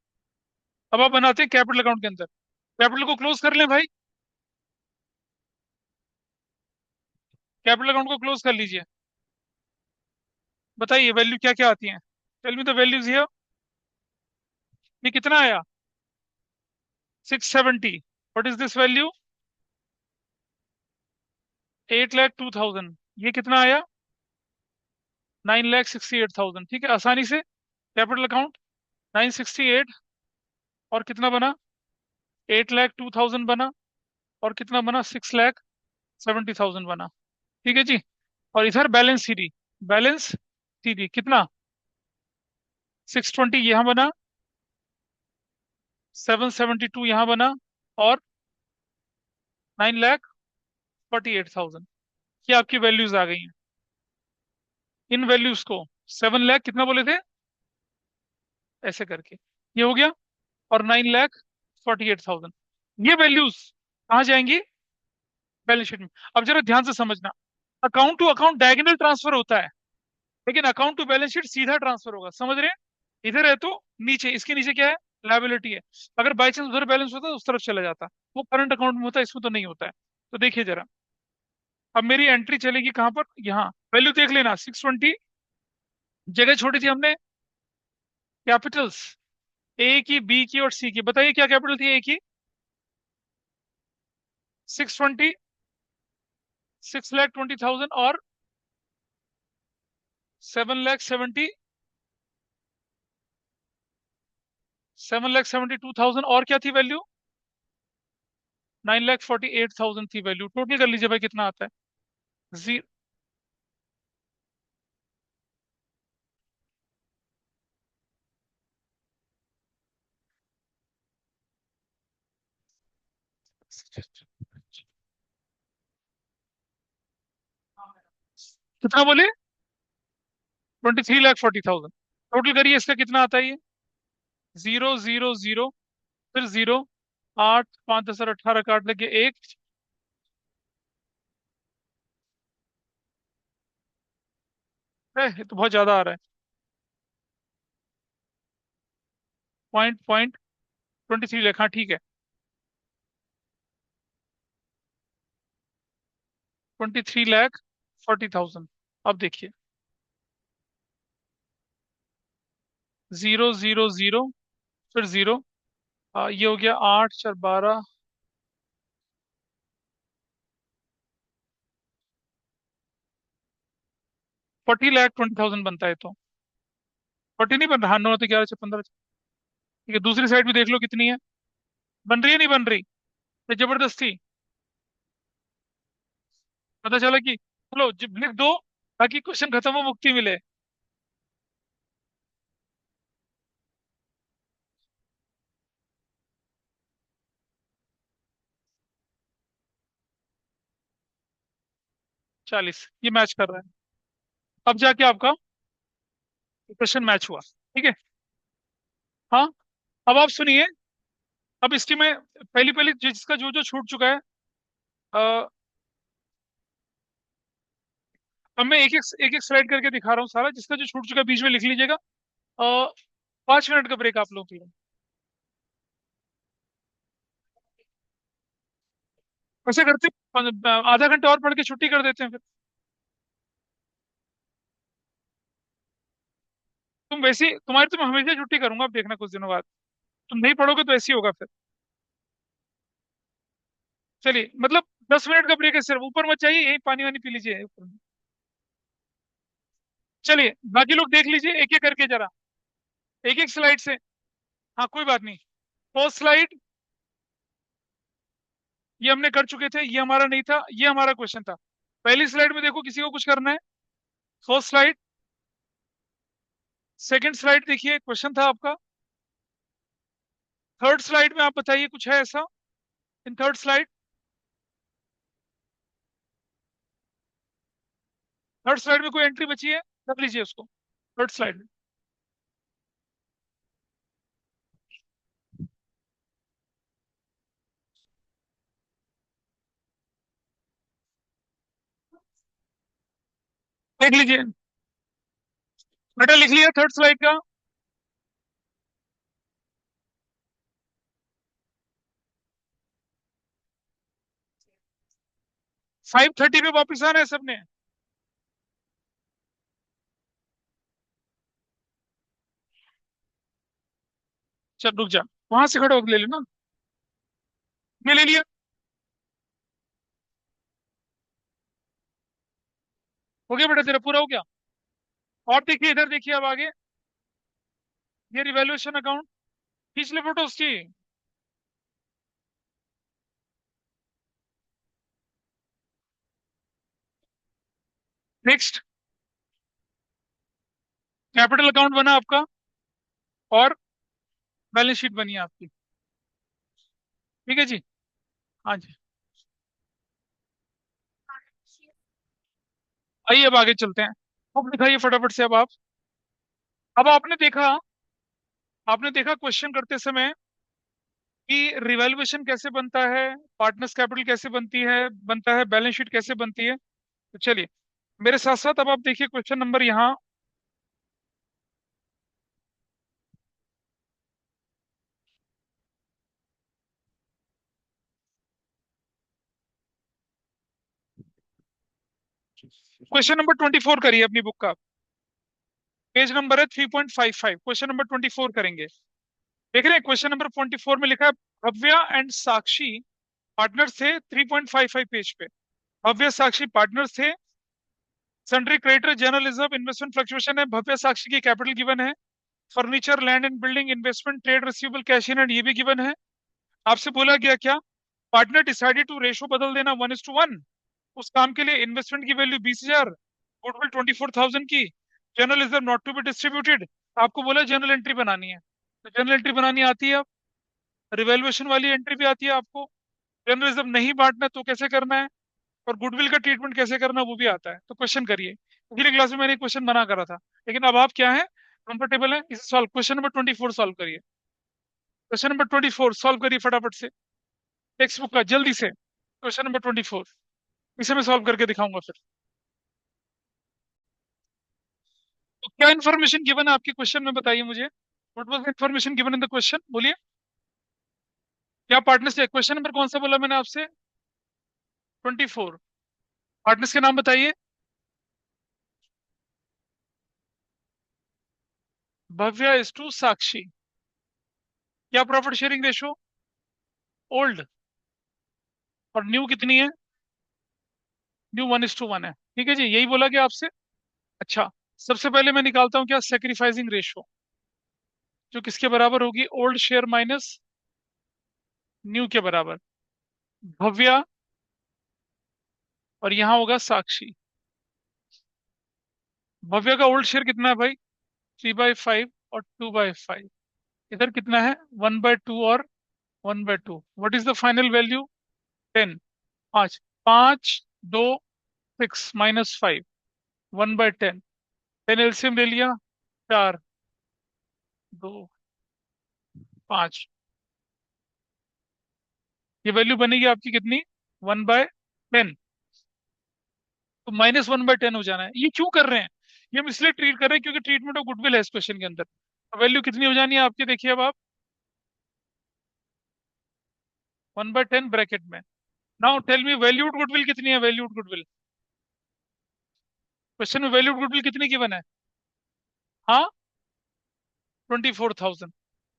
अब आप बनाते हैं कैपिटल अकाउंट के अंदर, कैपिटल को क्लोज कर लें भाई। कैपिटल अकाउंट को क्लोज कर लीजिए। बताइए वैल्यू क्या क्या आती है? Tell me the values here. ये कितना आया? 670। What is this value? 8,02,000। ये कितना आया? 9,68,000। ठीक है, आसानी से कैपिटल अकाउंट 968, और कितना बना? 8,02,000 बना, और कितना बना? 6,70,000 बना। ठीक है जी। और इधर बैलेंस सीडी, बैलेंस सीडी कितना? 620 यहाँ बना, 772 यहाँ बना, और 9,48,000। ये आपकी वैल्यूज आ गई हैं। इन वैल्यूज को 7 लाख कितना बोले थे, ऐसे करके ये हो गया, और 9,48,000। ये वैल्यूज कहाँ जाएंगी? बैलेंस शीट में। अब जरा ध्यान से समझना, account to account diagonal transfer होता है, लेकिन अकाउंट टू बैलेंस शीट सीधा ट्रांसफर होगा। समझ रहे हैं? इधर है तो नीचे, इसके नीचे क्या है? लायबिलिटी है। अगर बाई चांस उधर बैलेंस होता है तो उस तरफ चला जाता, वो करंट अकाउंट में होता है, इसमें तो नहीं होता है। तो देखिए जरा, अब मेरी एंट्री चलेगी कहाँ पर? यहाँ वैल्यू देख लेना, 620। जगह छोड़ी थी हमने कैपिटल्स, ए की, बी की और सी की। बताइए क्या कैपिटल थी ए की? 620, 6,20,000 और 7,70, 7,72,000, और क्या थी वैल्यू? 9,48,000 थी वैल्यू। टोटल कर लीजिए भाई, कितना आता है? जी। कितना बोले? 23,40,000। टोटल करिए, इसका कितना आता है ये? 0, 0, 0, फिर 0, 8, 5, 10 और 18 काट लगे एक। ये तो बहुत ज्यादा आ रहा है। पॉइंट पॉइंट 23 लाख, हाँ ठीक है। 23,40,000। अब देखिए, 0, 0, 0, फिर 0, ये हो गया 8, 4, 12, 40,20,000 बनता है। तो 40 नहीं बन रहा, 9 तो 11 से 15। ठीक है, दूसरी साइड भी देख लो कितनी है, बन रही है नहीं बन रही? ये जबरदस्ती पता चला कि, चलो जब लिख दो ताकि क्वेश्चन खत्म हो, मुक्ति मिले। 40, ये मैच कर रहा है। अब जाके आपका क्वेश्चन मैच हुआ। ठीक है। हाँ, अब आप सुनिए। अब इसकी मैं पहली पहली जिसका जो जो छूट चुका है, अ, अब मैं एक एक स्लाइड करके दिखा रहा हूँ सारा, जिसका जो छूट चुका है बीच में लिख लीजिएगा। 5 मिनट का ब्रेक आप लोगों के लिए। ऐसे करते आधा घंटा और पढ़ के छुट्टी कर देते हैं फिर। तुम वैसे तुम्हारी तो मैं हमेशा छुट्टी करूंगा, अब देखना कुछ दिनों बाद। तुम नहीं पढ़ोगे तो ऐसे ही होगा फिर। चलिए, मतलब 10 मिनट का ब्रेक है सिर्फ, ऊपर मत जाइए, यही पानी वानी पी लीजिए ऊपर में। चलिए बाकी लोग देख लीजिए एक एक करके जरा, एक एक स्लाइड से। हाँ कोई बात नहीं। फर्स्ट स्लाइड ये हमने कर चुके थे, ये हमारा नहीं था, ये हमारा क्वेश्चन था। पहली स्लाइड में देखो किसी को कुछ करना है? फर्स्ट स्लाइड, सेकंड स्लाइड देखिए, क्वेश्चन था आपका। थर्ड स्लाइड में आप बताइए कुछ है ऐसा in third slide? Third slide में कोई एंट्री बची है, कर लीजिए उसको, थर्ड स्लाइड में। देख लीजिए, बेटा लिख लिया थर्ड स्लाइड का। 5:30 पे वापिस आना है सबने। चल रुक जा, वहां से खड़ा होकर ले लेना। ये ले लिया। हो गया बेटा तेरा, पूरा हो गया। और देखिए इधर देखिए अब आगे, ये रिवैल्यूएशन अकाउंट, खींच ले फोटो उसकी। नेक्स्ट, कैपिटल अकाउंट बना आपका, और बैलेंस शीट बनी है आपकी। ठीक है जी। हाँ जी। आइए अब आगे चलते हैं। अब दिखाइए फटाफट से अब आप। अब आपने देखा क्वेश्चन करते समय कि रिवैल्यूएशन कैसे बनता है, पार्टनर्स कैपिटल कैसे बनता है, बैलेंस शीट कैसे बनती है। तो चलिए मेरे साथ साथ अब आप देखिए क्वेश्चन नंबर यहाँ। क्वेश्चन नंबर 24 करिए अपनी बुक का। पेज नंबर है 3.55, क्वेश्चन नंबर 24 करेंगे। देख रहे हैं क्वेश्चन नंबर 24 में लिखा है, भव्या एंड साक्षी पार्टनर्स थे। 3.55 पेज पे, भव्य साक्षी पार्टनर्स थे। Sundry creditor general reserve investment fluctuation है, भव्य साक्षी की कैपिटल गिवन है। Furniture land and building investment trade receivable cash in and ये भी गिवन है। आपसे बोला गया क्या, पार्टनर डिसाइडेड टू रेशो बदल देना 1:1। उस काम के लिए इन्वेस्टमेंट की वैल्यू 20,000, गुडविल 24,000 की, general reserve not to be distributed. आपको बोला जनरल एंट्री बनानी है, तो जनरल एंट्री बनानी आती है। अब रिवैल्यूएशन वाली एंट्री भी आती है आपको। जनरल रिजर्व नहीं बांटना तो कैसे करना है, और गुडविल का ट्रीटमेंट कैसे करना वो भी आता है। तो क्वेश्चन करिए, पिछली क्लास में मैंने क्वेश्चन बना करा था, लेकिन अब आप क्या है, कंफर्टेबल है इसे सॉल्व। क्वेश्चन नंबर 24 सॉल्व करिए। क्वेश्चन नंबर 24 सॉल्व करिए फटाफट से, टेक्स्ट बुक का जल्दी से। क्वेश्चन नंबर 24 इसे मैं सॉल्व करके दिखाऊंगा फिर। तो क्या इन्फॉर्मेशन गिवन है आपके क्वेश्चन में, बताइए मुझे। What was the information given in the question, बोलिए। क्या पार्टनर्स है, क्वेश्चन नंबर कौन सा बोला मैंने आपसे, 24। पार्टनर्स के नाम बताइए। भव्या इज टू साक्षी। क्या प्रॉफिट शेयरिंग रेशो, ओल्ड। और न्यू कितनी है, न्यू 1:1 है। ठीक है जी, यही बोला गया आपसे। अच्छा, सबसे पहले मैं निकालता हूँ क्या, सेक्रीफाइसिंग रेशो, जो किसके बराबर होगी, ओल्ड शेयर माइनस न्यू के बराबर। भव्या, और यहाँ होगा साक्षी। भव्या का ओल्ड शेयर कितना है भाई, 3/5 और 2/5। इधर कितना है, 1/2 और 1/2। What is the final value, 10। पाँच, 5, 2, 6 - 5, 1/10। 10 एलसीएम ले लिया, 4, 2, 5। ये वैल्यू बनेगी आपकी कितनी, 1/10। तो -1/10 हो जाना है। ये क्यों कर रहे हैं, ये हम इसलिए ट्रीट कर रहे हैं क्योंकि ट्रीटमेंट ऑफ गुडविल है इस क्वेश्चन के अंदर। वैल्यू कितनी हो जानी है आपकी, देखिए अब आप, 1/10 ब्रैकेट में। Now tell me valued goodwill कितनी है, वैल्यूड गुडविल क्वेश्चन में वैल्यूड गुडविल कितनी गिवन है, हाँ, 24,000।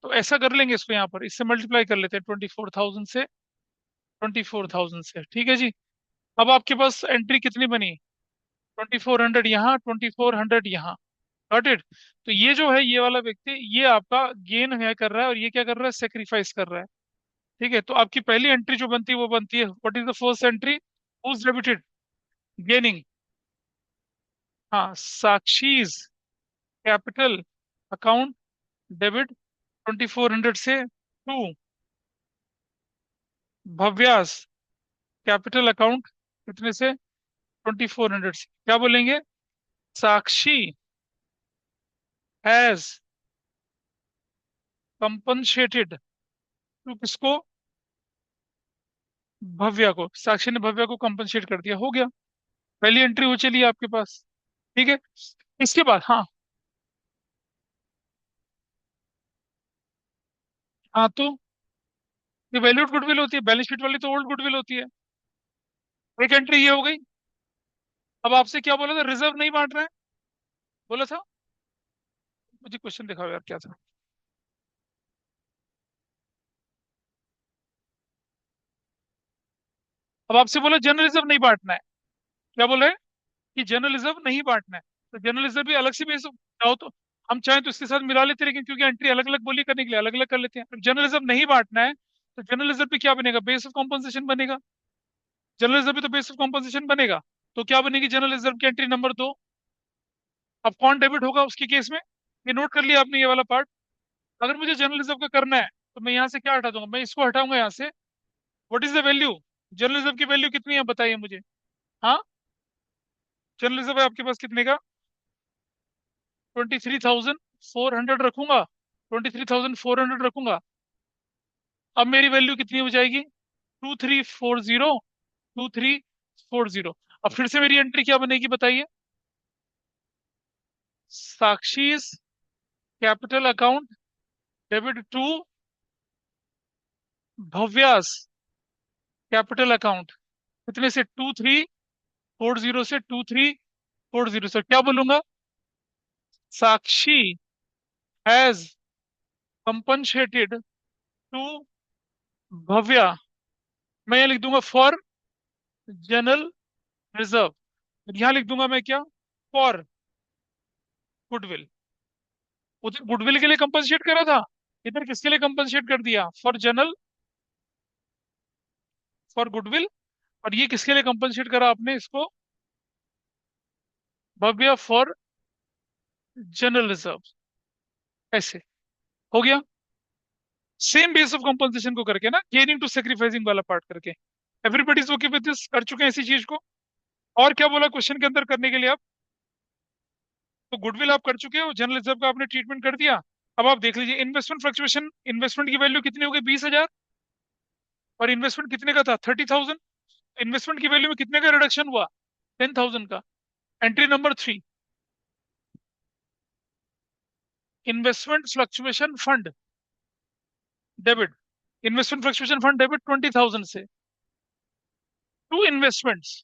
तो ऐसा कर लेंगे इसको, यहाँ पर इससे मल्टीप्लाई कर लेते हैं 24,000 से, 24,000 से। ठीक है जी। अब आपके पास एंट्री कितनी बनी, 2400 यहाँ, 2400 यहाँ। Got it. तो ये जो है ये वाला व्यक्ति, ये आपका गेन है कर रहा है, और ये क्या कर रहा है, सेक्रीफाइस कर रहा है। ठीक है, तो आपकी पहली एंट्री जो बनती है वो बनती है, what is the first entry, who's debited, gaining. हाँ, साक्षीज कैपिटल अकाउंट डेबिट 2400 से, टू भव्यास कैपिटल अकाउंट कितने से, 2400 से। क्या बोलेंगे, साक्षी हैज कंपनसेटेड टू किसको? भव्या को। साक्षी ने भव्या को कंपनसेट कर दिया, हो गया। पहली एंट्री हो चली है आपके पास। ठीक है। इसके बाद हाँ। हाँ तो ये वैल्यूड गुडविल होती है, बैलेंस शीट वाली तो ओल्ड गुडविल होती है। एक एंट्री ये हो गई। अब आपसे क्या बोला था, रिजर्व नहीं बांट रहे हैं बोला था। मुझे क्वेश्चन दिखाओ यार, क्या था। अब आपसे बोला जनरल रिजर्व नहीं बांटना है। क्या बोला है? कि जनरल रिजर्व नहीं बांटना है। तो जनरल रिजर्व भी अलग से बेस चाहो तो हम चाहें तो इसके साथ मिला लेते हैं, लेकिन क्योंकि एंट्री अलग अलग बोली करने के लिए अलग अलग कर लेते हैं। जनरल रिजर्व नहीं बांटना है तो जनरल रिजर्व पे क्या बनेगा, बेस ऑफ कॉम्पनसेशन बनेगा। जनरल रिजर्व पे तो बेस ऑफ कॉम्पनसेशन बनेगा। तो क्या बनेगी जनरल रिजर्व की एंट्री नंबर 2। अब कौन डेबिट होगा उसके केस में, ये नोट कर लिया आपने ये वाला पार्ट। अगर मुझे जनरल रिजर्व का करना है तो मैं यहाँ से क्या हटा दूंगा, मैं इसको हटाऊंगा यहाँ से। What is the value, general reserve की वैल्यू कितनी है बताइए मुझे। हाँ, जनरल रिजर्व है आपके पास कितने का? 23,400 रखूंगा। 23,400 रखूंगा। अब मेरी वैल्यू कितनी हो जाएगी? 2340। 2340। अब फिर से मेरी एंट्री क्या बनेगी बताइए। Sakshi capital account debit to Bhavya's capital account. कितने से? 2340 से 2340 से क्या बोलूंगा? Sakshi has compensated to Bhavya. मैं यहाँ लिख दूंगा फॉर जनरल रिजर्व। यहाँ लिख दूंगा मैं क्या, फॉर गुडविल। उधर गुडविल के लिए कंपनसेट करा था, इधर किसके लिए कंपनसेट कर दिया, फॉर जनरल, फॉर गुडविल। और ये किसके लिए कंपनसेट करा आपने इसको, भव्य फॉर जनरल रिजर्व। ऐसे हो गया। सेम बेस ऑफ कंपनसेशन को करके ना, गेनिंग टू सेक्रीफाइसिंग वाला पार्ट करके। Everybody is okay with this, कर चुके हैं इसी चीज को। और क्या बोला क्वेश्चन के अंदर करने के लिए आप? तो गुडविल आप कर चुके हो, जनरल रिजर्व का आपने ट्रीटमेंट कर दिया। अब आप देख लीजिए इन्वेस्टमेंट फ्लक्चुएशन, इन्वेस्टमेंट की वैल्यू कितनी हो गई, 20,000। और इन्वेस्टमेंट कितने का था, 30,000। इन्वेस्टमेंट की वैल्यू में कितने का रिडक्शन हुआ, 10,000 का। Entry number 3, investment fluctuation fund debit. Investment fluctuation fund debit 20,000 से टू इन्वेस्टमेंट्स।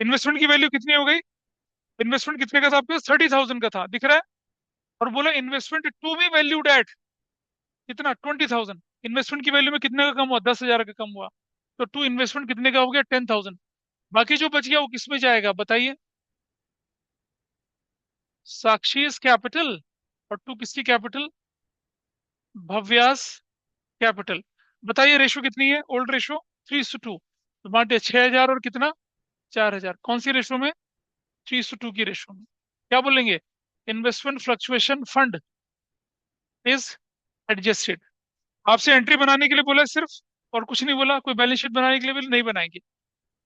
इन्वेस्टमेंट की वैल्यू कितनी हो गई, इन्वेस्टमेंट कितने का था आपके पास, 30,000 का था, दिख रहा है। और बोला investment to be valued at कितना, 20,000। इन्वेस्टमेंट की वैल्यू में कितने का कम हुआ, 10,000 का कम हुआ। तो टू इन्वेस्टमेंट कितने का हो गया, 10,000। बाकी जो बच गया वो किस में जाएगा बताइए। साक्षी कैपिटल। और टू किसकी कैपिटल, भव्यास कैपिटल। बताइए रेशो कितनी है, ओल्ड रेशो 3:2। तो बांटे 6,000 और कितना, 4,000। कौन सी रेशो में, 3:2 की रेशो में। क्या बोलेंगे, investment fluctuation fund is adjusted. आपसे एंट्री बनाने के लिए बोला सिर्फ, और कुछ नहीं बोला। कोई बैलेंस शीट बनाने के लिए भी नहीं बनाएंगे।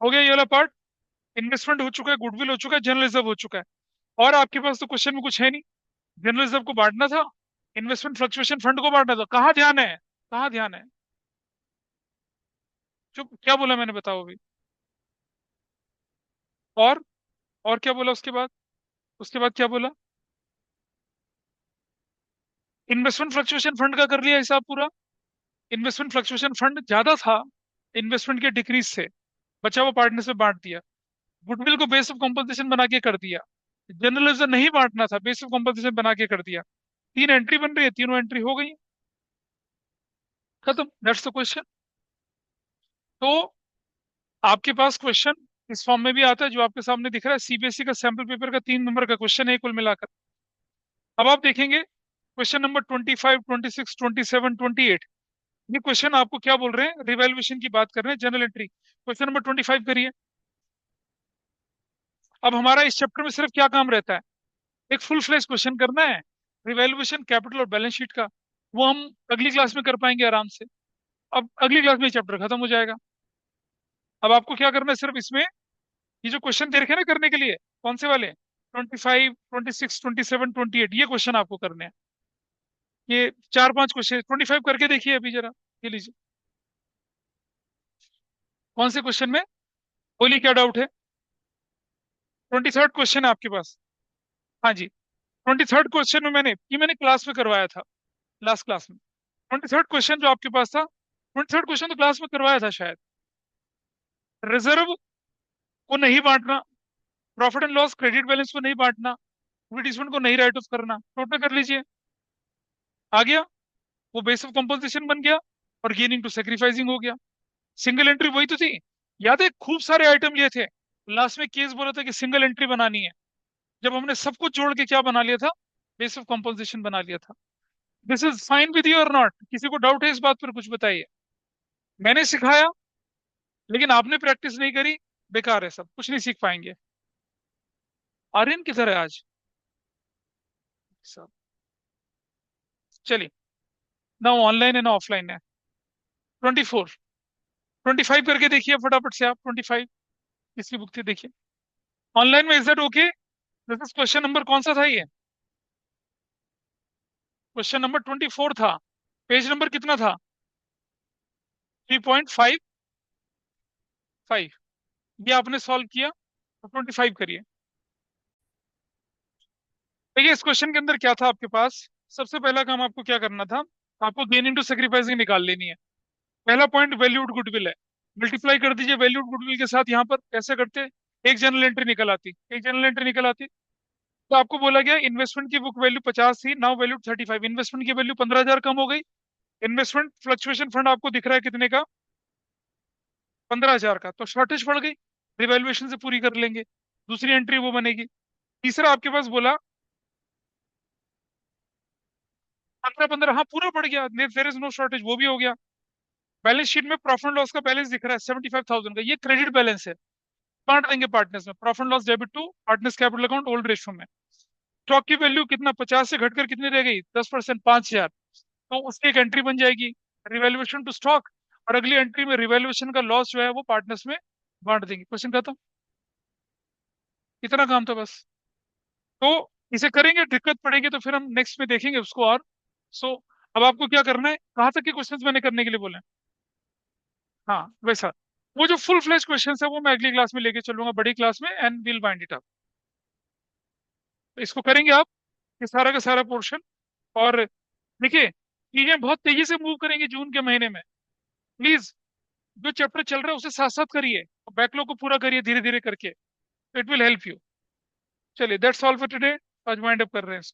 हो गया ये वाला पार्ट। इन्वेस्टमेंट हो चुका है, गुडविल हो चुका है, जनरल रिजर्व हो चुका है। और आपके पास तो क्वेश्चन में कुछ है नहीं। जनरल रिजर्व को बांटना था, इन्वेस्टमेंट फ्लक्चुएशन फंड को बांटना था। कहाँ ध्यान है, कहाँ ध्यान है। चुप, क्या बोला मैंने बताओ अभी। और और क्या बोला उसके बाद, उसके बाद क्या बोला। इन्वेस्टमेंट फ्लक्चुएशन फंड का कर लिया हिसाब पूरा। इन्वेस्टमेंट फ्लक्चुएशन फंड ज्यादा था, इन्वेस्टमेंट के डिक्रीज से बचा हुआ पार्टनर्स में बांट दिया। गुडविल को बेस ऑफ कॉम्पनसेशन बना के कर दिया। जनरल रिजर्व नहीं बांटना था, बेस ऑफ कॉम्पनसेशन बना के कर दिया। 3 एंट्री बन रही है, तीनों एंट्री हो गई, खत्म। That's the question. तो आपके पास क्वेश्चन इस फॉर्म में भी आता है जो आपके सामने दिख रहा है। सीबीएसई का सैंपल पेपर का 3 नंबर का क्वेश्चन है कुल मिलाकर। अब आप देखेंगे क्वेश्चन नंबर 25, 26, 27, 28। ये क्वेश्चन आपको क्या बोल रहे हैं, रिवैल्यूएशन की बात कर रहे हैं, जनरल एंट्री। क्वेश्चन नंबर 25 करिए। अब हमारा इस चैप्टर में सिर्फ क्या काम रहता है, एक फुल फ्लेज क्वेश्चन करना है, रिवैल्यूएशन कैपिटल और बैलेंस शीट का। वो हम अगली क्लास में कर पाएंगे आराम से। अब अगली क्लास में चैप्टर खत्म हो जाएगा। अब आपको क्या करना है सिर्फ इसमें, ये जो क्वेश्चन दे रखे हैं ना करने के लिए, कौन से वाले, 25, 26, 27, 28, ये क्वेश्चन आपको करने हैं। ये 4 5 क्वेश्चन, 25 करके देखिए अभी जरा, ये लीजिए। कौन से क्वेश्चन में, बोलिए क्या डाउट है। 23rd क्वेश्चन है आपके पास। हाँ जी। 23rd क्वेश्चन में मैंने क्लास में करवाया था, लास्ट क्लास में। 23rd क्वेश्चन जो आपके पास था, 23rd क्वेश्चन तो क्लास में करवाया था शायद। रिजर्व को नहीं बांटना, profit and loss credit balance को नहीं बांटना, एडवर्टीजमेंट को नहीं राइट ऑफ करना, टोटल कर लीजिए। आ गया, वो बेस ऑफ कंपोजिशन बन गया, और गेनिंग टू सेक्रीफाइसिंग हो गया। सिंगल एंट्री वही तो थी। याद है, खूब सारे आइटम लिए थे। लास्ट में केस बोला था कि सिंगल एंट्री बनानी है, जब हमने सब कुछ जोड़ के क्या बना लिया था, बेस ऑफ कंपोजिशन बना लिया था। This is fine with you और नॉट, किसी को डाउट है इस बात पर, कुछ बताइए। मैंने सिखाया, लेकिन आपने प्रैक्टिस नहीं करी, बेकार है सब, कुछ नहीं सीख पाएंगे। आर्यन किधर है आज सब? चलिए, ना ऑनलाइन है ना ऑफलाइन है। 24, 25 करके देखिए फटाफट से आप, 25 किसकी बुक थी देखिए ऑनलाइन में। Is that okay? This is question number कौन सा था ये, क्वेश्चन नंबर 24 था। पेज नंबर कितना था, 3.55। ये आपने सॉल्व किया, तो 25 करिए। देखिए इस क्वेश्चन के अंदर क्या था आपके पास। सबसे पहला काम आपको क्या करना था, आपको गेन इंटू सेक्रीफाइसिंग निकाल लेनी है। पहला पॉइंट वैल्यूड गुडविल है, मल्टीप्लाई कर दीजिए वैल्यूड गुडविल के साथ। यहाँ पर कैसे करते, एक जनरल एंट्री निकल आती, एक जनरल एंट्री निकल आती। तो आपको बोला गया इन्वेस्टमेंट की बुक वैल्यू 50 थी, नाउ वैल्यू 35, इन्वेस्टमेंट की वैल्यू 15,000 कम हो गई। इन्वेस्टमेंट फ्लक्चुएशन फंड आपको दिख रहा है कितने का, 15,000 का, तो शॉर्टेज पड़ गई, रिवैल्यूएशन से पूरी कर लेंगे, दूसरी एंट्री वो बनेगी। तीसरा आपके पास बोला 15 15, हाँ पूरा पड़ गया, देयर इज नो शॉर्टेज, वो भी हो गया। बैलेंस शीट में प्रॉफिट एंड लॉस का बैलेंस दिख रहा है 75,000 का, ये क्रेडिट बैलेंस है, बांट देंगे पार्टनर्स में, profit and loss debit to partners capital account old ratio में। स्टॉक की वैल्यू कितना, 50 से घटकर कितनी रह गई, 10%, 5,000, तो उसकी एक एंट्री बन जाएगी, रिवैल्यूएशन टू स्टॉक। और अगली एंट्री में रिवैल्यूएशन का लॉस जो है वो पार्टनर्स में बांट देंगे। क्वेश्चन खत्म, इतना काम था बस। तो इसे करेंगे, दिक्कत पड़ेगी तो फिर हम नेक्स्ट में देखेंगे उसको। और सो अब आपको क्या करना है, कहाँ तक के क्वेश्चंस मैंने करने के लिए बोले हैं? हाँ वैसा, वो जो फुल फ्लेज क्वेश्चंस है वो मैं अगली क्लास में लेके चलूंगा, बड़ी क्लास में, and will bind it up. तो इसको करेंगे आप, ये सारा का सारा पोर्शन। और देखिए, चीजें बहुत तेजी से मूव करेंगी जून के महीने में। प्लीज, जो चैप्टर चल रहा है उसे साथ साथ करिए, बैकलॉग को पूरा करिए धीरे धीरे करके, इट विल हेल्प यू। चलिए दैट्स ऑल फॉर टुडे, आज वाइंड अप कर रहे हैं इसको।